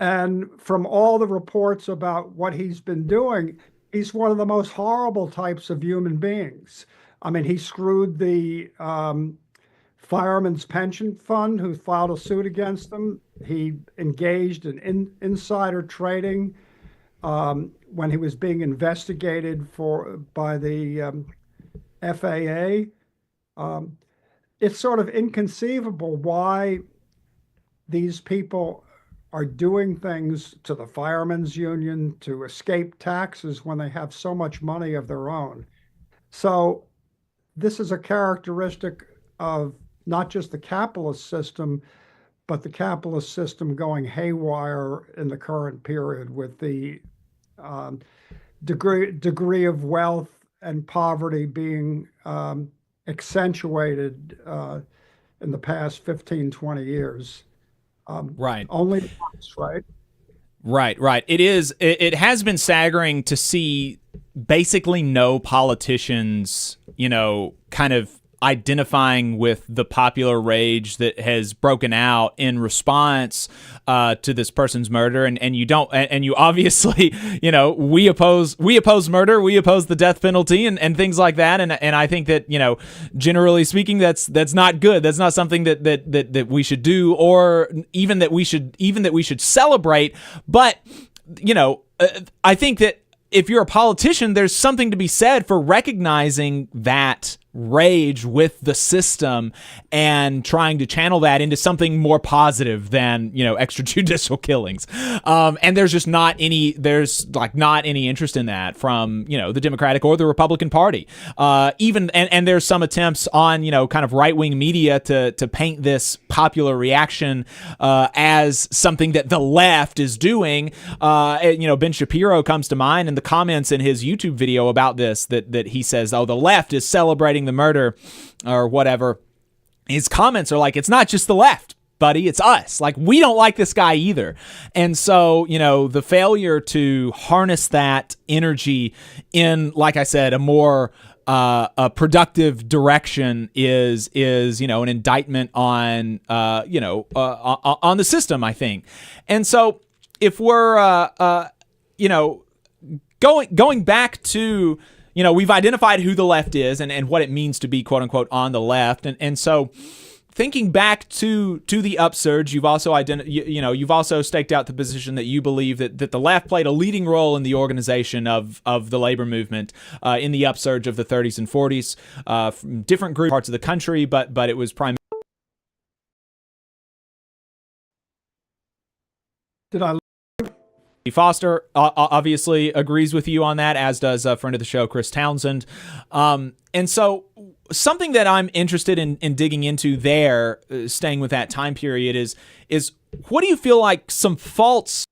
U: And from all the reports about what he's been doing, he's one of the most horrible types of human beings. I mean, he screwed the Fireman's Pension Fund, who filed a suit against him. He engaged in insider trading when he was being investigated by the FAA. It's sort of inconceivable why these people are doing things to the firemen's union to escape taxes when they have so much money of their own. So this is a characteristic of not just the capitalist system, but the capitalist system going haywire in the current period with the degree of wealth and poverty being accentuated in the past 15, 20 years.
G: Right.
U: Only once, right?
G: Right. It has been staggering to see basically no politicians, kind of identifying with the popular rage that has broken out in response to this person's murder, and you obviously, we oppose murder, we oppose the death penalty and things like that, and I think that, generally speaking, that's not good. That's not something that we should do, or even that we should celebrate. But I think that if you're a politician, there's something to be said for recognizing that rage with the system and trying to channel that into something more positive than, extrajudicial killings. And there's not any interest in that from, the Democratic or the Republican Party. And there's some attempts on, kind of right-wing media to paint this popular reaction as something that the left is doing. Ben Shapiro comes to mind in the comments in his YouTube video about this, that he says, oh, the left is celebrating the murder or whatever. His comments are like, it's not just the left, buddy, it's us. Like, we don't like this guy either. And so, the failure to harness that energy in, like I said, a more a productive direction is an indictment on on the system, I think. And so if we're going back to, we've identified who the left is and what it means to be, quote unquote, on the left. And so thinking back to the upsurge, you've also you've also staked out the position that you believe that the left played a leading role in the organization of the labor movement in the upsurge of the 30s and 40s, from different group parts of the country, but it was primarily.
U: Did I?
G: Foster obviously agrees with you on that, as does a friend of the show, Chris Townsend. And so something that I'm interested in digging into there, staying with that time period, is what do you feel like some faults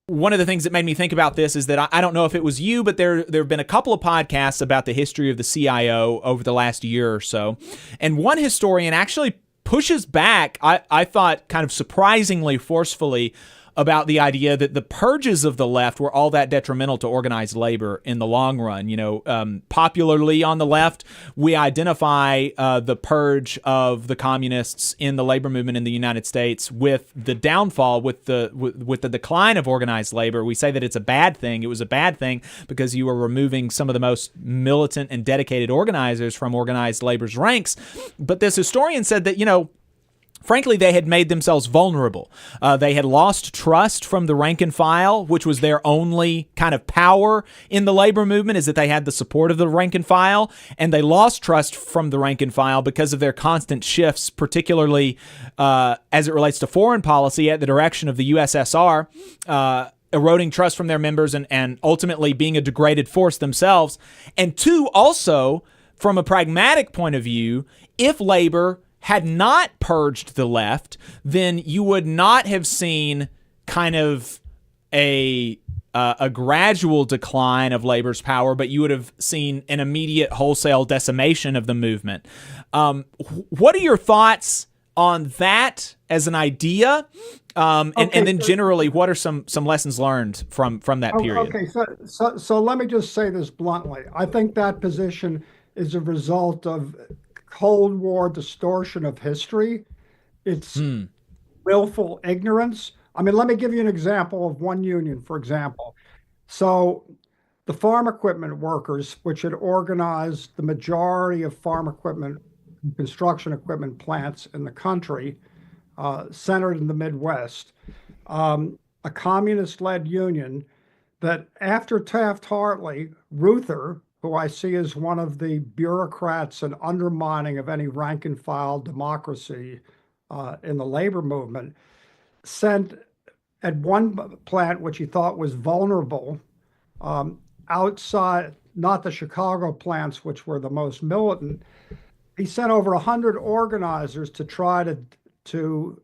G: one of the things that made me think about this is that I don't know if it was you, but there have been a couple of podcasts about the history of the CIO over the last year or so. And one historian actually pushes back, I thought kind of surprisingly forcefully, about the idea that the purges of the left were all that detrimental to organized labor in the long run. Popularly on the left, we identify the purge of the communists in the labor movement in the United States with the downfall, with the decline of organized labor. We say that it's a bad thing. It was a bad thing because you were removing some of the most militant and dedicated organizers from organized labor's ranks. But this historian said that, frankly, they had made themselves vulnerable. They had lost trust from the rank and file, which was their only kind of power in the labor movement, is that they had the support of the rank and file. And they lost trust from the rank and file because of their constant shifts, particularly as it relates to foreign policy at the direction of the USSR, eroding trust from their members and ultimately being a degraded force themselves. And two, also, from a pragmatic point of view, if labor had not purged the left, then you would not have seen kind of a gradual decline of labor's power, but you would have seen an immediate wholesale decimation of the movement. What are your thoughts on that as an idea? And then generally, what are some lessons learned from that period?
U: Okay, so let me just say this bluntly. I think that position is a result of Cold War distortion of history. It's willful ignorance. I mean, let me give you an example of one union, for example. So the farm equipment workers, which had organized the majority of farm equipment, construction equipment plants in the country, centered in the Midwest, a communist-led union that after Taft-Hartley, Ruther, who I see as one of the bureaucrats and undermining of any rank and file democracy in the labor movement, sent at one plant, which he thought was vulnerable, outside, not the Chicago plants, which were the most militant, he sent over 100 organizers to try to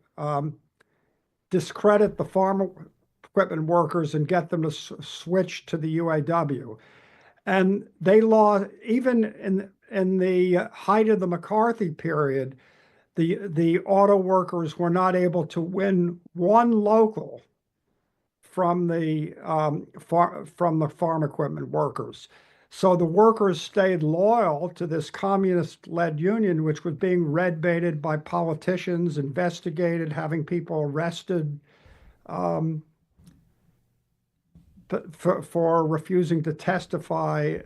U: discredit the farm equipment workers and get them to switch to the UAW. And they lost, even in the height of the McCarthy period, the auto workers were not able to win one local from the farm equipment workers. So the workers stayed loyal to this communist-led union, which was being red-baited by politicians, investigated, having people arrested for refusing to testify.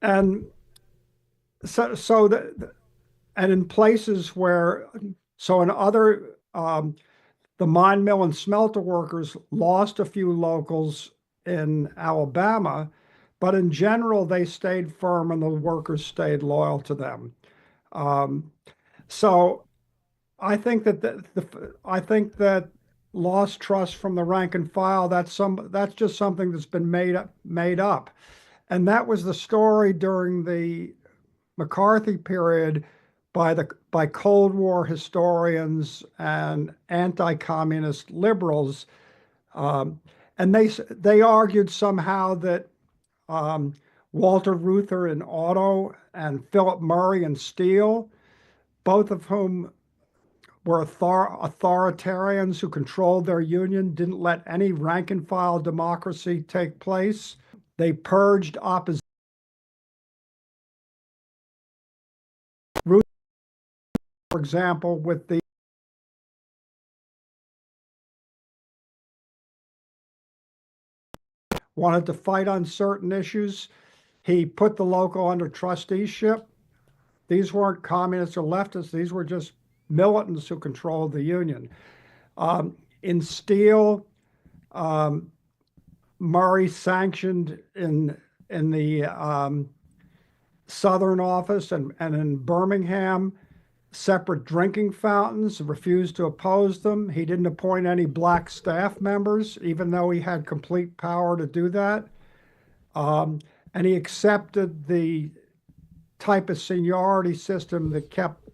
U: And in places where, so in other, the mine mill and smelter workers lost a few locals in Alabama, but in general, they stayed firm and the workers stayed loyal to them. So I think that lost trust from the rank and file, that's just something that's been made up. And that was the story during the McCarthy period by Cold War historians and anti-communist liberals. And they argued somehow that Walter Reuther in auto and Philip Murray in steel, both of whom were authoritarians who controlled their union, didn't let any rank and file democracy take place. They purged opposition. For example, with the wanted to fight on certain issues, he put the local under trusteeship. These weren't communists or leftists, these were just militants who controlled the union. In steel, Murray sanctioned in the Southern office and in Birmingham separate drinking fountains, refused to oppose them. He didn't appoint any black staff members, even though he had complete power to do that. And he accepted the type of seniority system that kept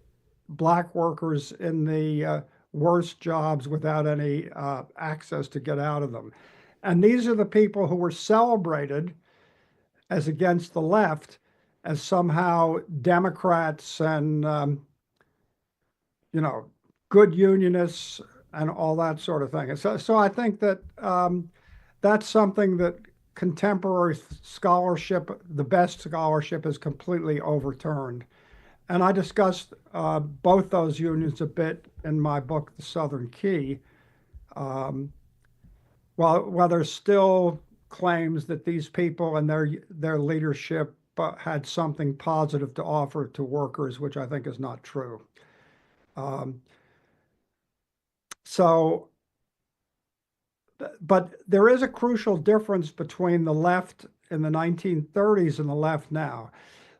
U: black workers in the worst jobs without any access to get out of them. And these are the people who were celebrated as against the left as somehow Democrats and good unionists and all that sort of thing. So I think that that's something that contemporary scholarship, the best scholarship, is completely overturned. And I discussed both those unions a bit in my book, The Southern Key. While there's still claims that these people and their leadership had something positive to offer to workers, which I think is not true. But there is a crucial difference between the left in the 1930s and the left now.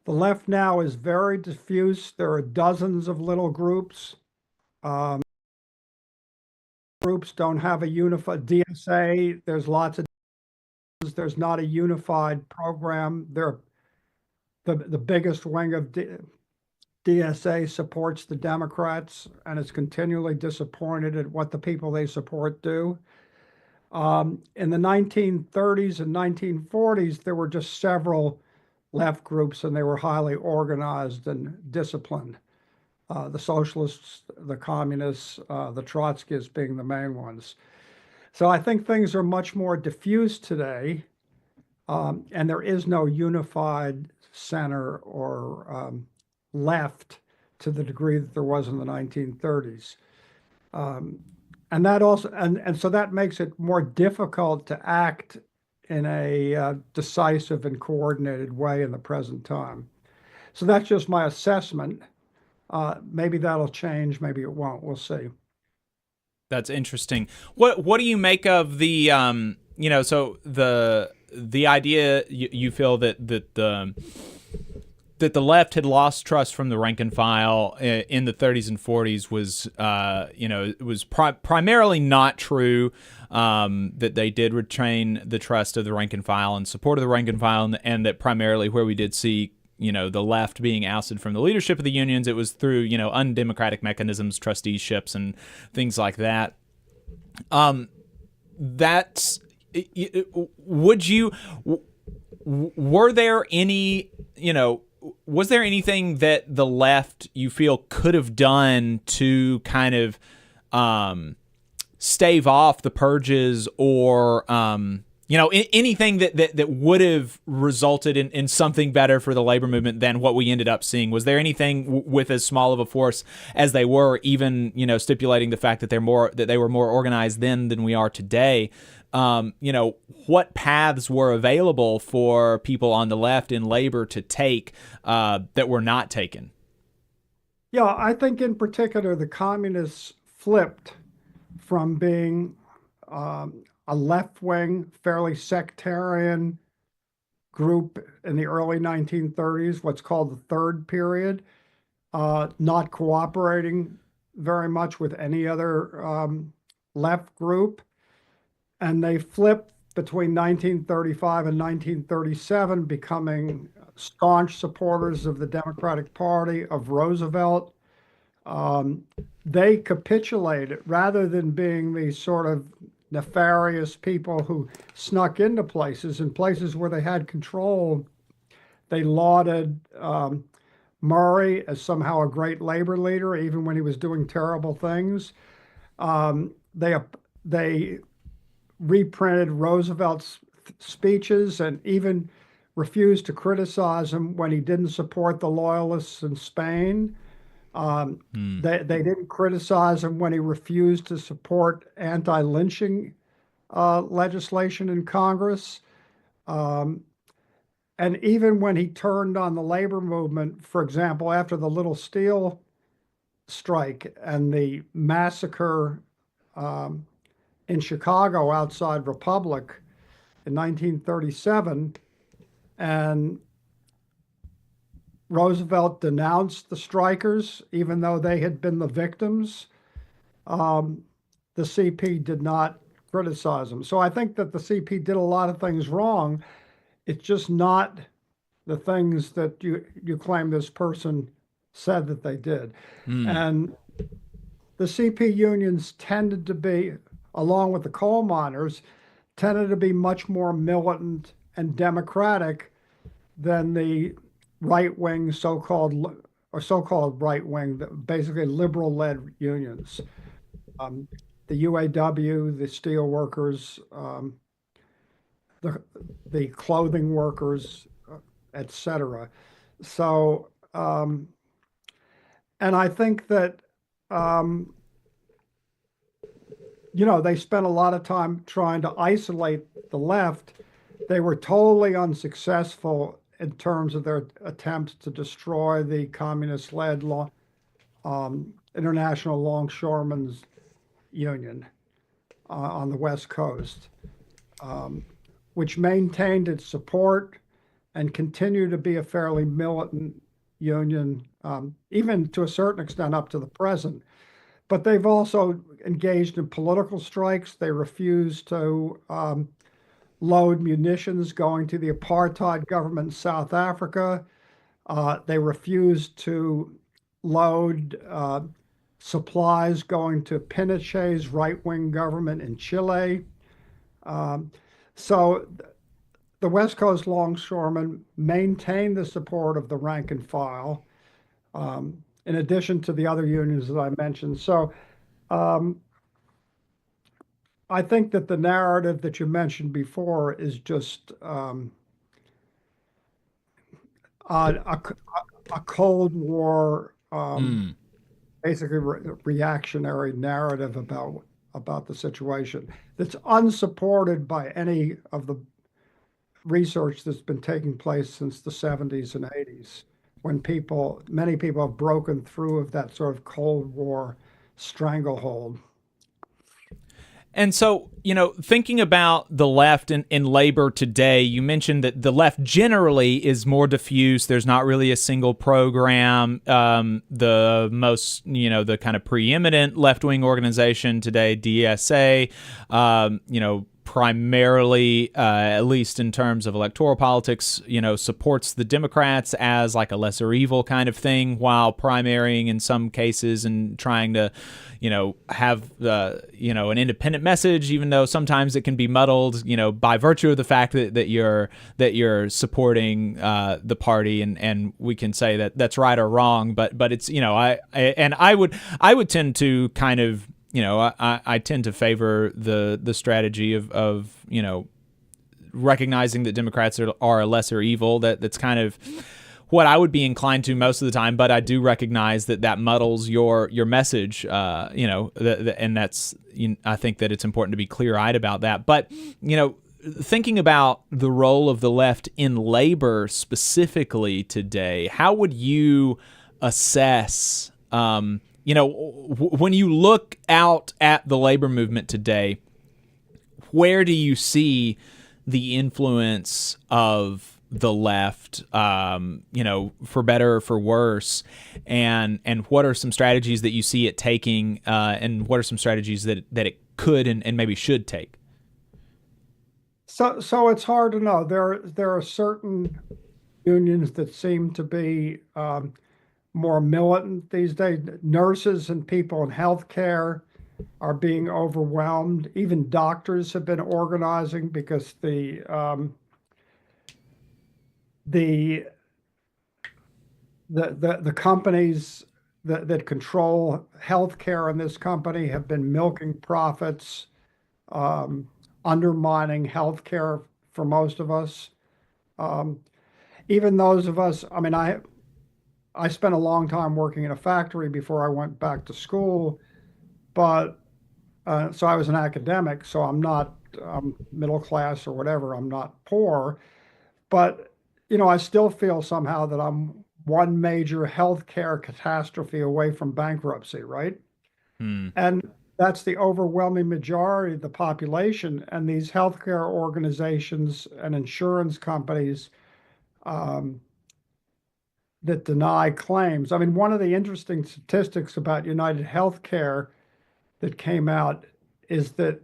U: The left now is very diffuse. There are dozens of little groups. Groups don't have a unified DSA. There's lots of, there's not a unified program. The biggest wing of DSA supports the Democrats and is continually disappointed at what the people they support do. In the 1930s and 1940s, there were just several left groups, and they were highly organized and disciplined. The socialists, the communists, the Trotskyists being the main ones. So I think things are much more diffuse today, and there is no unified center or left to the degree that there was in the 1930s. And that also, and so that makes it more difficult to act in a decisive and coordinated way in the present time. So that's just my assessment. Maybe that'll change, maybe it won't. We'll see.
G: That's interesting. What do you make of the so the idea you feel that the left had lost trust from the rank and file in the 30s and 40s was it was primarily not true, that they did retain the trust of the rank and file and support of the rank and file, and that primarily where we did see the left being ousted from the leadership of the unions. It was through, undemocratic mechanisms, trusteeships, and things like that. Were there any, was there anything that the left, you feel, could have done to kind of stave off the purges, or anything that would have resulted in something better for the labor movement than what we ended up seeing? Was there anything with as small of a force as they were, even stipulating the fact that they were more organized then than we are today? What paths were available for people on the left in labor to take that were not taken?
U: Yeah, I think in particular the communists flipped from being a left-wing, fairly sectarian group in the early 1930s, what's called the Third Period, not cooperating very much with any other left group. And they flipped between 1935 and 1937, becoming staunch supporters of the Democratic Party, of Roosevelt. They capitulated rather than being these sort of nefarious people who snuck into places, in places where they had control. They lauded Murray as somehow a great labor leader, even when he was doing terrible things. They reprinted Roosevelt's speeches and even refused to criticize him when he didn't support the loyalists in Spain. They didn't criticize him when he refused to support anti-lynching legislation in Congress. And even when he turned on the labor movement, for example, after the Little Steel strike and the massacre in Chicago outside Republic in 1937, and Roosevelt denounced the strikers, even though they had been the victims. The CP did not criticize them. So I think that the CP did a lot of things wrong. It's just not the things that you claim this person said that they did. And the CP unions tended to be, along with the coal miners, tended to be much more militant and democratic than the right-wing so-called right-wing, basically liberal-led unions. The UAW, the steel workers, the clothing workers, etc. So, and I think that, they spent a lot of time trying to isolate the left. They were totally unsuccessful in terms of their attempts to destroy the communist-led International Longshoremen's Union on the West Coast, which maintained its support and continued to be a fairly militant union, even to a certain extent up to the present. But they've also engaged in political strikes. They refused to load munitions going to the apartheid government in South Africa. They refused to load supplies going to Pinochet's right-wing government in Chile. So the West Coast longshoremen maintained the support of the rank and file, in addition to the other unions that I mentioned. So I think that the narrative that you mentioned before is just a Cold War, basically reactionary narrative about the situation that's unsupported by any of the research that's been taking place since the 70s and 80s, when many people have broken through of that sort of Cold War stranglehold.
G: And so, thinking about the left in labor today, you mentioned that the left generally is more diffuse. There's not really a single program. The most, the kind of preeminent left-wing organization today, DSA, primarily, at least in terms of electoral politics, supports the Democrats as like a lesser evil kind of thing, while primarying in some cases and trying to, have an independent message, even though sometimes it can be muddled, by virtue of the fact that you're supporting the party, and we can say that that's right or wrong, but it's I would tend to kind of I tend to favor the strategy of recognizing that Democrats are a lesser evil. That's kind of what I would be inclined to most of the time, but I do recognize that muddles your message, and that's, I think that it's important to be clear-eyed about that. But, thinking about the role of the left in labor specifically today, how would you assess, when you look out at the labor movement today, where do you see the influence of the left, for better or for worse, and what are some strategies that you see it taking, and what are some strategies that it could and maybe should take?
U: So it's hard to know. There are certain unions that seem to be more militant these days. Nurses and people in healthcare are being overwhelmed. Even doctors have been organizing because the companies that control healthcare in this country have been milking profits, undermining healthcare for most of us. Even those of us, I spent a long time working in a factory before I went back to school, but so I was an academic, so I'm not middle class or whatever. I'm not poor, but I still feel somehow that I'm one major healthcare catastrophe away from bankruptcy, right? And that's the overwhelming majority of the population. And these healthcare organizations and insurance companies that deny claims. One of the interesting statistics about United Healthcare that came out is that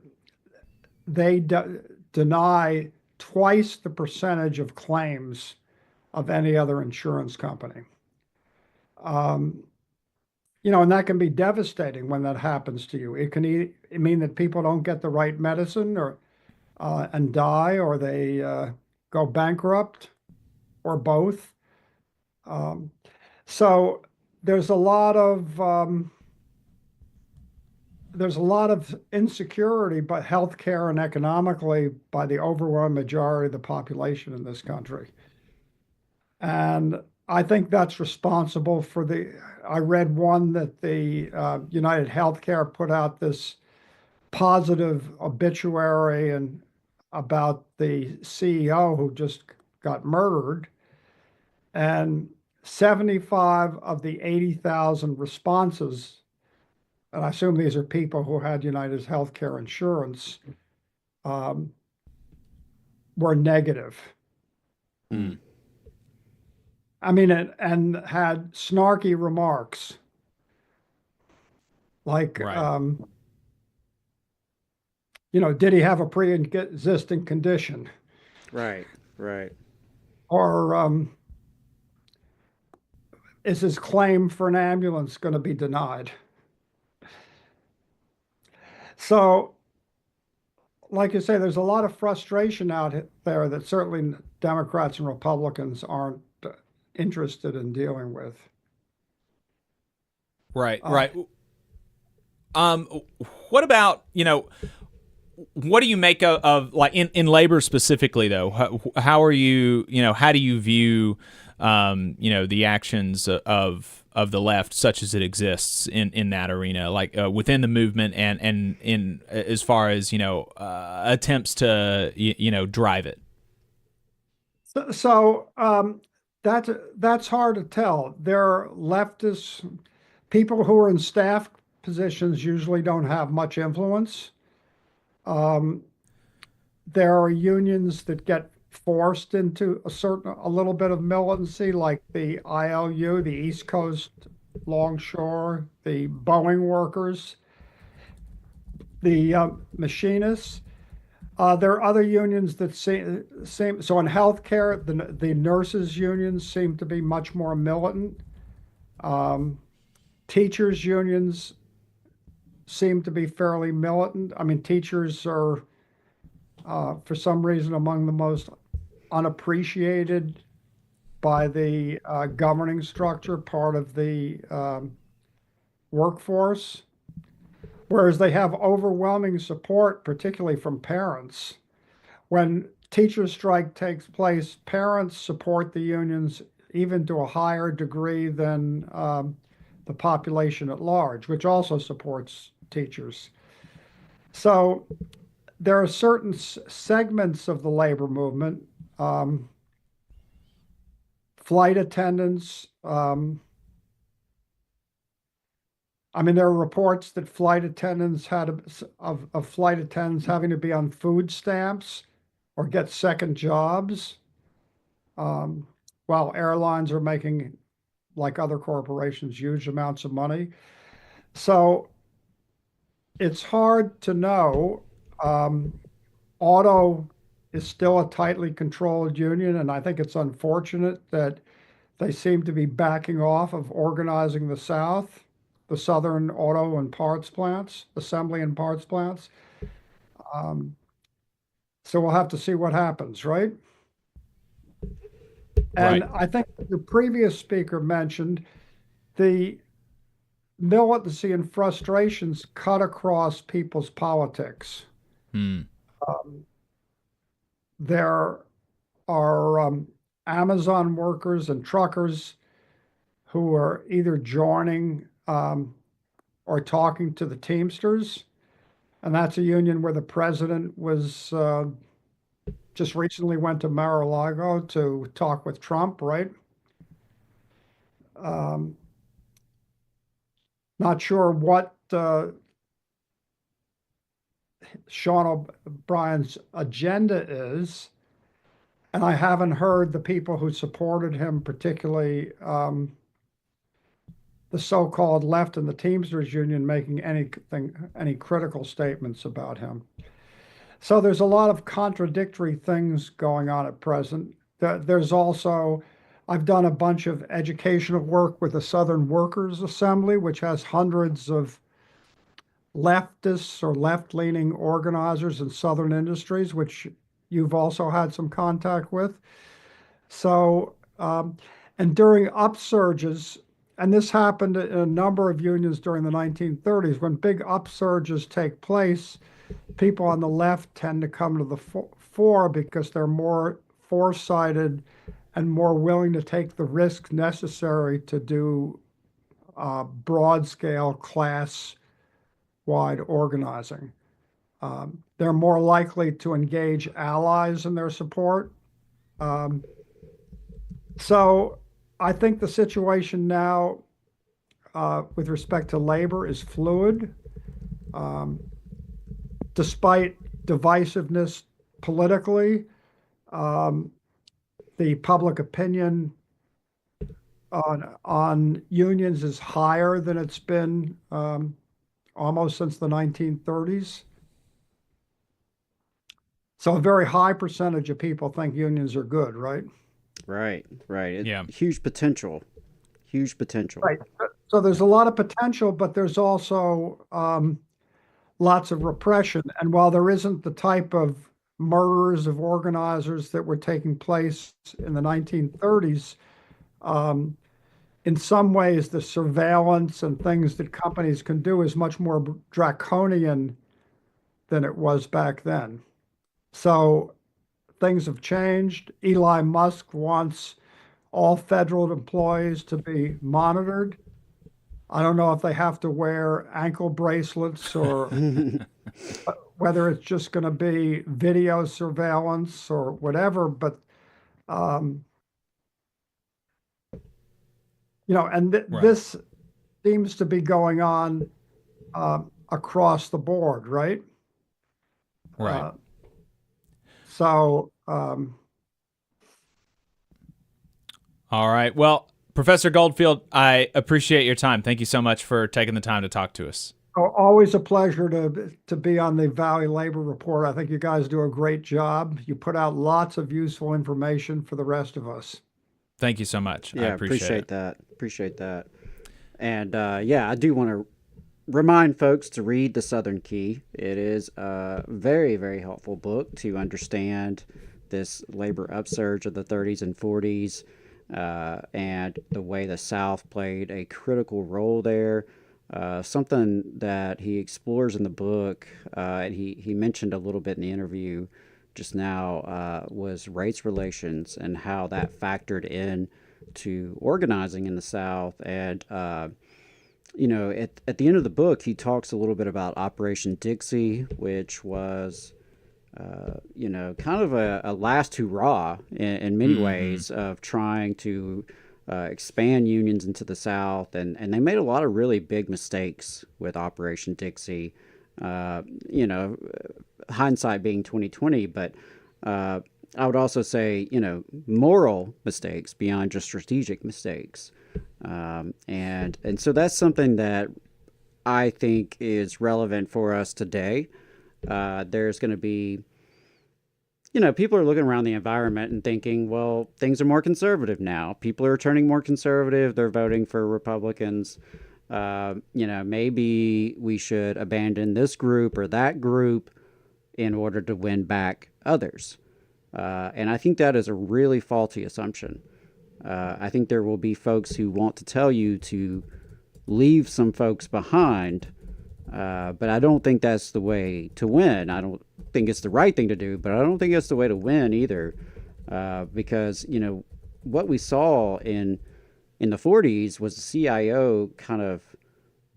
U: they deny twice the percentage of claims of any other insurance company. And that can be devastating when that happens to you. It can mean that people don't get the right medicine or and die, or they go bankrupt, or both. So there's a lot of insecurity, but healthcare and economically, by the overwhelming majority of the population in this country. And I think that's responsible for I read one that the United Healthcare put out this positive obituary and about the CEO who just got murdered. And 75 of the 80,000 responses, and I assume these are people who had United Healthcare insurance, were negative. And had snarky remarks like,
G: right.
U: Did he have a pre-existing condition?
H: Right.
U: Or is his claim for an ambulance going to be denied? So, like you say, there's a lot of frustration out there that certainly Democrats and Republicans aren't interested in dealing with.
G: Right. What about, what do you make of like in labor specifically though? How are you, how do you view, the actions of the left such as it exists in that arena, like within the movement and in as far as, attempts to, drive it?
U: So that's hard to tell. There are leftists, people who are in staff positions usually don't have much influence. There are unions that get forced into a little bit of militancy, like the ILU, the East Coast Longshore, the Boeing workers, the machinists. There are other unions that seem so in healthcare. The nurses unions seem to be much more militant. Teachers unions seem to be fairly militant. I mean, teachers are, for some reason, among the most unappreciated by the governing structure, part of the workforce, whereas they have overwhelming support, particularly from parents. When teacher strike takes place, parents support the unions even to a higher degree than the population at large, which also supports teachers. So there are certain segments of the labor movement, flight attendants. I mean, there are reports that flight attendants of flight attendants having to be on food stamps or get second jobs, while airlines are making, like other corporations, huge amounts of money. So it's hard to know. Auto is still a tightly controlled union, and I think it's unfortunate that they seem to be backing off of organizing the South, the Southern auto and parts plants, assembly and parts plants. So we'll have to see what happens, right? And
G: Right.
U: I think the previous speaker mentioned the militancy and frustrations cut across people's politics. There are Amazon workers and truckers who are either joining or talking to the Teamsters. And that's a union where the president was just recently went to Mar-a-Lago to talk with Trump, right? Not sure what Sean O'Brien's agenda is. And I haven't heard the people who supported him, particularly the so-called left and the Teamsters Union, making any critical statements about him. So there's a lot of contradictory things going on at present. There's also, I've done a bunch of educational work with the Southern Workers Assembly, which has hundreds of leftists or left-leaning organizers in Southern industries, which you've also had some contact with. So, and during upsurges, and this happened in a number of unions during the 1930s, when big upsurges take place, people on the left tend to come to the fore because they're more foresighted and more willing to take the risks necessary to do broad-scale class-wide organizing. They're more likely to engage allies in their support. So I think the situation now with respect to labor is fluid. Despite divisiveness politically, the public opinion on unions is higher than it's been almost since the 1930s. So a very high percentage of people think unions are good, right?
H: Right.
G: Yeah.
H: Huge potential.
U: Right. So there's a lot of potential, but there's also lots of repression. And while there isn't the type of murders of organizers that were taking place in the 1930s, in some ways, the surveillance and things that companies can do is much more draconian than it was back then. So things have changed. Elon Musk wants all federal employees to be monitored. I don't know if they have to wear ankle bracelets or whether it's just going to be video surveillance or whatever, but and this seems to be going on across the board, right?
G: Right.
U: So,
G: all right. Well, Professor Goldfield, I appreciate your time. Thank you so much for taking the time to talk to us.
U: Always a pleasure to be on the Valley Labor Report. I think you guys do a great job. You put out lots of useful information for the rest of us.
G: Thank you so much.
H: Yeah,
G: I appreciate it.
H: that. Appreciate that. And yeah, I do want to remind folks to read The Southern Key. It is a very, very helpful book to understand this labor upsurge of the 30s and 40s and the way the South played a critical role there. Something that he explores in the book, and he mentioned a little bit in the interview just now, was race relations and how that factored in to organizing in the South. And, you know, at the end of the book, he talks a little bit about Operation Dixie, which was, you know, kind of a last hurrah in many ways of trying to expand unions into the South, and they made a lot of really big mistakes with Operation Dixie. You know, hindsight being 2020, but I would also say, you know, moral mistakes beyond just strategic mistakes, and so that's something that I think is relevant for us today. There's going to be, you know, people are looking around the environment and thinking, well, things are more conservative now. People are turning more conservative. They're voting for Republicans. You know, maybe we should abandon this group or that group in order to win back others. And I think that is a really faulty assumption. I think there will be folks who want to tell you to leave some folks behind, but I don't think that's the way to win. I don't think it's the right thing to do, but I don't think it's the way to win either, because, you know, what we saw in the 40s was the CIO kind of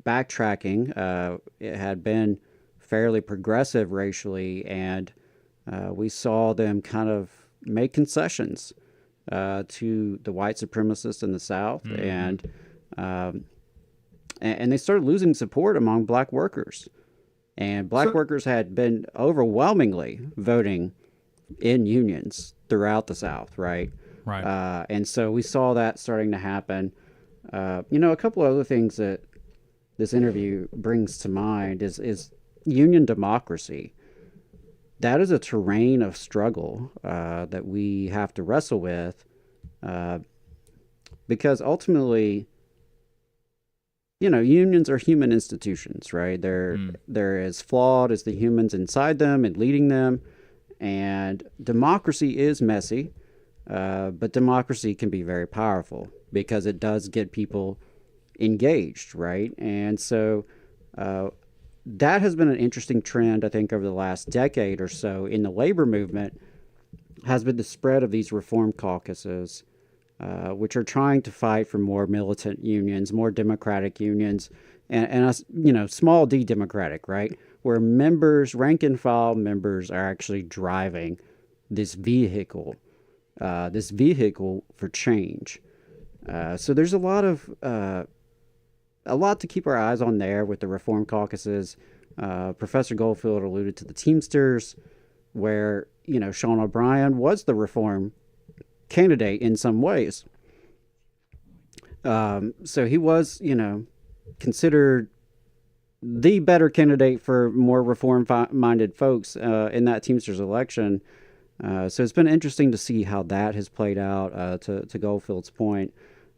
H: backtracking. It had been fairly progressive racially, and we saw them kind of make concessions to the white supremacists in the South, and they started losing support among black workers. And black workers had been overwhelmingly voting in unions throughout the South, right?
G: Right.
H: And so we saw that starting to happen. You know, a couple of other things that this interview brings to mind is union democracy. That is a terrain of struggle that we have to wrestle with, because ultimately, you know, unions are human institutions, right? They're as flawed as the humans inside them and leading them. And democracy is messy, but democracy can be very powerful because it does get people engaged, right? And so that has been an interesting trend, I think, over the last decade or so in the labor movement, has been the spread of these reform caucuses, which are trying to fight for more militant unions, more democratic unions, and you know, small d democratic, right? Where members, rank and file members, are actually driving this vehicle for change. So there's a lot to keep our eyes on there with the reform caucuses. Professor Goldfield alluded to the Teamsters, where, you know, Sean O'Brien was the reform candidate in some ways. So he was, you know, considered the better candidate for more reform-minded folks in that Teamsters election. So it's been interesting to see how that has played out. To Goldfield's point,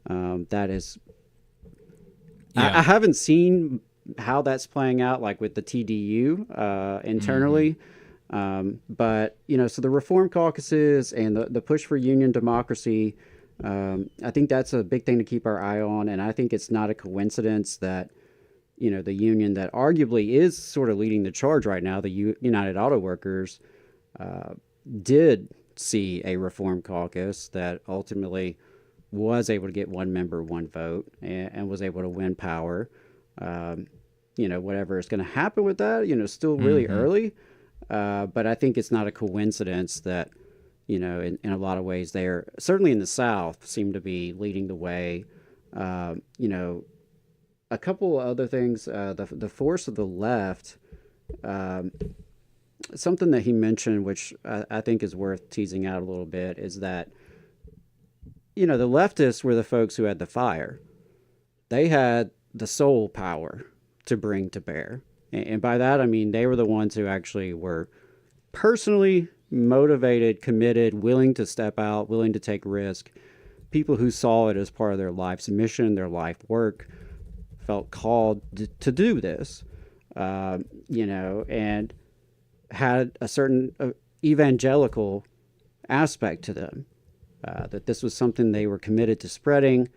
H: that is, I haven't seen how that's playing out, like with the TDU internally. But, you know, so the reform caucuses and the push for union democracy, I think that's a big thing to keep our eye on. And I think it's not a coincidence that, you know, the union that arguably is sort of leading the charge right now, the United Auto Workers, did see a reform caucus that ultimately was able to get one member, one vote, and was able to win power. You know, whatever is going to happen with that, you know, still really early. But I think it's not a coincidence that, you know, in a lot of ways, they're certainly in the South seem to be leading the way. You know, a couple of other things, the force of the left, something that he mentioned, which I think is worth teasing out a little bit, is that, you know, the leftists were the folks who had the fire. They had the soul power. to bring to bear. And by that, I mean they were the ones who actually were personally motivated, committed, willing to step out, willing to take risk. People who saw it as part of their life's mission, their life work, felt called to do this, and had a certain evangelical aspect to them, that this was something they were committed to spreading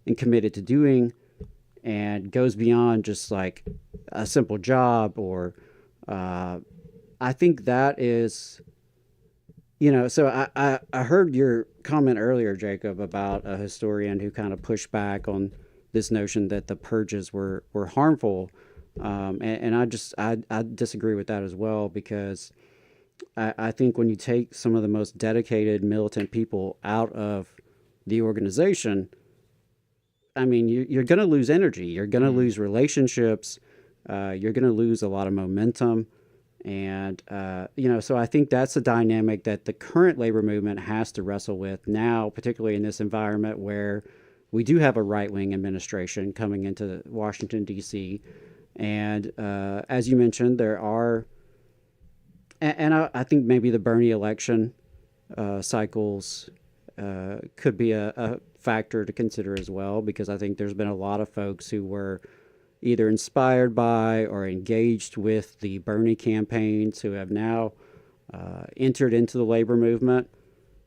H: and committed to doing, and goes beyond just like a simple job or I think that is, so I heard your comment earlier, Jacob, about a historian who kind of pushed back on this notion that the purges were harmful. And I disagree with that as well, because I think when you take some of the most dedicated militant people out of the organization, I mean, you're going to lose energy. You're going to lose relationships. You're going to lose a lot of momentum. And, so I think that's a dynamic that the current labor movement has to wrestle with now, particularly in this environment where we do have a right-wing administration coming into Washington, D.C. And as you mentioned, there are, and I think maybe the Bernie election cycles could be a factor to consider as well, because I think there's been a lot of folks who were either inspired by or engaged with the Bernie campaigns who have now entered into the labor movement,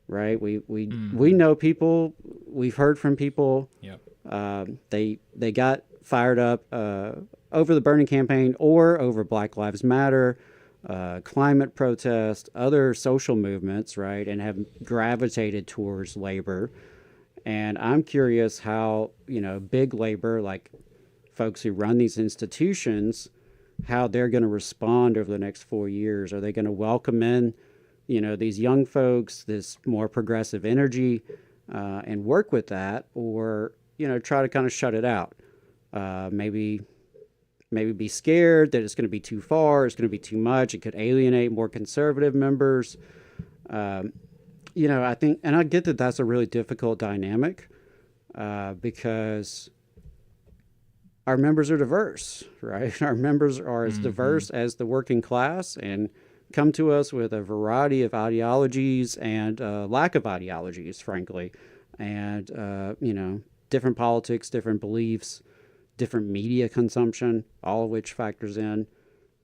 H: right? We know people, we've heard from people.
I: Yep.
H: They got fired up over the Bernie campaign or over Black Lives Matter, climate protest, other social movements, right? And have gravitated towards labor. And I'm curious how, big labor, like folks who run these institutions, how they're going to respond over the next 4 years. Are they going to welcome in, these young folks, this more progressive energy, and work with that, or, try to kind of shut it out? Maybe be scared that it's going to be too far, it's going to be too much, it could alienate more conservative members. I think, and I get that that's a really difficult dynamic, because our members are diverse, right? Our members are as diverse as the working class and come to us with a variety of ideologies and lack of ideologies, frankly, and, different politics, different beliefs, different media consumption, all of which factors in.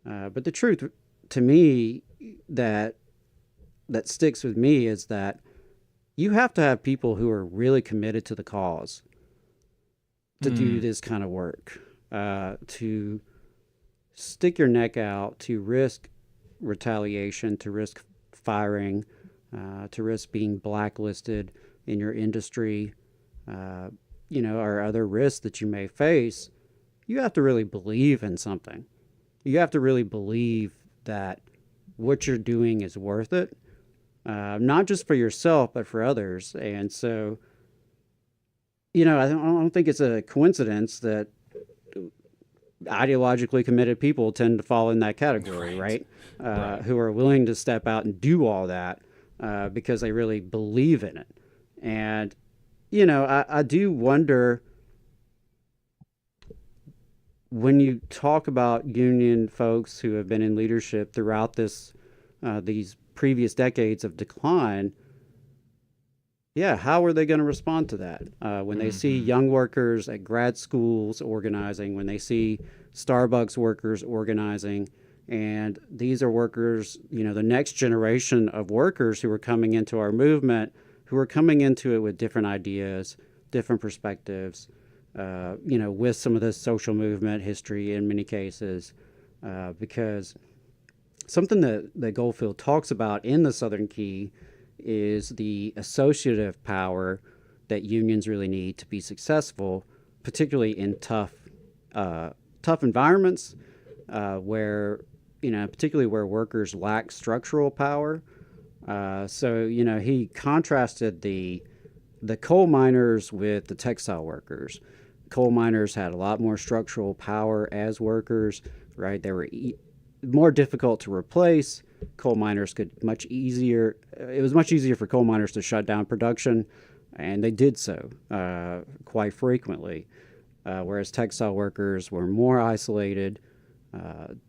H: But the truth to me that sticks with me is that you have to have people who are really committed to the cause to do this kind of work, to stick your neck out, to risk retaliation, to risk firing, to risk being blacklisted in your industry, or other risks that you may face. You have to really believe in something. You have to really believe that what you're doing is worth it, not just for yourself, but for others. And so, I don't think it's a coincidence that ideologically committed people tend to fall in that category, right? Who are willing to step out and do all that because they really believe in it. And, I do wonder, when you talk about union folks who have been in leadership throughout these previous decades of decline, how are they going to respond to that? When they see young workers at grad schools organizing, when they see Starbucks workers organizing, and these are workers, the next generation of workers who are coming into our movement, who are coming into it with different ideas, different perspectives, with some of this social movement history in many cases, because something that Goldfield talks about in the Southern Key is the associative power that unions really need to be successful, particularly in tough environments, where, particularly where workers lack structural power. So he contrasted the coal miners with the textile workers. Coal miners had a lot more structural power as workers, right? They were more difficult to replace. Coal miners it was much easier for coal miners to shut down production, and they did so quite frequently. whereas textile workers were more isolated,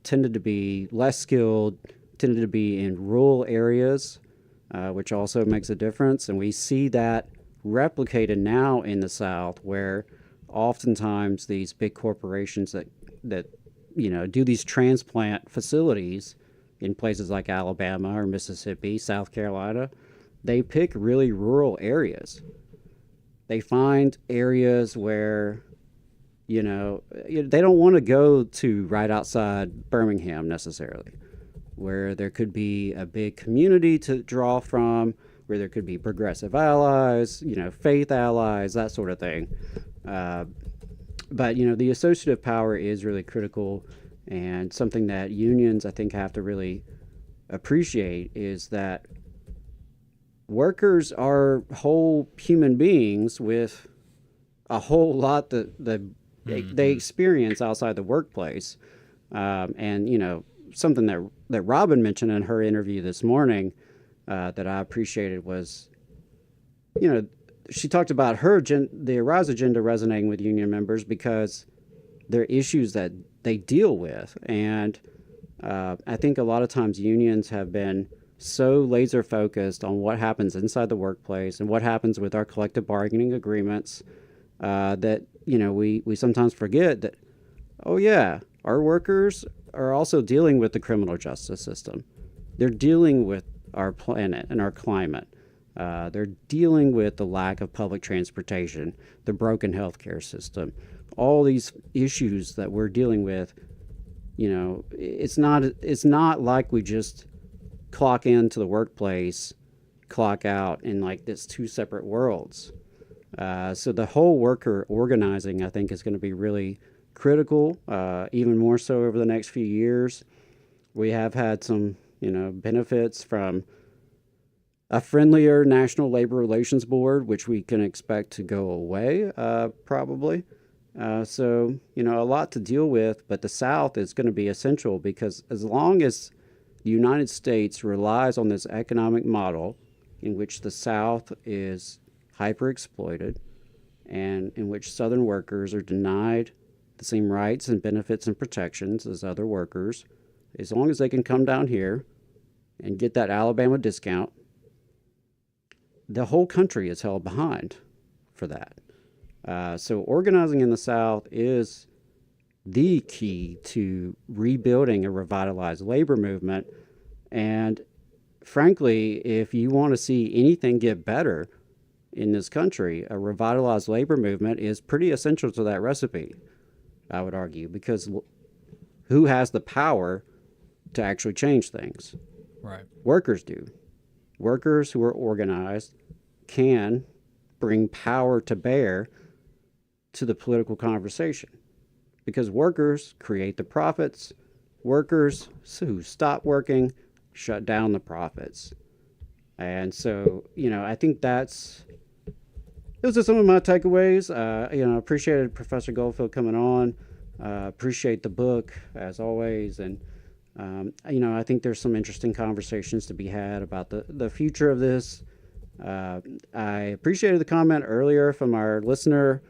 H: tended to be less skilled, tended to be in rural areas, which also makes a difference. And we see that replicated now in the South, where oftentimes these big corporations that do these transplant facilities in places like Alabama or Mississippi, South Carolina, they pick really rural areas. They find areas where, they don't want to go to right outside Birmingham necessarily, where there could be a big community to draw from, where there could be progressive allies, faith allies, that sort of thing. But the associative power is really critical, and something that unions, I think, have to really appreciate is that workers are whole human beings with a whole lot that they experience outside the workplace. And, something that Robyn mentioned in her interview this morning that I appreciated was, she talked about the Arise agenda resonating with union members because they're issues that they deal with. And I think a lot of times unions have been so laser focused on what happens inside the workplace and what happens with our collective bargaining agreements that, we sometimes forget that, oh yeah, our workers are also dealing with the criminal justice system. They're dealing with our planet and our climate. They're dealing with the lack of public transportation, the broken healthcare system, all these issues that we're dealing with. It's not like we just clock into the workplace, clock out in like this two separate worlds. So the whole worker organizing, I think, is going to be really critical, even more so over the next few years. We have had some, benefits from a friendlier National Labor Relations Board, which we can expect to go away, probably. So, a lot to deal with, but the South is going to be essential because as long as the United States relies on this economic model in which the South is hyper-exploited and in which Southern workers are denied the same rights and benefits and protections as other workers, as long as they can come down here and get that Alabama discount, the whole country is held behind for that. So organizing in the South is the key to rebuilding a revitalized labor movement. And frankly, if you want to see anything get better in this country, a revitalized labor movement is pretty essential to that recipe, I would argue, because who has the power to actually change things?
G: Right.
H: Workers do. Workers who are organized can bring power to bear to the political conversation, because workers create the profits. Workers who stop working shut down the profits. And so, I think those are some of my takeaways. Appreciated Professor Goldfield coming on. Appreciate the book as always. And, I think there's some interesting conversations to be had about the future of this. I appreciated the comment earlier from our listener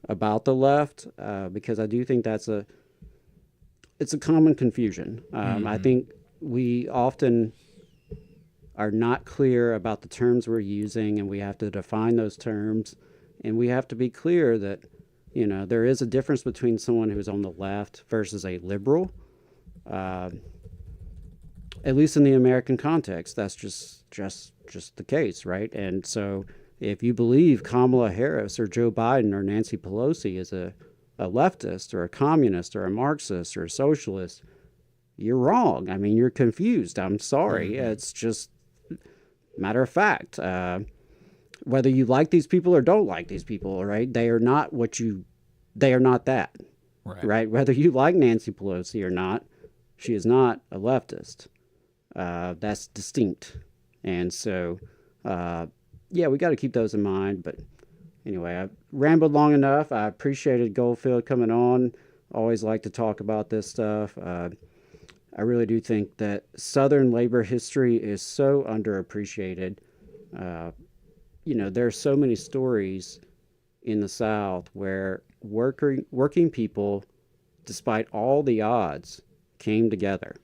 H: about the left, because I do think it's a common confusion. I think we often are not clear about the terms we're using, and we have to define those terms, and we have to be clear that, there is a difference between someone who's on the left versus a liberal. At least in the American context, that's just the case, right? And so if you believe Kamala Harris or Joe Biden or Nancy Pelosi is a leftist or a communist or a Marxist or a socialist, you're wrong. I mean, you're confused. I'm sorry. It's just matter of fact. Whether you like these people or don't like these people, right? They are not that, right? Whether you like Nancy Pelosi or not, she is not a leftist. That's distinct. And so, we got to keep those in mind. But anyway, I've rambled long enough. I appreciated Goldfield coming on. Always like to talk about this stuff. I really do think that Southern labor history is so underappreciated. There are so many stories in the South where working people, despite all the odds, came together.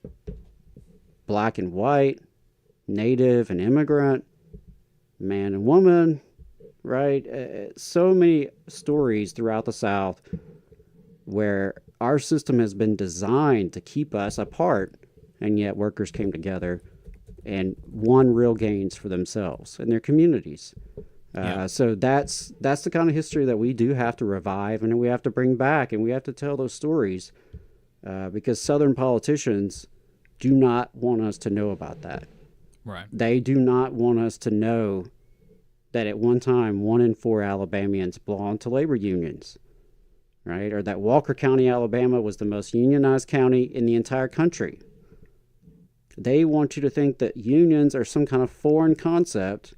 H: Black and white, native and immigrant, man and woman, right? So many stories throughout the South where our system has been designed to keep us apart, and yet workers came together and won real gains for themselves and their communities. So that's the kind of history that we do have to revive, and we have to bring back, and we have to tell those stories because Southern politicians do not want us to know about that.
G: Right.
H: They do not want us to know that at one time 1 in 4 Alabamians belonged to labor unions, right? Or that Walker County, Alabama was the most unionized county in the entire country. They want you to think that unions are some kind of foreign concept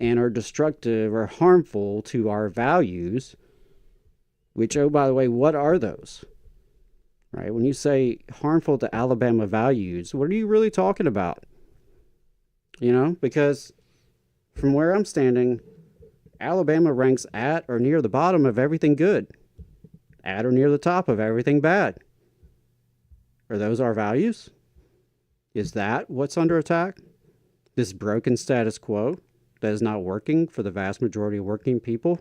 H: and are destructive or harmful to our values, which, oh, by the way, what are those? Right? When you say harmful to Alabama values, what are you really talking about? You know, because from where I'm standing, Alabama ranks at or near the bottom of everything good, at or near the top of everything bad. Are those our values? Is that what's under attack? This broken status quo that is not working for the vast majority of working people?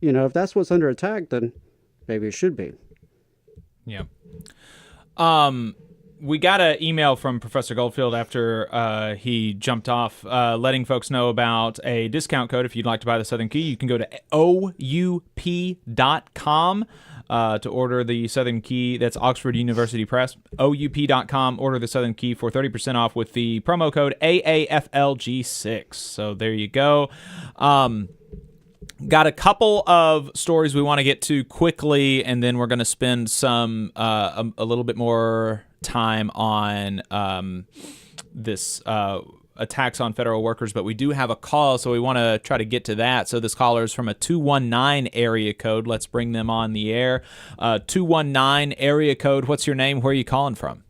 H: You know, if that's what's under attack, then maybe it should be.
G: Yeah. We got an email from Professor Goldfield after he jumped off, letting folks know about a discount code. If you'd like to buy the Southern Key, you can go to oup.com to order the Southern Key. That's Oxford University Press. oup.com. Order the Southern Key for 30% off with the promo code AAFLG6. So there you go. Got a couple of stories we want to get to quickly, and then we're going to spend some a little bit more time on this attacks on federal workers, but we do have a call, so we want to try to get to that. So this caller is from a 219 area code. Let's bring them on the air. 219 area code. What's your name? Where are you calling from?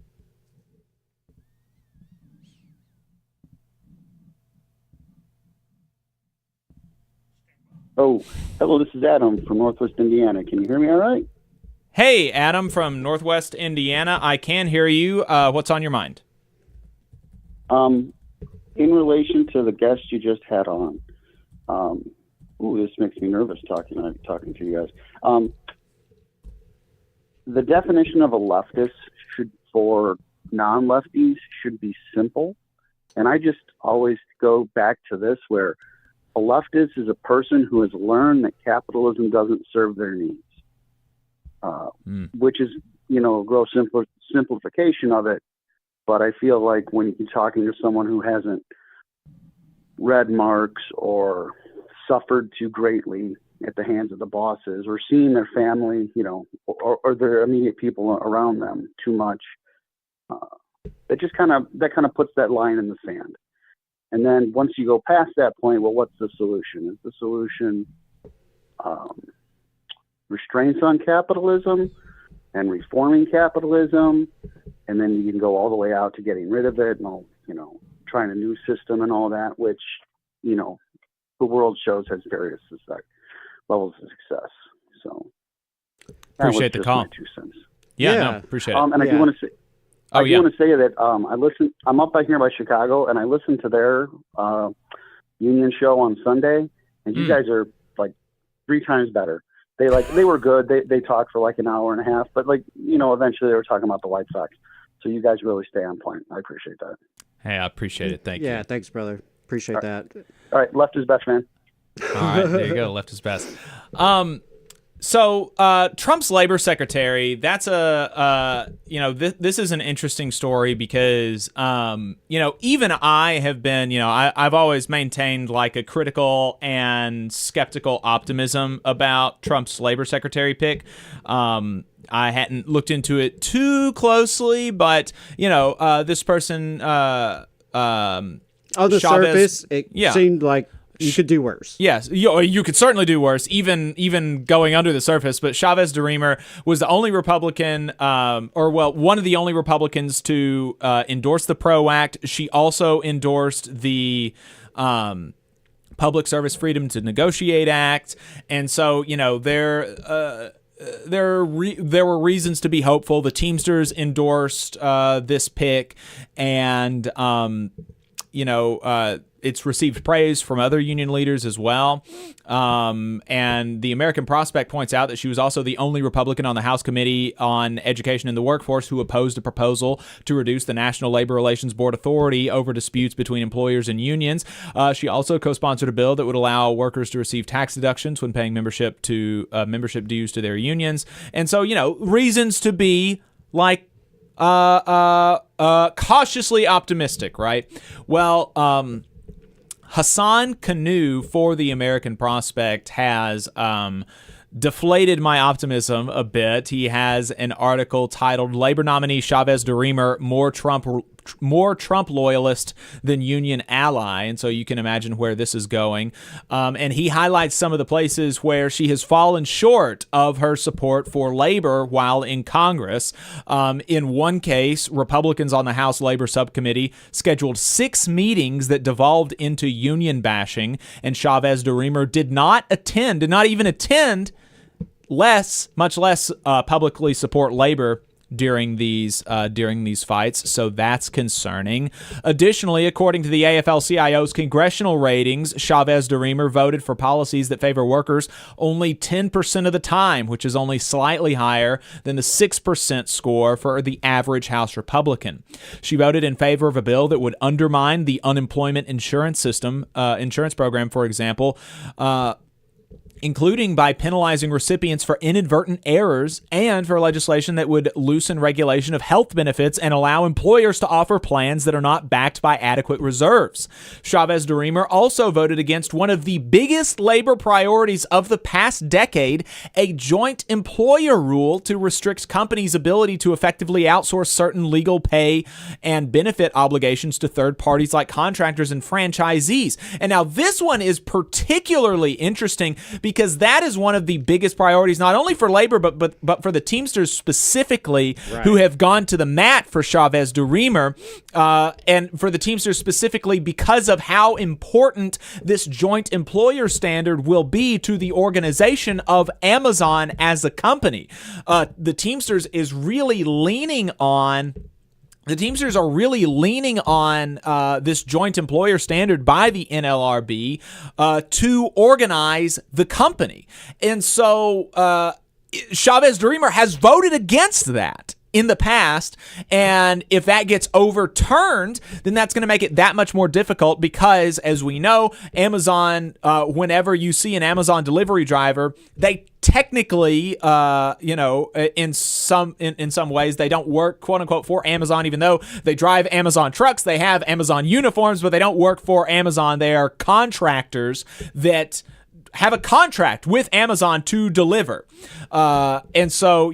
A: Oh, hello, this is Adam from Northwest Indiana. Can you hear me all right?
G: Hey, Adam from Northwest Indiana. I can hear you. What's on your mind?
A: In relation to the guest you just had on, this makes me nervous talking to you guys. The definition of a leftist for non-lefties should be simple. And I just always go back to this, where a leftist is a person who has learned that capitalism doesn't serve their needs, which is, a gross simplification of it. But I feel like when you're talking to someone who hasn't read Marx or suffered too greatly at the hands of the bosses, or seen their family, or their immediate people around them too much, that kind of puts that line in the sand. And then once you go past that point, well, what's the solution? Is the solution restraints on capitalism and reforming capitalism? And then you can go all the way out to getting rid of it and trying a new system and all that, which, the world shows has various levels of success. So
G: appreciate the call.
A: My 2 cents.
G: Yeah, no, appreciate it.
A: And I do want to say, want to say that I'm up by here by Chicago, and I listen to their union show on Sunday, and you guys are like 3 times better. They were good. They talked for like an hour and a half, but eventually they were talking about the White Sox. So you guys really stay on point. I appreciate that.
G: Hey, I appreciate it. Thank you.
H: Yeah, thanks, brother. Appreciate that.
A: All right, left is best, man.
G: All right, there you go. Left is best. So Trump's labor secretary, that's this is an interesting story because, even I have been, I've always maintained like a critical and skeptical optimism about Trump's labor secretary pick. I hadn't looked into it too closely, but, this person, on
H: the surface, it seemed like you could do worse.
G: Yes, you could certainly do worse, even going under the surface. But Chavez DeRemer was the only Republican, one of the only Republicans to endorse the PRO Act. She also endorsed the Public Service Freedom to Negotiate Act. And so, there were reasons to be hopeful. The Teamsters endorsed this pick, and it's received praise from other union leaders as well. And the American Prospect points out that she was also the only Republican on the House Committee on Education and the Workforce who opposed a proposal to reduce the National Labor Relations Board authority over disputes between employers and unions. She also co-sponsored a bill that would allow workers to receive tax deductions when paying membership dues to their unions. And so, reasons to be like cautiously optimistic, right? Well, Hassan Kanu for the American Prospect has deflated my optimism a bit. He has an article titled "Labor Nominee Chavez DeRemer More Trump Loyalist Than Union Ally," and so you can imagine where this is going. And he highlights some of the places where she has fallen short of her support for labor while in Congress. In one case, Republicans on the House Labor Subcommittee scheduled 6 meetings that devolved into union bashing, and Chavez DeRemer did not even attend, much less publicly support labor during these fights, so that's concerning. Additionally, according to the AFL-CIO's congressional ratings, Chavez DeRemer voted for policies that favor workers only 10% of the time, which is only slightly higher than the 6% score for the average House Republican. She voted in favor of a bill that would undermine the unemployment insurance program, for example, including by penalizing recipients for inadvertent errors, and for legislation that would loosen regulation of health benefits and allow employers to offer plans that are not backed by adequate reserves. Chavez DeRemer also voted against one of the biggest labor priorities of the past decade, a joint employer rule to restrict companies' ability to effectively outsource certain legal pay and benefit obligations to third parties like contractors and franchisees. And now this one is particularly interesting because that is one of the biggest priorities, not only for labor, but for the Teamsters specifically, right, who have gone to the mat for Chavez DeRemer, and for the Teamsters specifically because of how important this joint employer standard will be to the organization of Amazon as a company. The Teamsters are really leaning on this joint employer standard by the NLRB to organize the company. And so Chavez DeRemer has voted against that in the past, and if that gets overturned, then that's going to make it that much more difficult because, as we know, Amazon, whenever you see an Amazon delivery driver, they technically, in some ways, they don't work, quote unquote, for Amazon, even though they drive Amazon trucks, they have Amazon uniforms, but they don't work for Amazon. They are contractors that have a contract with Amazon to deliver. And so,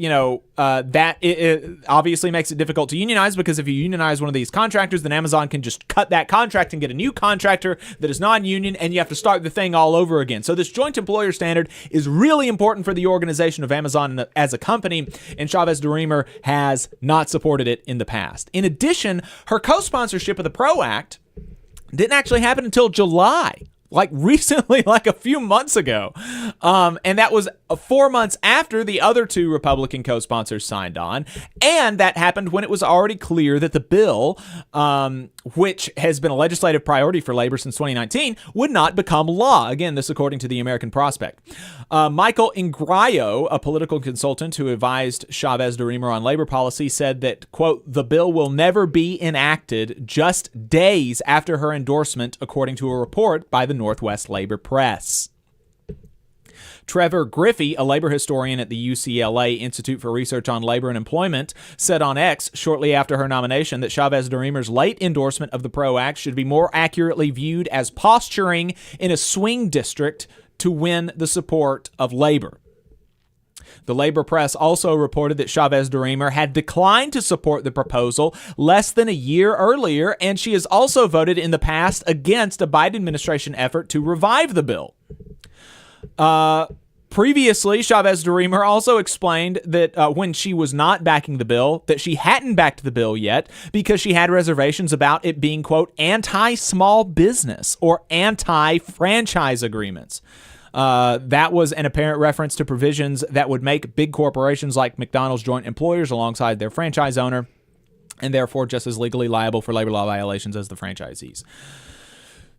G: that it obviously makes it difficult to unionize, because if you unionize one of these contractors, then Amazon can just cut that contract and get a new contractor that is non-union, and you have to start the thing all over again. So this joint employer standard is really important for the organization of Amazon as a company, and Chavez DeRemer has not supported it in the past. In addition, her co-sponsorship of the PRO Act didn't actually happen until July. Like recently, like a few months ago. And that was 4 months after the other 2 Republican co-sponsors signed on. And that happened when it was already clear that the bill, which has been a legislative priority for labor since 2019, would not become law. Again, this according to the American Prospect. Michael Ingrayo, a political consultant who advised Chavez DeRemer on labor policy, said that, quote, "The bill will never be enacted just days after her endorsement," according to a report by the Northwest Labor Press. Trevor Griffey, a labor historian at the UCLA Institute for Research on Labor and Employment, said on X shortly after her nomination that Chavez DeRemer's late endorsement of the PRO Act should be more accurately viewed as posturing in a swing district to win the support of labor. The labor press also reported that Chavez DeRemer had declined to support the proposal less than a year earlier, and she has also voted in the past against a Biden administration effort to revive the bill. Previously, Chavez DeRemer also explained that when she was not backing the bill, that she hadn't backed the bill yet because she had reservations about it being, quote, anti-small business or anti-franchise agreements. That was an apparent reference to provisions that would make big corporations like McDonald's joint employers alongside their franchise owner, and therefore just as legally liable for labor law violations as the franchisees.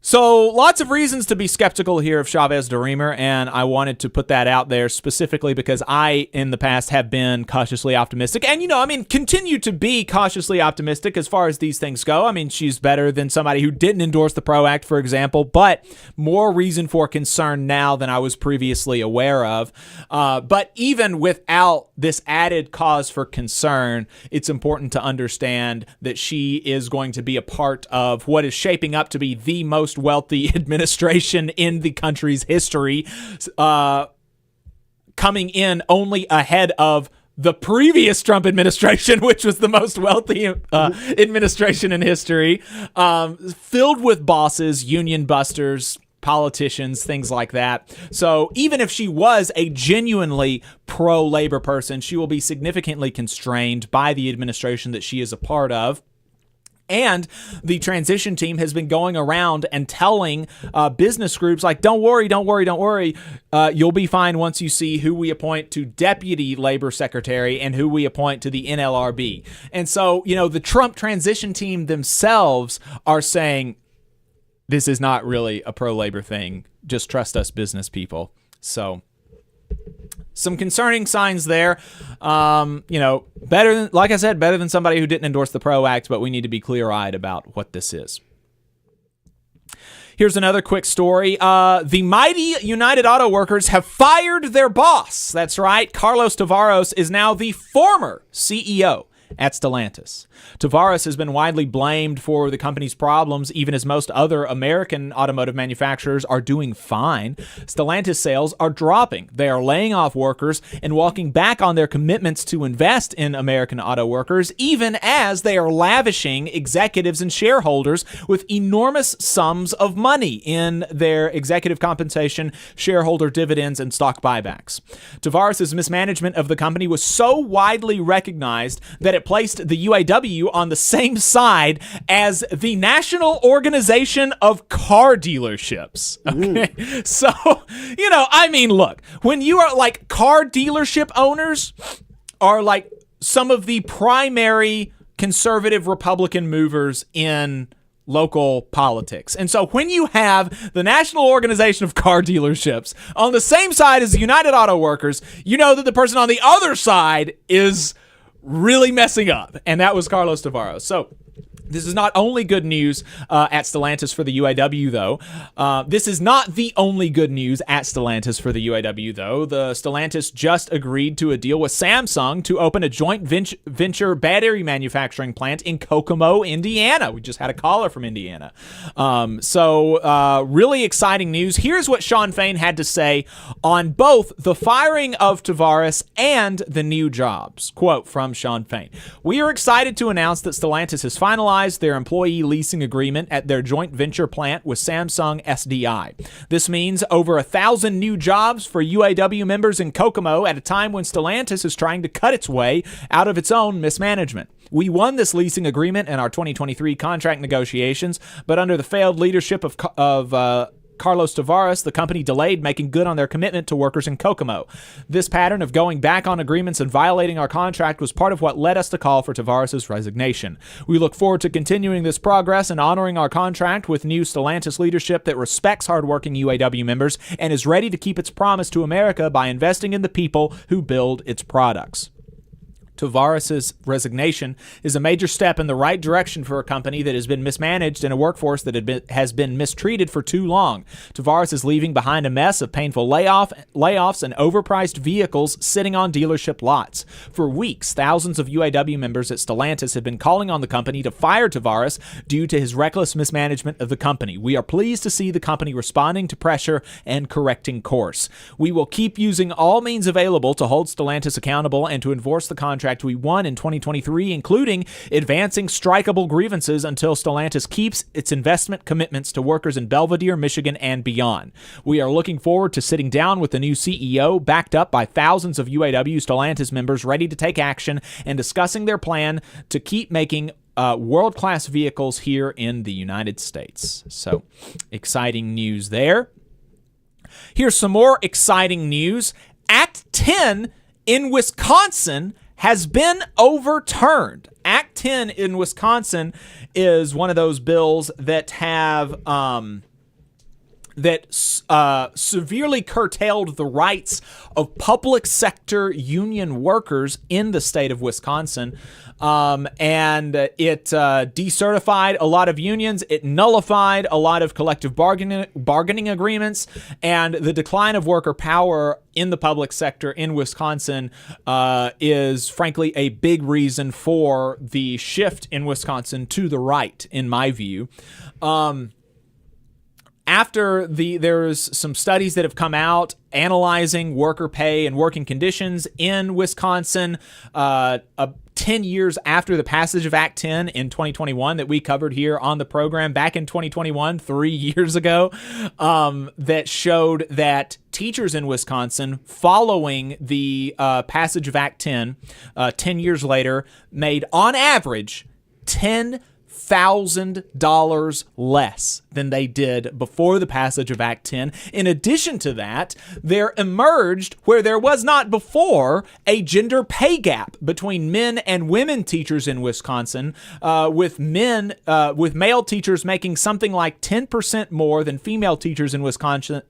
G: So lots of reasons to be skeptical here of Chavez DeRemer, and I wanted to put that out there specifically because I, in the past, have been cautiously optimistic. And, continue to be cautiously optimistic as far as these things go. I mean, she's better than somebody who didn't endorse the PRO Act, for example, but more reason for concern now than I was previously aware of. But even without this added cause for concern, it's important to understand that she is going to be a part of what is shaping up to be the most wealthy administration in the country's history, coming in only ahead of the previous Trump administration, which was the most wealthy administration in history, filled with bosses, union busters, politicians, things like that. So even if she was a genuinely pro-labor person, she will be significantly constrained by the administration that she is a part of. And the transition team has been going around and telling business groups like, don't worry. You'll be fine once you see who we appoint to deputy labor secretary and who we appoint to the NLRB. And so, the Trump transition team themselves are saying, this is not really a pro-labor thing. Just trust us, business people. So some concerning signs there. Better than, like I said, better than somebody who didn't endorse the PRO Act, but we need to be clear-eyed about what this is. Here's another quick story. The mighty United Auto Workers have fired their boss. That's right. Carlos Tavares is now the former CEO at Stellantis. Tavares has been widely blamed for the company's problems, even as most other American automotive manufacturers are doing fine. Stellantis sales are dropping. They are laying off workers and walking back on their commitments to invest in American auto workers, even as they are lavishing executives and shareholders with enormous sums of money in their executive compensation, shareholder dividends, and stock buybacks. Tavares' mismanagement of the company was so widely recognized that it placed the UAW on the same side as the National Organization of Car Dealerships. Okay. So, look, when you are like car dealership owners are like some of the primary conservative Republican movers in local politics. And so when you have the National Organization of Car Dealerships on the same side as the United Auto Workers, you know that the person on the other side is really messing up, and that was Carlos Tavares. So this is not only good news at Stellantis for the UAW, though. This is not the only good news at Stellantis for the UAW, though. The Stellantis just agreed to a deal with Samsung to open a joint venture battery manufacturing plant in Kokomo, Indiana. We just had a caller from Indiana. So really exciting news. Here's what Sean Fain had to say on both the firing of Tavares and the new jobs. Quote from Sean Fain: "We are excited to announce that Stellantis has finalized their employee leasing agreement at their joint venture plant with Samsung SDI. This means over 1,000 new jobs for UAW members in Kokomo at a time when Stellantis is trying to cut its way out of its own mismanagement. We won this leasing agreement in our 2023 contract negotiations, but under the failed leadership of Carlos Tavares, the company delayed making good on their commitment to workers in Kokomo. This pattern of going back on agreements and violating our contract was part of what led us to call for Tavares' resignation. We look forward to continuing this progress and honoring our contract with new Stellantis leadership that respects hardworking UAW members and is ready to keep its promise to America by investing in the people who build its products." Tavares' resignation is a major step in the right direction for a company that has been mismanaged and a workforce that has been mistreated for too long. Tavares is leaving behind a mess of painful layoffs and overpriced vehicles sitting on dealership lots. For weeks, thousands of UAW members at Stellantis have been calling on the company to fire Tavares due to his reckless mismanagement of the company. We are pleased to see the company responding to pressure and correcting course. We will keep using all means available to hold Stellantis accountable and to enforce the contract contract we won in 2023, including advancing strikeable grievances until Stellantis keeps its investment commitments to workers in Belvidere, Michigan, and beyond. We are looking forward to sitting down with the new CEO, backed up by thousands of UAW Stellantis members ready to take action, and discussing their plan to keep making world-class vehicles here in the United States. So, exciting news there. Here's some more exciting news. Act 10 in Wisconsin has been overturned. Act 10 in Wisconsin is one of those bills that have severely curtailed the rights of public sector union workers in the state of Wisconsin. And it decertified a lot of unions. It nullified a lot of collective bargaining agreements. And the decline of worker power in the public sector in Wisconsin is, frankly, a big reason for the shift in Wisconsin to the right, in my view. There's some studies that have come out analyzing worker pay and working conditions in Wisconsin 10 years after the passage of Act 10 in 2021 that we covered here on the program back in 2021, 3 years ago, that showed that teachers in Wisconsin, following the passage of Act 10, 10 years later, made on average $10,000 less than they did before the passage of Act 10. In addition to that, there emerged, where there was not before, a gender pay gap between men and women teachers in Wisconsin, with male teachers making something like 10% more than female teachers in Wisconsin,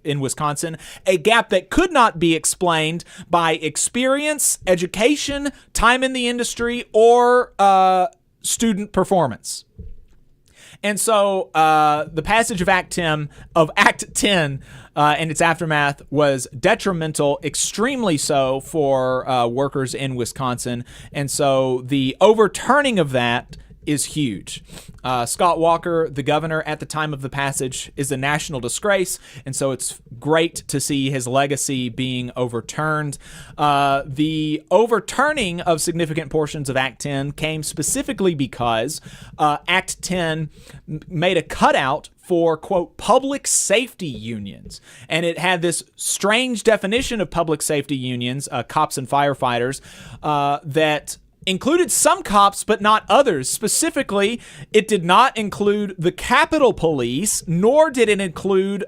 G: a gap that could not be explained by experience, education, time in the industry, or student performance. And so the passage of Act 10 and its aftermath was detrimental, extremely so, for workers in Wisconsin. And so the overturning of that is huge. Scott Walker, the governor at the time of the passage, is a national disgrace, and so it's great to see his legacy being overturned. The overturning of significant portions of Act 10 came specifically because Act 10 made a cutout for, quote, public safety unions. And it had this strange definition of public safety unions, cops and firefighters, that included some cops but not others. Specifically, it did not include the Capitol Police, nor did it include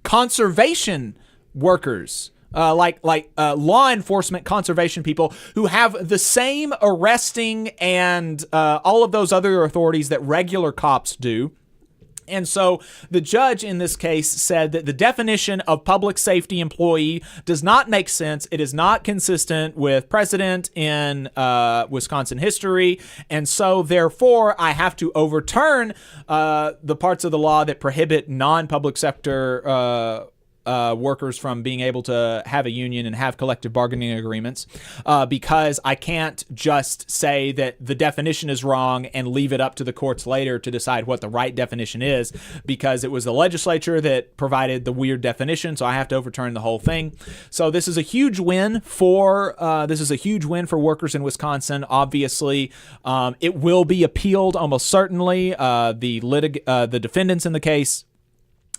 G: conservation workers, law enforcement conservation people who have the same arresting and all of those other authorities that regular cops do. And so the judge in this case said that the definition of public safety employee does not make sense. It is not consistent with precedent in Wisconsin history. And so therefore, I have to overturn the parts of the law that prohibit non-public sector workers from being able to have a union and have collective bargaining agreements, because I can't just say that the definition is wrong and leave it up to the courts later to decide what the right definition is, because it was the legislature that provided the weird definition. So I have to overturn the whole thing. So this is a huge win for workers in Wisconsin. Obviously, it will be appealed almost certainly. The defendants in the case,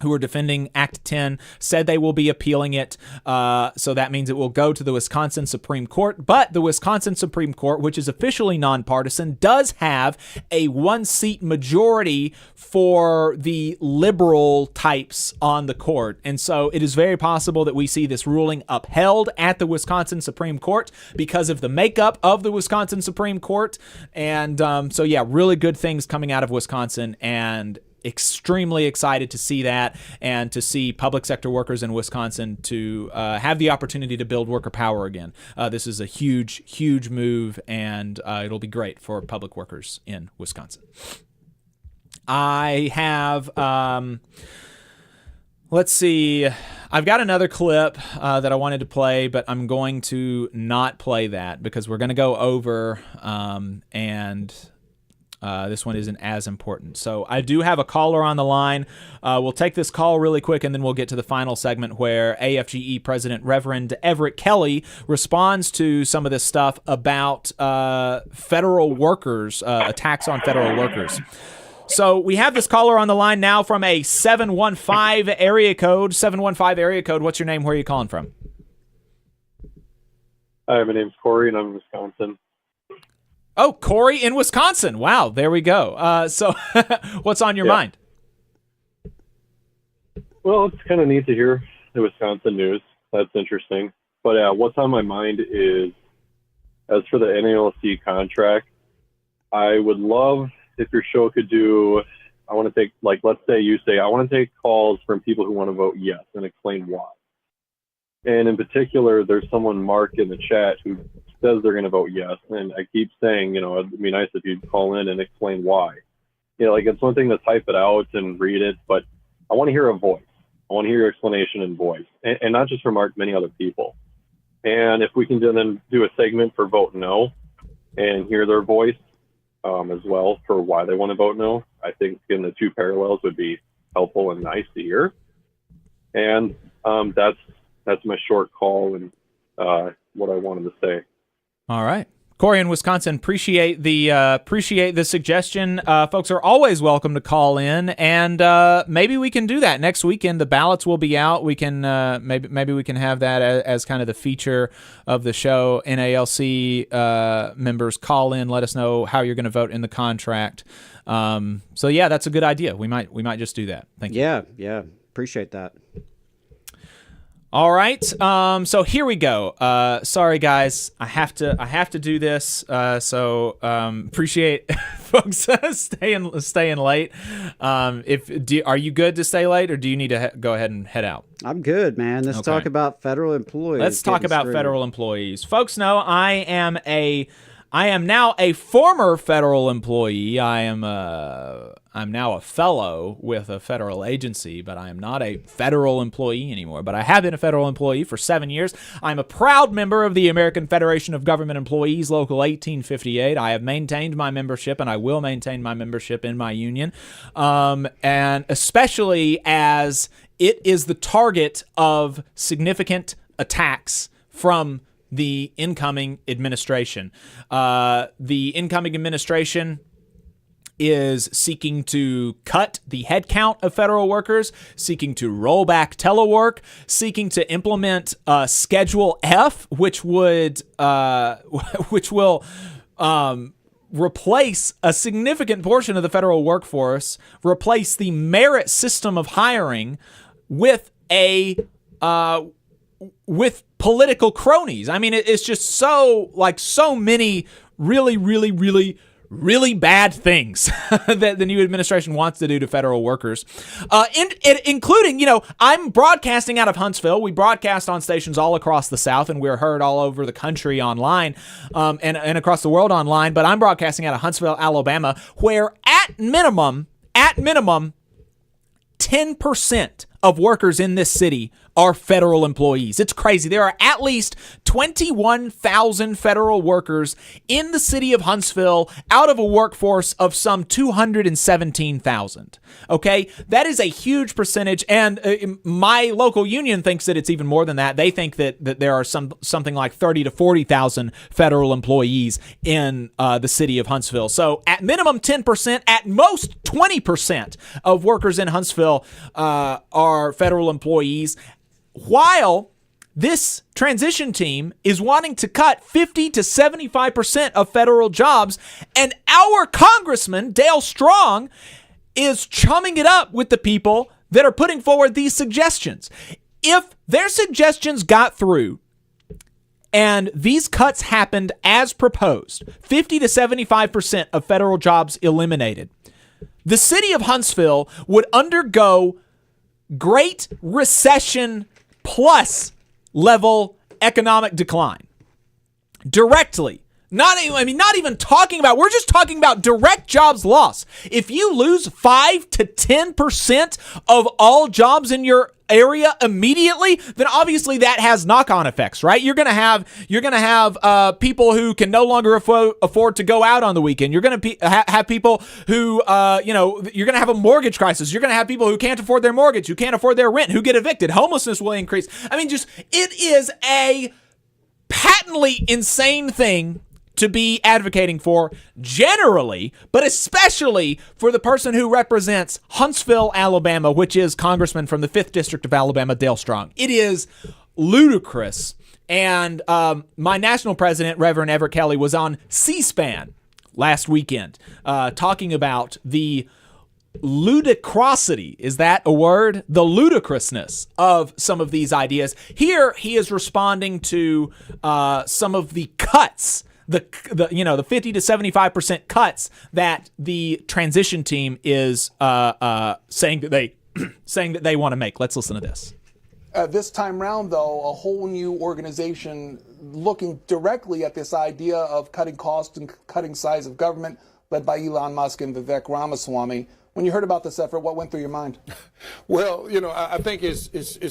G: who are defending Act 10, said they will be appealing it. So that means it will go to the Wisconsin Supreme Court. But the Wisconsin Supreme Court, which is officially nonpartisan, does have a one-seat majority for the liberal types on the court. And so it is very possible that we see this ruling upheld at the Wisconsin Supreme Court because of the makeup of the Wisconsin Supreme Court. And so, yeah, really good things coming out of Wisconsin, and extremely excited to see that, and to see public sector workers in Wisconsin to have the opportunity to build worker power again. This is a huge, huge move, and it'll be great for public workers in Wisconsin. I have, let's see, I've got another clip that I wanted to play, but I'm going to not play that because we're going to go over and This one isn't as important. So I do have a caller on the line. We'll take this call really quick, and then we'll get to the final segment where AFGE President Reverend Everett Kelly responds to some of this stuff about federal workers, attacks on federal workers. So we have this caller on the line now from a 715 area code. 715 area code. What's your name? Where are you calling from?
C: Hi, my name's Corey, and I'm in Wisconsin.
G: Oh, Corey in Wisconsin. Wow, there we go. So what's on your mind?
C: Well, it's kind of neat to hear the Wisconsin news. That's interesting. But what's on my mind is, as for the NALC contract, I would love if your show could do, I want to take, like, let's say you say, I want to take calls from people who want to vote yes and explain why. And in particular, there's someone, Mark, in the chat who says they're going to vote yes. And I keep saying, it'd be nice if you'd call in and explain why. Like, it's one thing to type it out and read it, but I want to hear a voice. I want to hear your explanation in voice. And not just from Mark, many other people. And if we can then do a segment for vote no and hear their voice as well for why they want to vote no, I think getting the two parallels would be helpful and nice to hear. And that's my short call and what I wanted to say.
G: All right. Corey in Wisconsin, appreciate the suggestion. Folks are always welcome to call in, and maybe we can do that next weekend. The ballots will be out. We can maybe we can have that as kind of the feature of the show. NALC members, call in, let us know how you're going to vote in the contract. So yeah, that's a good idea. We might just do that. Thank you.
H: Yeah, appreciate that.
G: All right, so here we go. Sorry, guys, I have to do this. So appreciate folks staying late. Are you good to stay late, or do you need to go ahead and head out?
H: I'm good, man. Let's talk about federal employees.
G: Let's talk about federal employees. Folks know I am now a former federal employee. I'm now a fellow with a federal agency, but I am not a federal employee anymore. But I have been a federal employee for 7 years. I'm a proud member of the American Federation of Government Employees, Local 1858. I have maintained my membership, and I will maintain my membership in my union, and especially as it is the target of significant attacks from the incoming administration. The incoming administration is seeking to cut the headcount of federal workers, seeking to roll back telework, seeking to implement Schedule F, which will replace a significant portion of the federal workforce, replace the merit system of hiring with with political cronies. I mean, it's just so many really bad things that the new administration wants to do to federal workers, including, I'm broadcasting out of Huntsville. We broadcast on stations all across the South, and we're heard all over the country online, and across the world online. But I'm broadcasting out of Huntsville, Alabama, where at minimum, 10% of workers in this city are federal employees. It's crazy. There are at least 21,000 federal workers in the city of Huntsville out of a workforce of some 217,000. Okay? That is a huge percentage, and my local union thinks that it's even more than that. They think that there are something like 30 to 40,000 federal employees in the city of Huntsville. So at minimum 10%, at most 20% of workers in Huntsville are federal employees, while this transition team is wanting to cut 50 to 75% of federal jobs, and our congressman, Dale Strong, is chumming it up with the people that are putting forward these suggestions. If their suggestions got through and these cuts happened as proposed, 50 to 75% of federal jobs eliminated, the city of Huntsville would undergo Great Recession plus level economic decline directly. Not even talking about, we're just talking about direct jobs loss. If you lose 5 to 10% of all jobs in your area immediately, then obviously that has knock-on effects, right? You're gonna have people who can no longer afford to go out on the weekend. You're gonna have people who you're gonna have a mortgage crisis. You're gonna have people who can't afford their mortgage, who can't afford their rent, who get evicted. Homelessness will increase. I mean, it is a patently insane thing to be advocating for generally, but especially for the person who represents Huntsville, Alabama, which is Congressman from the 5th District of Alabama, Dale Strong. It is ludicrous. And my national president, Reverend Everett Kelly, was on C-SPAN last weekend talking about the ludicrosity, is that a word? The ludicrousness of some of these ideas. Here he is responding to some of the cuts, the 50 to 75% cuts that the transition team is saying that they want to make. Let's listen to this.
D: This time round, though, a whole new organization looking directly at this idea of cutting costs and cutting size of government, led by Elon Musk and Vivek Ramaswamy. When you heard about this effort, what went through your mind?
V: Well, I think it's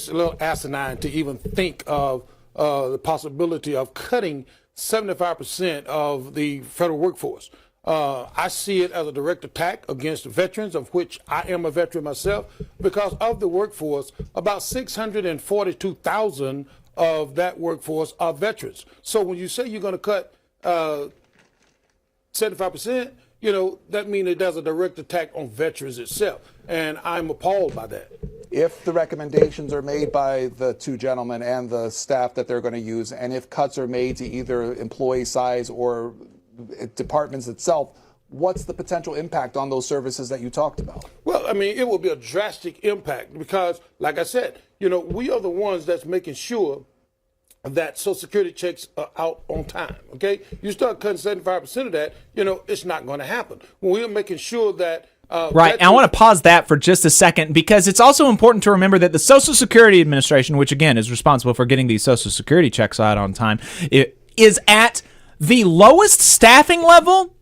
V: a little asinine to even think of the possibility of cutting 75% of the federal workforce. I see it as a direct attack against veterans, of which I am a veteran myself, because of the workforce, about 642,000 of that workforce are veterans. So when you say you're going to cut 75%, that means it does a direct attack on veterans itself. And I'm appalled by that.
D: If the recommendations are made by the two gentlemen and the staff that they're going to use, and if cuts are made to either employee size or departments itself, what's the potential impact on those services that you talked about?
V: Well, I mean, it will be a drastic impact because, like I said, we are the ones that's making sure that Social Security checks are out on time, okay? You start cutting 75% of that, it's not going to happen. When we're making sure that
G: right. And I want to pause that for just a second because it's also important to remember that the Social Security Administration, which again is responsible for getting these Social Security checks out on time, it is at the lowest staffing level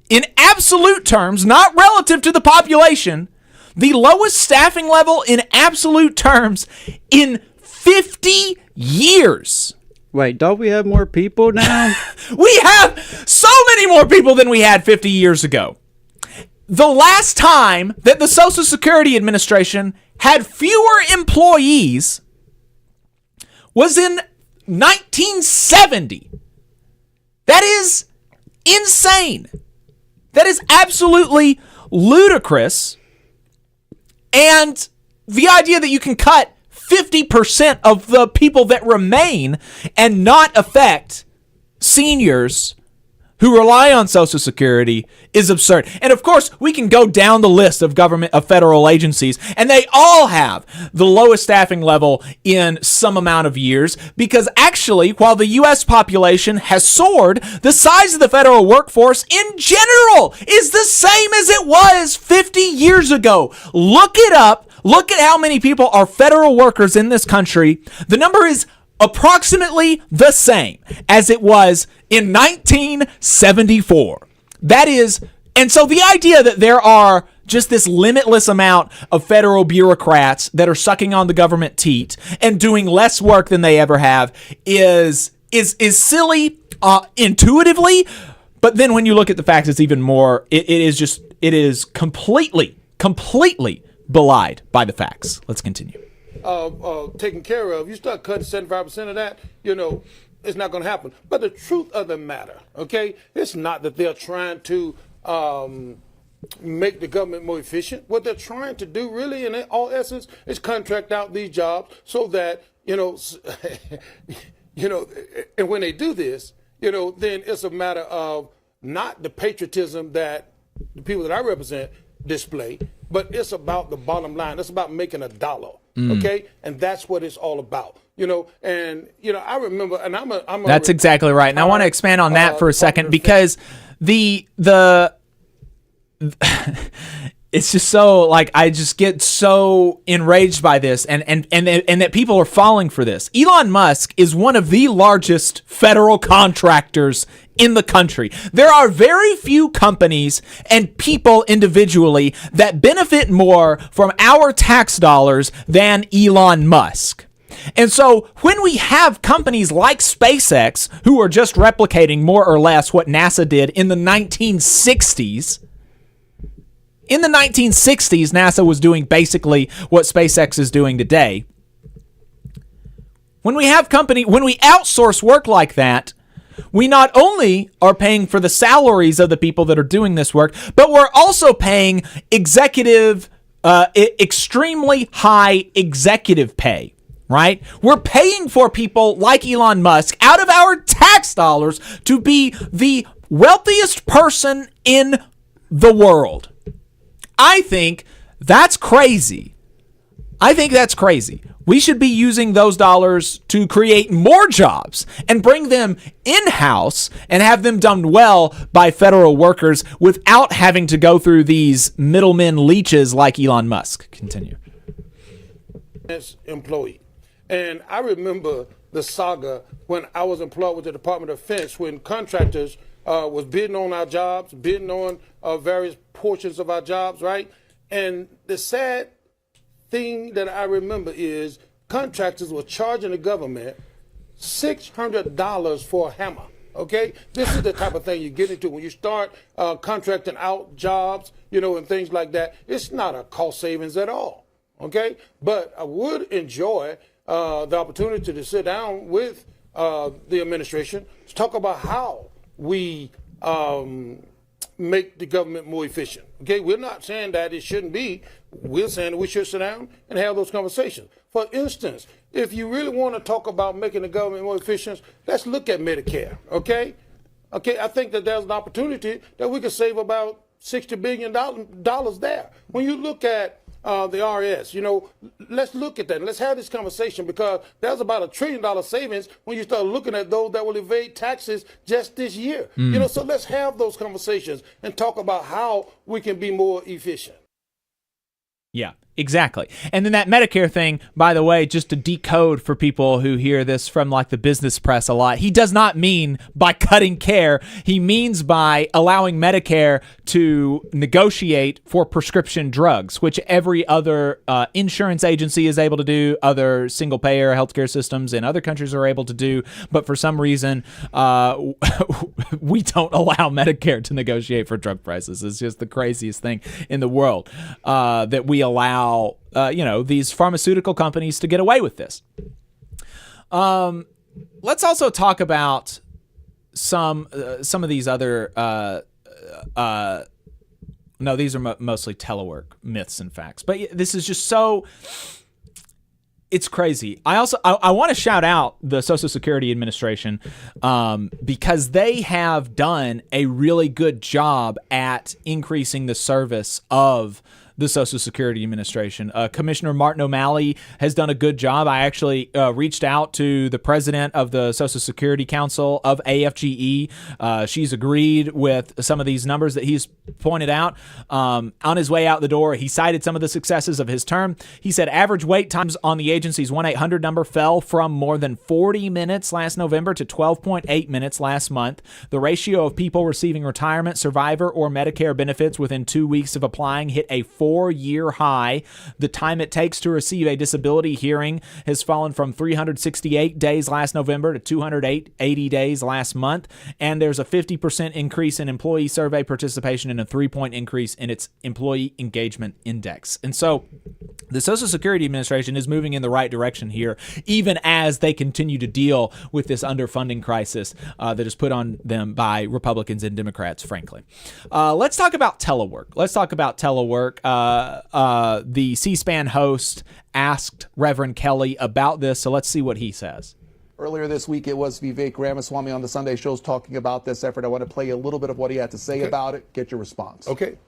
G: in absolute terms, not relative to the population, the lowest staffing level in absolute terms in 50 years.
H: Wait, don't we have more people now?
G: We have so many more people than we had 50 years ago. The last time that the Social Security Administration had fewer employees was in 1970. That is insane. That is absolutely ludicrous. And the idea that you can cut 50% of the people that remain and not affect seniors who rely on Social Security is absurd. And of course, we can go down the list of federal agencies, and they all have the lowest staffing level in some amount of years, because actually, while the U.S. population has soared, the size of the federal workforce in general is the same as it was 50 years ago. Look it up. Look at how many people are federal workers in this country. The number is approximately the same as it was in 1974. That is, and so the idea that there are just this limitless amount of federal bureaucrats that are sucking on the government teat and doing less work than they ever have is silly intuitively, but then when you look at the facts, it's even more. It is completely belied by the facts. Let's continue.
V: Taken care of, you start cutting 75% of that, it's not going to happen. But the truth of the matter, okay, it's not that they're trying to make the government more efficient. What they're trying to do really in all essence is contract out these jobs so that, and when they do this, then it's a matter of not the patriotism that the people that I represent display, but it's about the bottom line. It's about making a dollar. Okay, and that's what it's all about, I remember, and I'm
G: that's exactly right. And I want to expand on that for a second, because the it's just so, like, I just get so enraged by this and that people are falling for this. Elon Musk is one of the largest federal contractors in the country. There are very few companies and people individually that benefit more from our tax dollars than Elon Musk. And so when we have companies like SpaceX, who are just replicating more or less what NASA did in the 1960s, NASA was doing basically what SpaceX is doing today. When we outsource work like that, we not only are paying for the salaries of the people that are doing this work, but we're also paying extremely high executive pay, right? We're paying for people like Elon Musk out of our tax dollars to be the wealthiest person in the world. I think that's crazy. We should be using those dollars to create more jobs and bring them in-house and have them done well by federal workers without having to go through these middlemen leeches like Elon Musk. Continue.
V: Employee. And I remember the saga when I was employed with the Department of Defense, when contractors was bidding on our jobs, bidding on various portions of our jobs, right? And the sad thing that I remember is contractors were charging the government $600 for a hammer, okay? This is the type of thing you get into when you start contracting out jobs, and things like that. It's not a cost savings at all, okay? But I would enjoy the opportunity to sit down with the administration to talk about how we make the government more efficient. Okay, we're not saying that it shouldn't be. We're saying that we should sit down and have those conversations. For instance, if you really want to talk about making the government more efficient, let's look at Medicare. Okay, I think that there's an opportunity that we could save about $60 billion there. When you look at the RS, let's look at that and let's have this conversation, because there's about $1 trillion savings when you start looking at those that will evade taxes just this year. So let's have those conversations and talk about how we can be more efficient.
G: Yeah, exactly. And then that Medicare thing, by the way, just to decode for people who hear this from like the business press a lot, he does not mean by cutting care. He means by allowing Medicare to negotiate for prescription drugs, which every other insurance agency is able to do, other single payer healthcare systems in other countries are able to do. But for some reason, we don't allow Medicare to negotiate for drug prices. It's just the craziest thing in the world that we allow these pharmaceutical companies to get away with this. Let's also talk about some of these other no, these are mostly telework myths and facts, but this is just so, it's crazy. I want to shout out the Social Security Administration because they have done a really good job at increasing the service of the Social Security Administration. Commissioner Martin O'Malley has done a good job. I actually reached out to the president of the Social Security Council of AFGE. She's agreed with some of these numbers that he's pointed out. On his way out the door, he cited some of the successes of his term. He said average wait times on the agency's 1-800 number fell from more than 40 minutes last November to 12.8 minutes last month. The ratio of people receiving retirement, survivor, or Medicare benefits within 2 weeks of applying hit a 4-year high. The time it takes to receive a disability hearing has fallen from 368 days last November to 280 days last month. And there's a 50% increase in employee survey participation and a 3-point increase in its employee engagement index. And so the Social Security Administration is moving in the right direction here, even as they continue to deal with this underfunding crisis that is put on them by Republicans and Democrats, frankly. Let's talk about telework. The C-SPAN host asked Reverend Kelly about this, so let's see what he says.
D: Earlier this week, it was Vivek Ramaswamy on the Sunday shows talking about this effort. I want to play a little bit of what he had to say about it. Get your response.
V: Okay.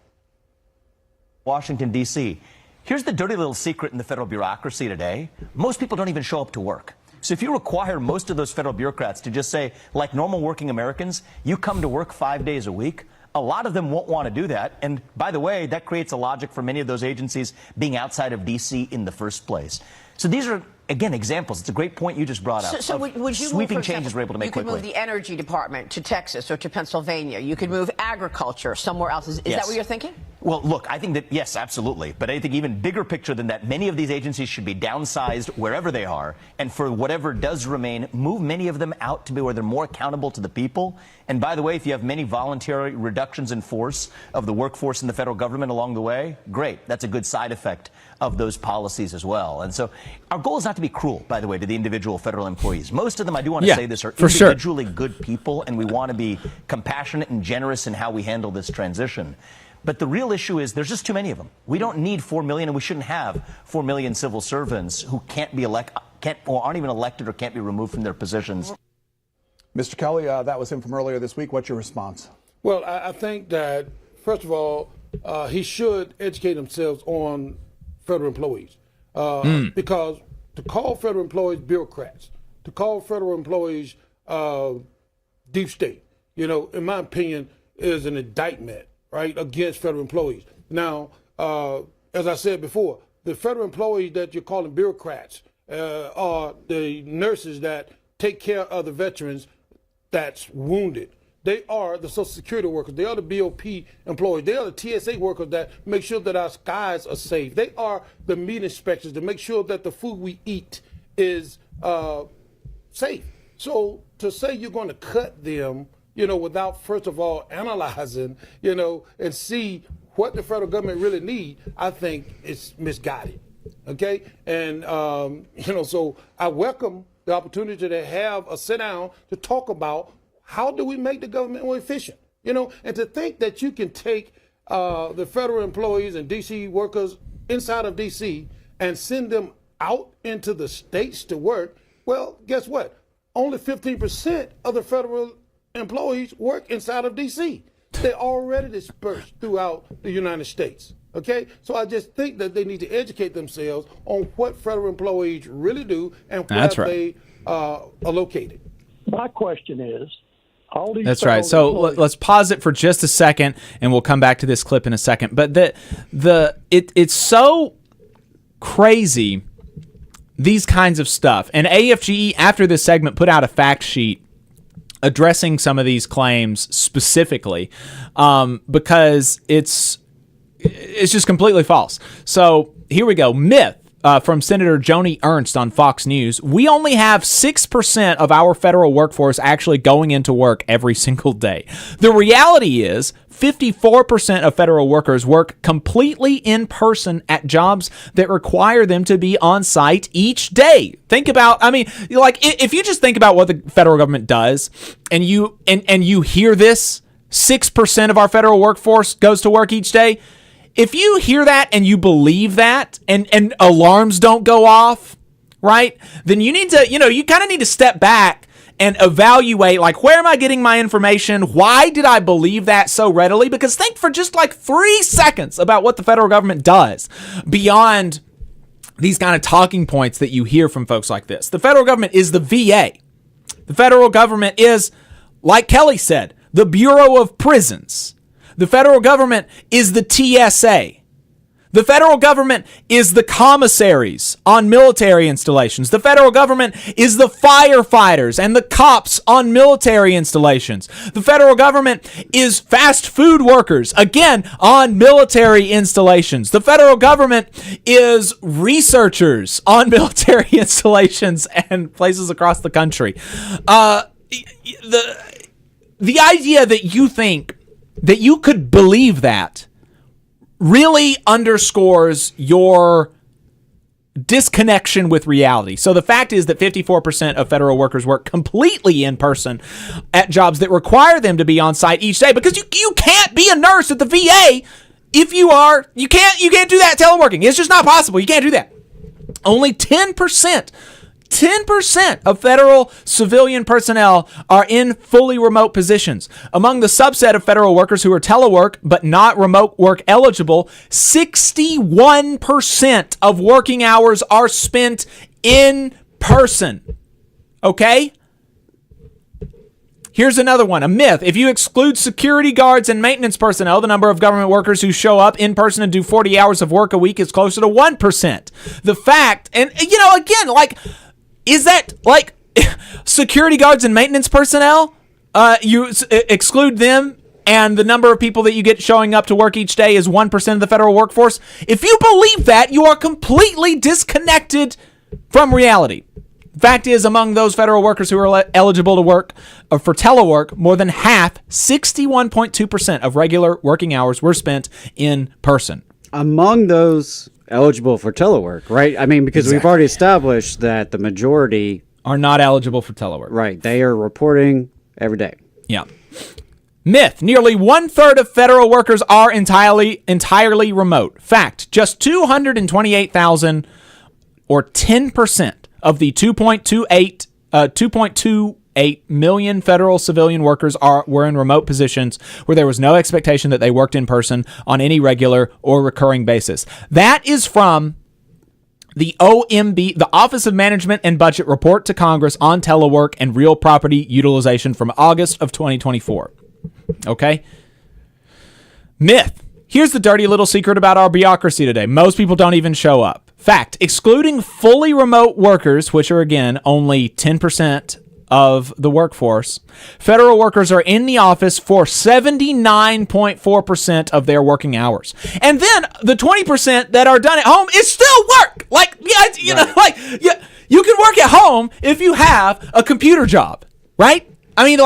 B: Washington, D.C. Here's the dirty little secret in the federal bureaucracy today. Most people don't even show up to work. So if you require most of those federal bureaucrats to just say, like normal working Americans, you come to work 5 days a week, A lot of them won't want to do that. And by the way, that creates a logic for many of those agencies being outside of D.C. in the first place. So these are, again, examples. It's a great point you just brought up.
E: So would you
B: sweeping
E: move,
B: changes we're able to make quickly.
E: You could move the energy department to Texas or to Pennsylvania. You could move agriculture somewhere else. Is that what you're thinking?
B: Well, look, I think that, yes, absolutely. But I think even bigger picture than that, many of these agencies should be downsized wherever they are. And for whatever does remain, move many of them out to be where they're more accountable to the people. And by the way, if you have many voluntary reductions in force of the workforce in the federal government along the way, great. That's a good side effect of those policies as well. And so our goal is not to be cruel, by the way, to the individual federal employees. Most of them, I do want to say this, are individually good people, and we want to be compassionate and generous in how we handle this transition. But the real issue is there's just too many of them. We don't need 4 million, and we shouldn't have 4 million civil servants who can't be or aren't even elected or can't be removed from their positions.
D: Mr. Kelly, that was him from earlier this week. What's your response?
V: Well, I think that, first of all, he should educate himself on federal employees. Because to call federal employees bureaucrats, to call federal employees deep state, in my opinion, is an indictment, right, against federal employees. Now, as I said before, the federal employees that you're calling bureaucrats are the nurses that take care of the veterans that's wounded. They are the Social Security workers. They are the BOP employees. They are the TSA workers that make sure that our skies are safe. They are the meat inspectors to make sure that the food we eat is safe. So to say you're going to cut them, without first of all analyzing, and see what the federal government really need, I think it's misguided. Okay? And, so I welcome the opportunity to have a sit down to talk about how do we make the government more efficient, and to think that you can take the federal employees and D.C. workers inside of D.C. and send them out into the states to work. Well, guess what? Only 15% of the federal employees work inside of D.C. They're already dispersed throughout the United States. Okay, so I just think that they need to educate themselves on what federal employees really do and where they are located.
F: My question is, all these
G: That's right. So let's pause it for just a second, and we'll come back to this clip in a second. But it's so crazy, these kinds of stuff. And AFGE, after this segment, put out a fact sheet addressing some of these claims specifically, because it's just completely false. So here we go. Myth. From Senator Joni Ernst on Fox News. We only have 6% of our federal workforce actually going into work every single day. The reality is 54% of federal workers work completely in person at jobs that require them to be on site each day. Think about, if you just think about what the federal government does and you hear this, 6% of our federal workforce goes to work each day. If you hear that and you believe that and alarms don't go off, right, then you need to, you kind of need to step back and evaluate, where am I getting my information? Why did I believe that so readily? Because think for just 3 seconds about what the federal government does beyond these kind of talking points that you hear from folks like this. The federal government is the VA. The federal government is, like Kelly said, the Bureau of Prisons. The federal government is the TSA. The federal government is the commissaries on military installations. The federal government is the firefighters and the cops on military installations. The federal government is fast food workers, again, on military installations. The federal government is researchers on military installations and places across the country. The idea that you think that you could believe that really underscores your disconnection with reality. So the fact is that 54% of federal workers work completely in person at jobs that require them to be on site each day, because you can't be a nurse at the VA if you can't do that teleworking. It's just not possible. You can't do that. Only 10% of federal civilian personnel are in fully remote positions. Among the subset of federal workers who are telework but not remote work eligible, 61% of working hours are spent in person. Okay? Here's another one, a myth. If you exclude security guards and maintenance personnel, the number of government workers who show up in person and do 40 hours of work a week is closer to 1%. The fact, and again, is that security guards and maintenance personnel? You exclude them, and the number of people that you get showing up to work each day is 1% of the federal workforce. If you believe that, you are completely disconnected from reality. Fact is, among those federal workers who are eligible to work for telework, more than half, 61.2% of regular working hours were spent in person.
H: Among those eligible for telework, right? I mean, because we've already established that the majority
G: are not eligible for telework.
H: Right. They are reporting every day.
G: Yeah. Myth. Nearly 1/3 of federal workers are entirely remote. Fact. Just 228,000 or 10% of the 2.28 million federal civilian workers were in remote positions where there was no expectation that they worked in person on any regular or recurring basis. That is from the OMB, the Office of Management and Budget report to Congress on telework and real property utilization from August of 2024. Okay? Myth. Here's the dirty little secret about our bureaucracy today. Most people don't even show up. Fact. Excluding fully remote workers, which are, again, only 10% of the workforce, federal workers are in the office for 79.4% of their working hours. And then the 20% that are done at home is still work. You can work at home if you have a computer job, right? I mean,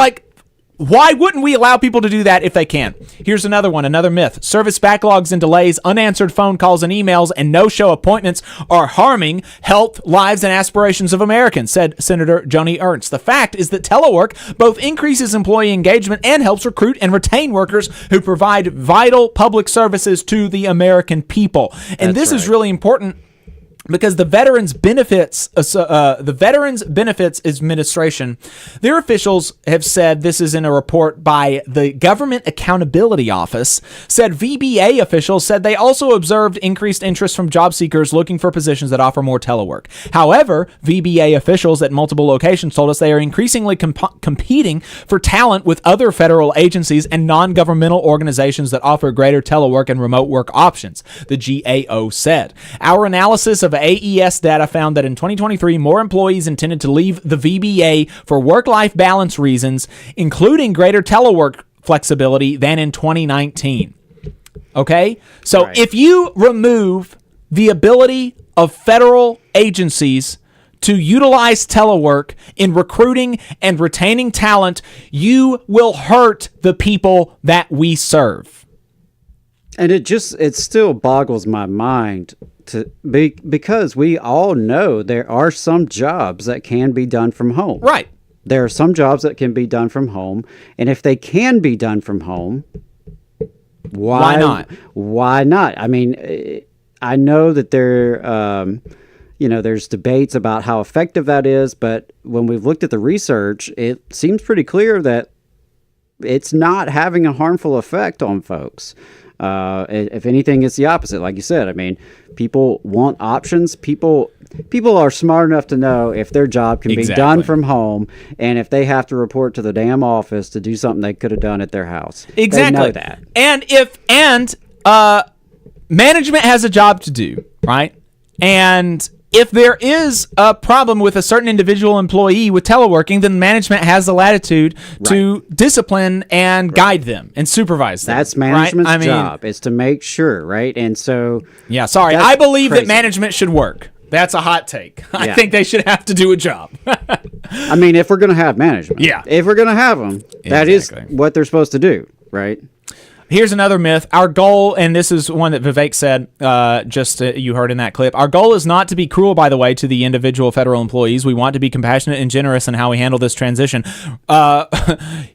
G: why wouldn't we allow people to do that if they can? Here's another one, another myth. Service backlogs and delays, unanswered phone calls and emails, and no-show appointments are harming health, lives, and aspirations of Americans, said Senator Joni Ernst. The fact is that telework both increases employee engagement and helps recruit and retain workers who provide vital public services to the American people. And this is really important, because the Veterans Benefits Administration, their officials have said, this is in a report by the Government Accountability Office, said VBA officials said they also observed increased interest from job seekers looking for positions that offer more telework. However, VBA officials at multiple locations told us they are increasingly competing for talent with other federal agencies and non-governmental organizations that offer greater telework and remote work options, the GAO said. Our analysis of AES data found that in 2023, more employees intended to leave the VBA for work-life balance reasons, including greater telework flexibility, than in 2019. Okay? So if you remove the ability of federal agencies to utilize telework in recruiting and retaining talent, you will hurt the people that we serve.
H: And it still boggles my mind because we all know there are some jobs that can be done from home.
G: Right.
H: There are some jobs that can be done from home, and if they can be done from home, why not? Why not? I mean, I know that there's debates about how effective that is, but when we've looked at the research, it seems pretty clear that it's not having a harmful effect on folks. If anything, it's the opposite. Like you said, I mean, people want options. People are smart enough to know if their job can be done from home, and if they have to report to the damn office to do something they could have done at their house.
G: Exactly.
H: They know that.
G: And management has a job to do, right? And if there is a problem with a certain individual employee with teleworking, then management has the latitude to discipline and guide them and supervise them.
H: That's management's job, is to make sure, right? And so...
G: Yeah, sorry. I believe that management should work. That's a hot take. I think they should have to do a job.
H: I mean, if we're going to have management.
G: Yeah.
H: If we're going to have them, that is what they're supposed to do, right?
G: Here's another myth. Our goal, and this is one that Vivek said, you heard in that clip. Our goal is not to be cruel, by the way, to the individual federal employees. We want to be compassionate and generous in how we handle this transition.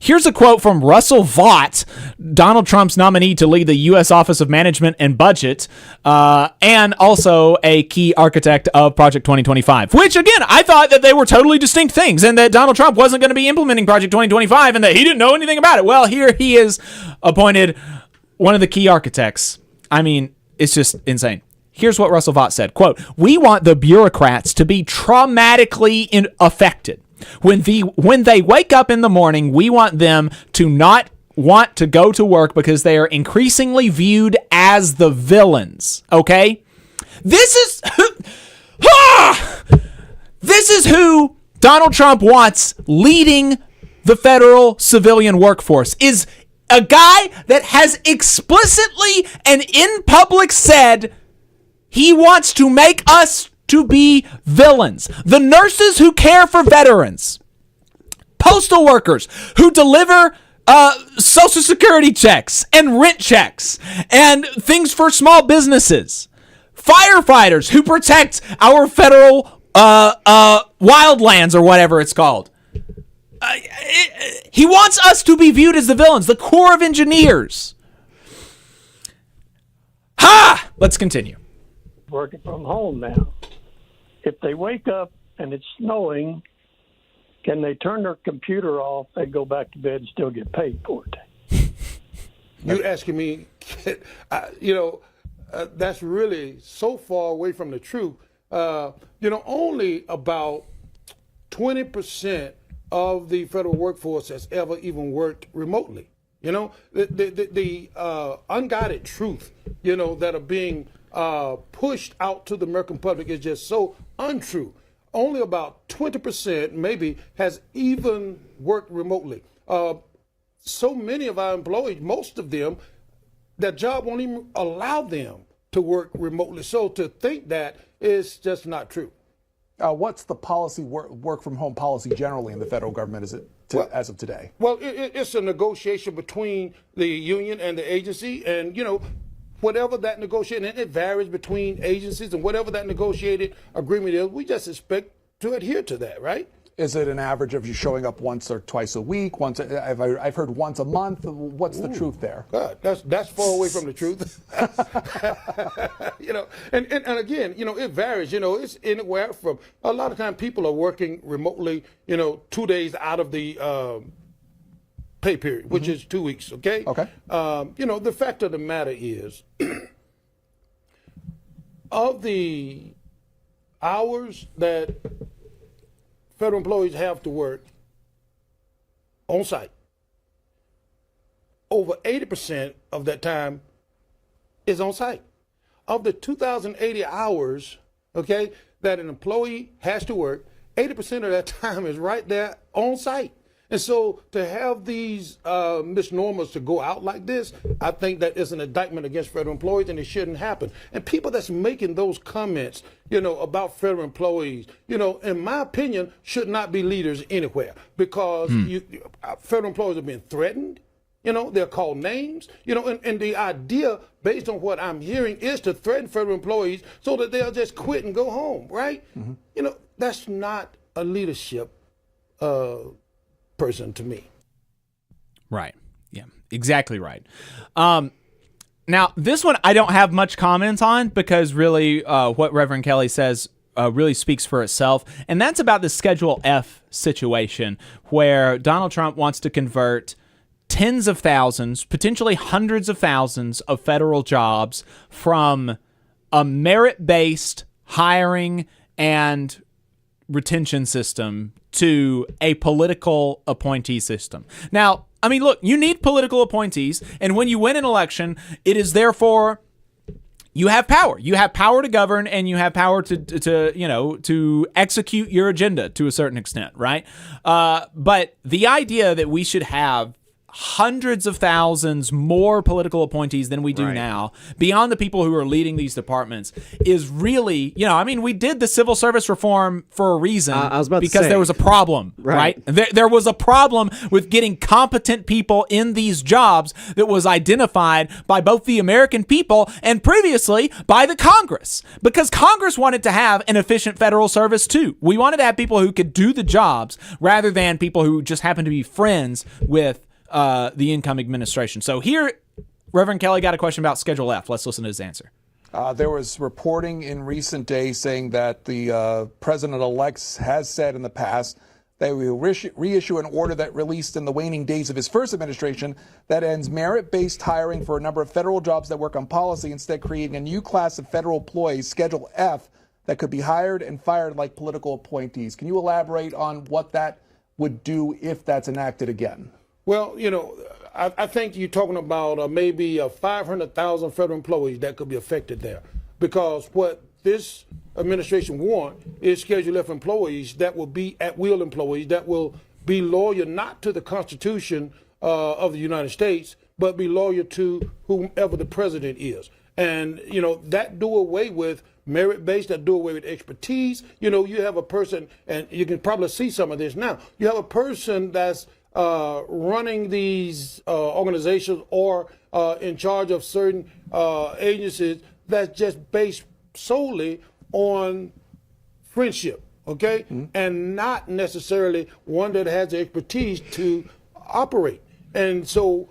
G: Here's a quote from Russell Vought, Donald Trump's nominee to lead the U.S. Office of Management and Budget, and also a key architect of Project 2025, which, again, I thought that they were totally distinct things and that Donald Trump wasn't going to be implementing Project 2025 and that he didn't know anything about it. Well, here he is appointed one of the key architects. I mean, it's just insane. Here's what Russell Vought said, quote, "We want the bureaucrats to be traumatically affected. When they wake up in the morning, we want them to not want to go to work because they are increasingly viewed as the villains. Okay? This is who Donald Trump wants leading the federal civilian workforce, is a guy that has explicitly and in public said he wants to make us to be villains. The nurses who care for veterans, postal workers who deliver Social Security checks and rent checks and things for small businesses, firefighters who protect our federal wildlands or whatever it's called. He wants us to be viewed as the villains, the Corps of Engineers. Ha! Let's continue.
F: Working from home now. If they wake up and it's snowing, can they turn their computer off and go back to bed and still get paid for it?
V: You're asking me, that's really so far away from the truth. Only about 20% of the federal workforce has ever even worked remotely. The unguided truth, that are being pushed out to the American public is just so untrue. Only about 20% maybe has even worked remotely. So many of our employees, most of them, their job won't even allow them to work remotely. So to think that is just not true.
D: What's the policy, work from home policy generally in the federal government as of today?
V: Well, it's a negotiation between the union and the agency, and whatever that negotiation, and it varies between agencies, and whatever that negotiated agreement is, we just expect to adhere to that, right?
D: Is it an average of you showing up once or twice a week? I've heard once a month. What's the truth there?
V: God, that's far away from the truth. And again, it varies. It's anywhere from, a lot of times people are working remotely, 2 days out of the pay period, which is 2 weeks. Okay.
D: Okay.
V: The fact of the matter is, of the hours that federal employees have to work on site, over 80% of that time is on site. Of the 2,080 hours, that an employee has to work, 80% of that time is right there on site. And so to have these misnomers to go out like this, I think that is an indictment against federal employees, and it shouldn't happen. And people that's making those comments, about federal employees, in my opinion, should not be leaders anywhere, because federal employees are being threatened. They're called names, and the idea, based on what I'm hearing, is to threaten federal employees so that they'll just quit and go home, right? Mm-hmm. That's not a leadership person to me.
G: Right. Yeah, exactly right. Now, this one I don't have much comments on, because really what Reverend Kelly says really speaks for itself, and that's about the Schedule F situation, where Donald Trump wants to convert tens of thousands, potentially hundreds of thousands of federal jobs from a merit-based hiring and retention system to a political appointee system. Now, I mean, look, you need political appointees, and when you win an election, it is therefore you have power. You have power to govern, and you have power to execute your agenda to a certain extent, right? But the idea that we should have hundreds of thousands more political appointees than we do now, beyond the people who are leading these departments, is really, we did the civil service reform for a reason.
H: I was about to
G: because
H: say,
G: there was a problem, right? There was a problem with getting competent people in these jobs that was identified by both the American people and previously by the Congress, because Congress wanted to have an efficient federal service too. We wanted to have people who could do the jobs rather than people who just happen to be friends with the incoming administration. So here, Reverend Kelly got a question about Schedule F. Let's listen to his answer.
D: There was reporting in recent days saying that the president-elect has said in the past that we will reissue an order that released in the waning days of his first administration that ends merit-based hiring for a number of federal jobs that work on policy, instead creating a new class of federal employees, Schedule F, that could be hired and fired like political appointees. Can you elaborate on what that would do if that's enacted again?
V: Well, I think you're talking about maybe 500,000 federal employees that could be affected there, because what this administration wants is Schedule F employees that will be at-will employees that will be loyal not to the Constitution of the United States, but be loyal to whomever the president is. And, that do away with merit-based, that do away with expertise. You have a person, and you can probably see some of this now, you have a person that's running these organizations or in charge of certain agencies that's just based solely on friendship, okay? Mm-hmm. And not necessarily one that has the expertise to operate. And so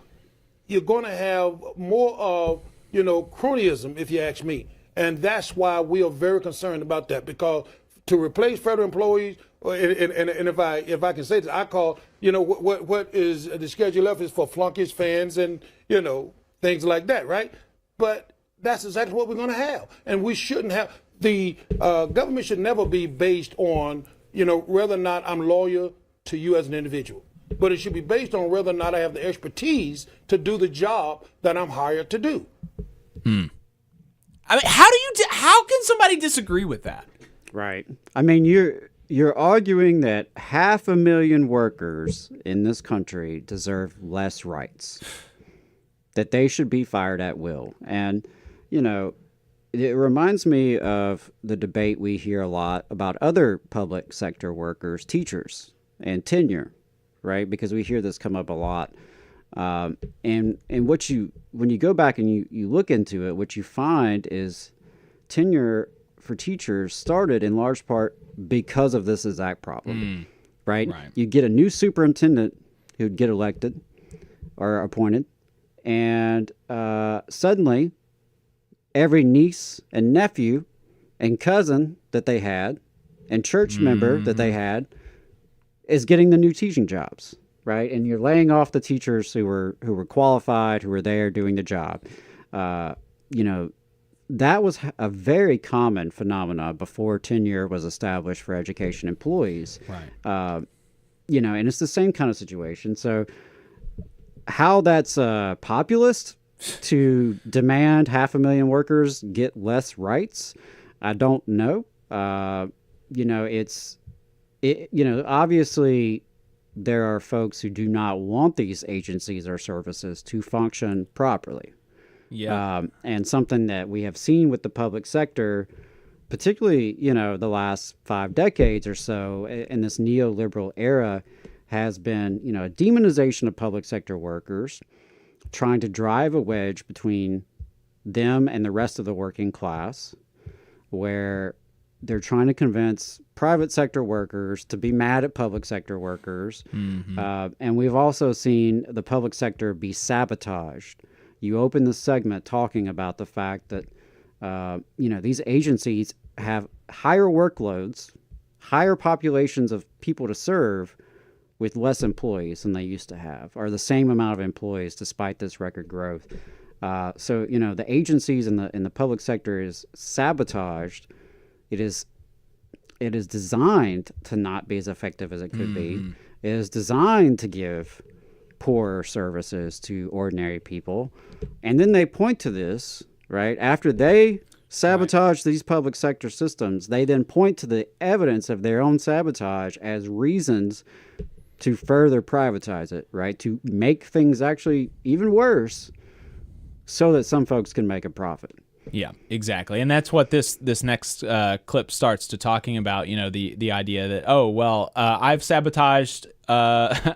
V: you're going to have more of, cronyism, if you ask me. And that's why we are very concerned about that, because to replace federal employees, and if I can say this, I call, what is the Schedule F is for flunkies, fans, and, things like that, right? But that's exactly what we're going to have. And we shouldn't have, the government should never be based on, whether or not I'm loyal to you as an individual. But it should be based on whether or not I have the expertise to do the job that I'm hired to do.
G: I mean, how can somebody disagree with that?
H: Right. I mean, you're arguing that 500,000 workers in this country deserve less rights, that they should be fired at will. And, it reminds me of the debate we hear a lot about other public sector workers, teachers, and tenure, right? Because we hear this come up a lot. And when you go back and you look into it, what you find is tenure for teachers started in large part because of this exact problem, right? You get a new superintendent who'd get elected or appointed, and suddenly every niece and nephew and cousin that they had and church member that they had is getting the new teaching jobs, right? And you're laying off the teachers who were qualified, who were there doing the job. That was a very common phenomenon before tenure was established for education employees. Right. And it's the same kind of situation. So how that's populist to demand 500,000 workers get less rights, I don't know. Obviously there are folks who do not want these agencies or services to function properly. Yeah. And something that we have seen with the public sector, particularly, the last 5 decades or so in this neoliberal era, has been, a demonization of public sector workers, trying to drive a wedge between them and the rest of the working class, where they're trying to convince private sector workers to be mad at public sector workers. Mm-hmm. And we've also seen the public sector be sabotaged. You open the segment talking about the fact that, these agencies have higher workloads, higher populations of people to serve with less employees than they used to have, or the same amount of employees despite this record growth. So the agencies in the public sector is sabotaged. It is designed to not be as effective as it could be. It is designed to give poorer services to ordinary people. And then they point to this, right? After they sabotage these public sector systems, they then point to the evidence of their own sabotage as reasons to further privatize it, right? To make things actually even worse so that some folks can make a profit.
G: Yeah, exactly. And that's what this next clip starts to talking about, the idea that,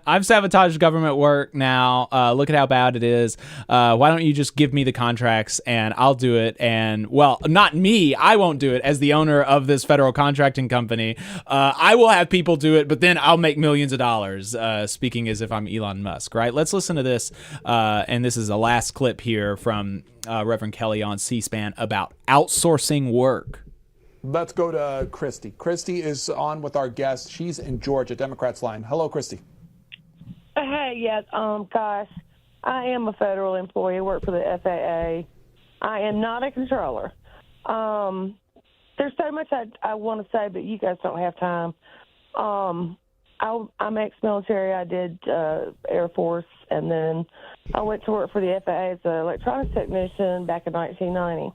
G: I've sabotaged government work now. Look at how bad it is. Why don't you just give me the contracts and I'll do it? And, not me. I won't do it as the owner of this federal contracting company. I will have people do it, but then I'll make millions of dollars, speaking as if I'm Elon Musk, right? Let's listen to this. And this is the last clip here from Reverend Kelly on C-SPAN about outsourcing work.
D: Let's go to Christy. Christy is on with our guest. She's in Georgia, Democrats line. Hello, Christy.
K: Hey, yes, gosh, I am a federal employee. I work for the FAA. I am not a controller. there's so much I want to say, but you guys don't have time. I'm ex-military. I did Air Force, and then I went to work for the FAA as an electronics technician back in 1990.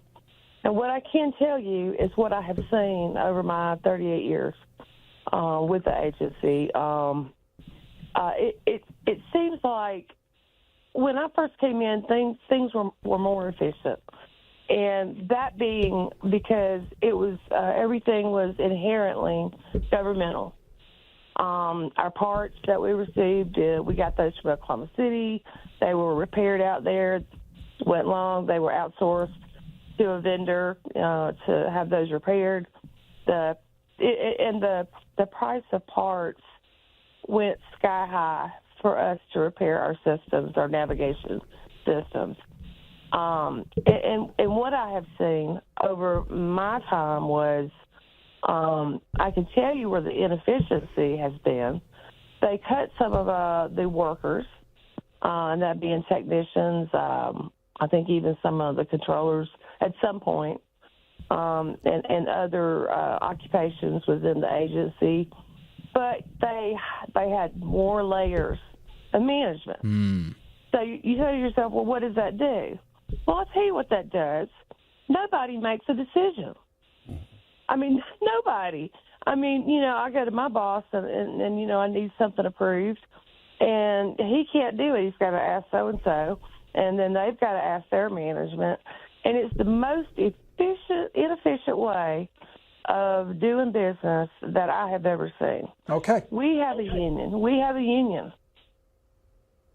K: And what I can tell you is what I have seen over my 38 years with the agency. It seems like when I first came in, things were more efficient. And that being because it was everything was inherently governmental. Our parts that we received, we got those from Oklahoma City. They were repaired out there. Went long. They were outsourced to a vendor to have those repaired. The price of parts went sky high for us to repair our systems, our navigation systems. And what I have seen over my time was, I can tell you where the inefficiency has been. They cut some of the workers, and that being technicians, I think even some of the controllers at some point, and other occupations within the agency. But they had more layers of management. So you tell yourself, well, what does that do? Well, I'll tell you what that does. Nobody makes a decision. I mean, nobody. I mean, I go to my boss and I need something approved, and he can't do it. He's got to ask so-and-so, and then they've got to ask their management. And it's the most inefficient way of doing business that I have ever seen.
D: Okay.
K: We have a union.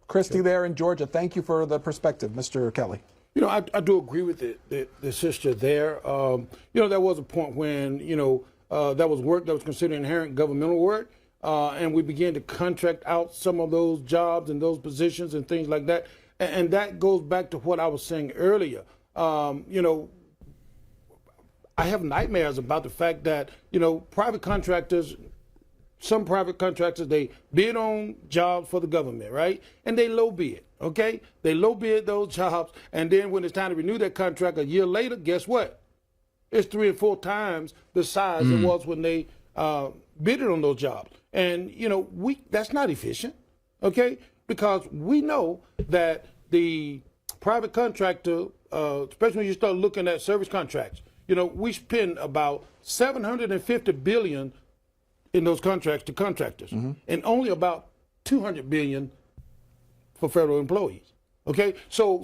D: Christy there in Georgia, thank you for the perspective. Mr. Kelly.
V: I do agree with the sister there. There was a point when, that was work that was considered inherent governmental work, and we began to contract out some of those jobs and those positions and things like that. And that goes back to what I was saying earlier. I have nightmares about the fact that, private contractors, some private contractors, they bid on jobs for the government, right? And they low bid, okay? They low bid those jobs, and then when it's time to renew that contract a year later, guess what? It's 3 or 4 times the size it was when they bidded on those jobs. And, that's not efficient, okay? Because we know that the private contractor, especially when you start looking at service contracts, we spend about $750 billion in those contracts to contractors, and only about $200 billion for federal employees. Okay, so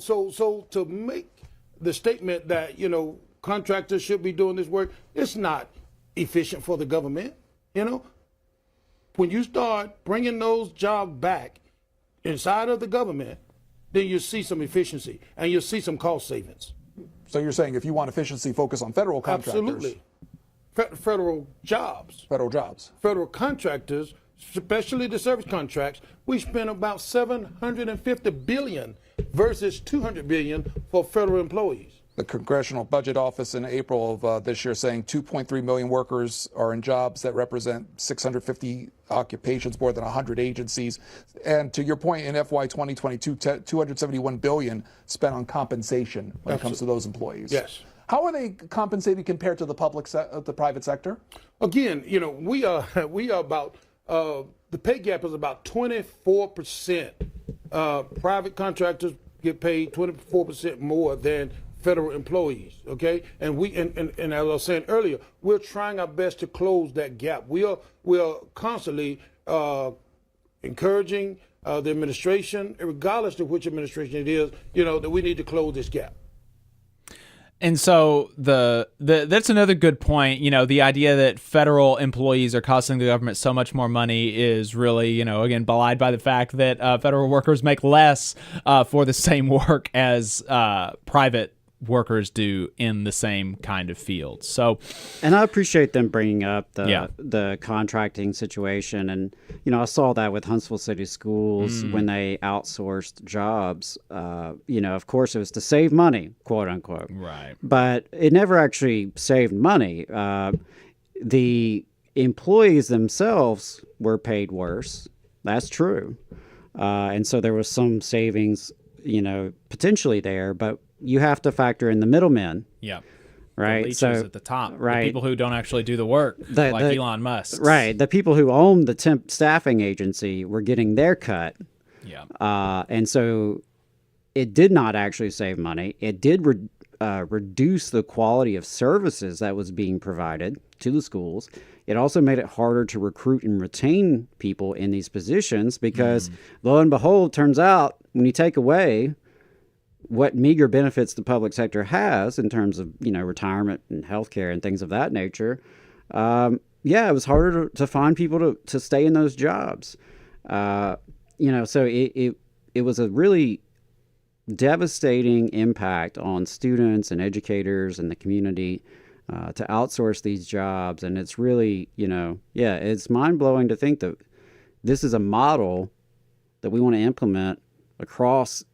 V: to make the statement that contractors should be doing this work, it's not efficient for the government. When you start bringing those jobs back inside of the government, then you see some efficiency and you'll see some cost savings.
D: So you're saying if you want efficiency, focus on federal contractors?
V: Absolutely. Federal jobs.
D: Federal jobs.
V: Federal contractors, especially the service contracts, we spend about $750 billion versus $200 billion for federal employees.
D: The Congressional Budget Office in April of this year saying 2.3 million workers are in jobs that represent 650 occupations, more than 100 agencies. And to your point, in FY 2022, $271 billion spent on compensation when it comes to those employees.
V: Yes.
D: How are they compensated compared to the the private sector?
V: Again, we are about the pay gap is about 24%. Private contractors get paid 24% more than federal employees. Okay, and as I was saying earlier, we're trying our best to close that gap. We are constantly encouraging the administration, regardless of which administration it is, that we need to close this gap.
G: And so that's another good point. The idea that federal employees are costing the government so much more money is really, again, belied by the fact that federal workers make less for the same work as private workers do in the same kind of field. So,
H: and I appreciate them bringing up the contracting situation. And, I saw that with Huntsville City Schools when they outsourced jobs. Of course, it was to save money, quote unquote.
G: Right.
H: But it never actually saved money. The employees themselves were paid worse. That's true. And so there was some savings, potentially there, but you have to factor in the middlemen.
G: Yeah. The leeches at the top.
H: Right.
G: The people who don't actually do the work, like Elon Musk.
H: Right. The people who own the temp staffing agency were getting their cut.
G: Yeah.
H: And so it did not actually save money. It did reduce the quality of services that was being provided to the schools. It also made it harder to recruit and retain people in these positions because, lo and behold, turns out when you take away what meager benefits the public sector has in terms of, retirement and healthcare and things of that nature, it was harder to find people to stay in those jobs. So it was a really devastating impact on students and educators and the community to outsource these jobs. And it's really, it's mind-blowing to think that this is a model that we want to implement across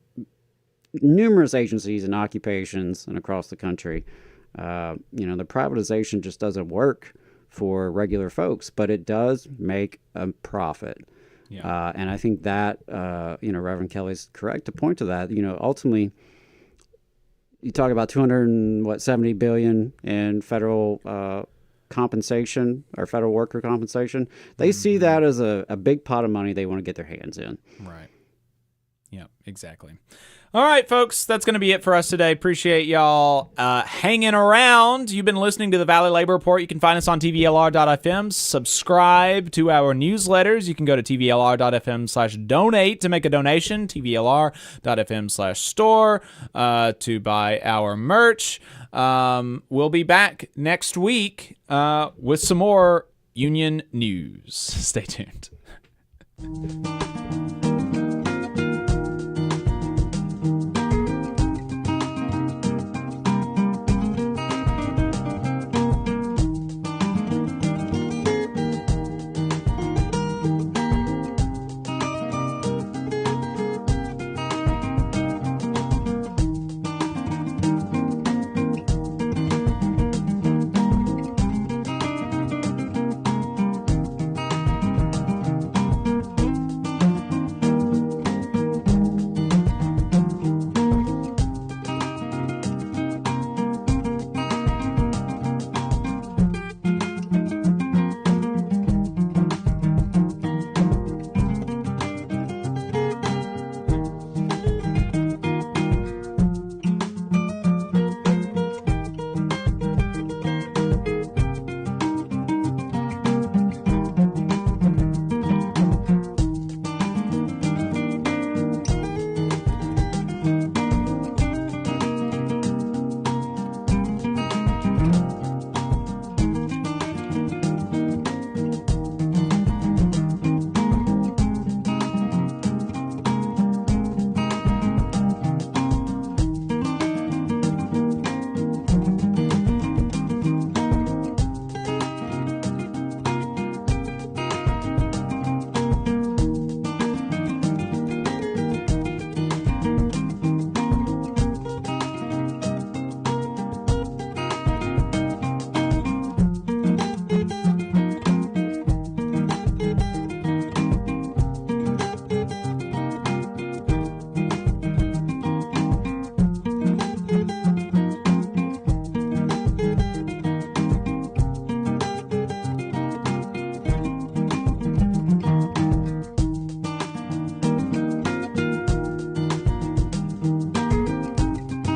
H: numerous agencies and occupations and across the country. The privatization just doesn't work for regular folks, but it does make a profit.
G: Yeah.
H: And I think that, Reverend Kelly's correct to point to that. Ultimately, you talk about $270 billion in federal compensation or federal worker compensation. They see that as a big pot of money they want to get their hands in.
G: Right. Yeah, exactly. All right, folks, that's going to be it for us today. Appreciate y'all hanging around. You've been listening to the Valley Labor Report. You can find us on TVLR.fm. Subscribe to our newsletters. You can go to TVLR.fm/donate to make a donation, TVLR.fm/store to buy our merch. We'll be back next week with some more union news. Stay tuned.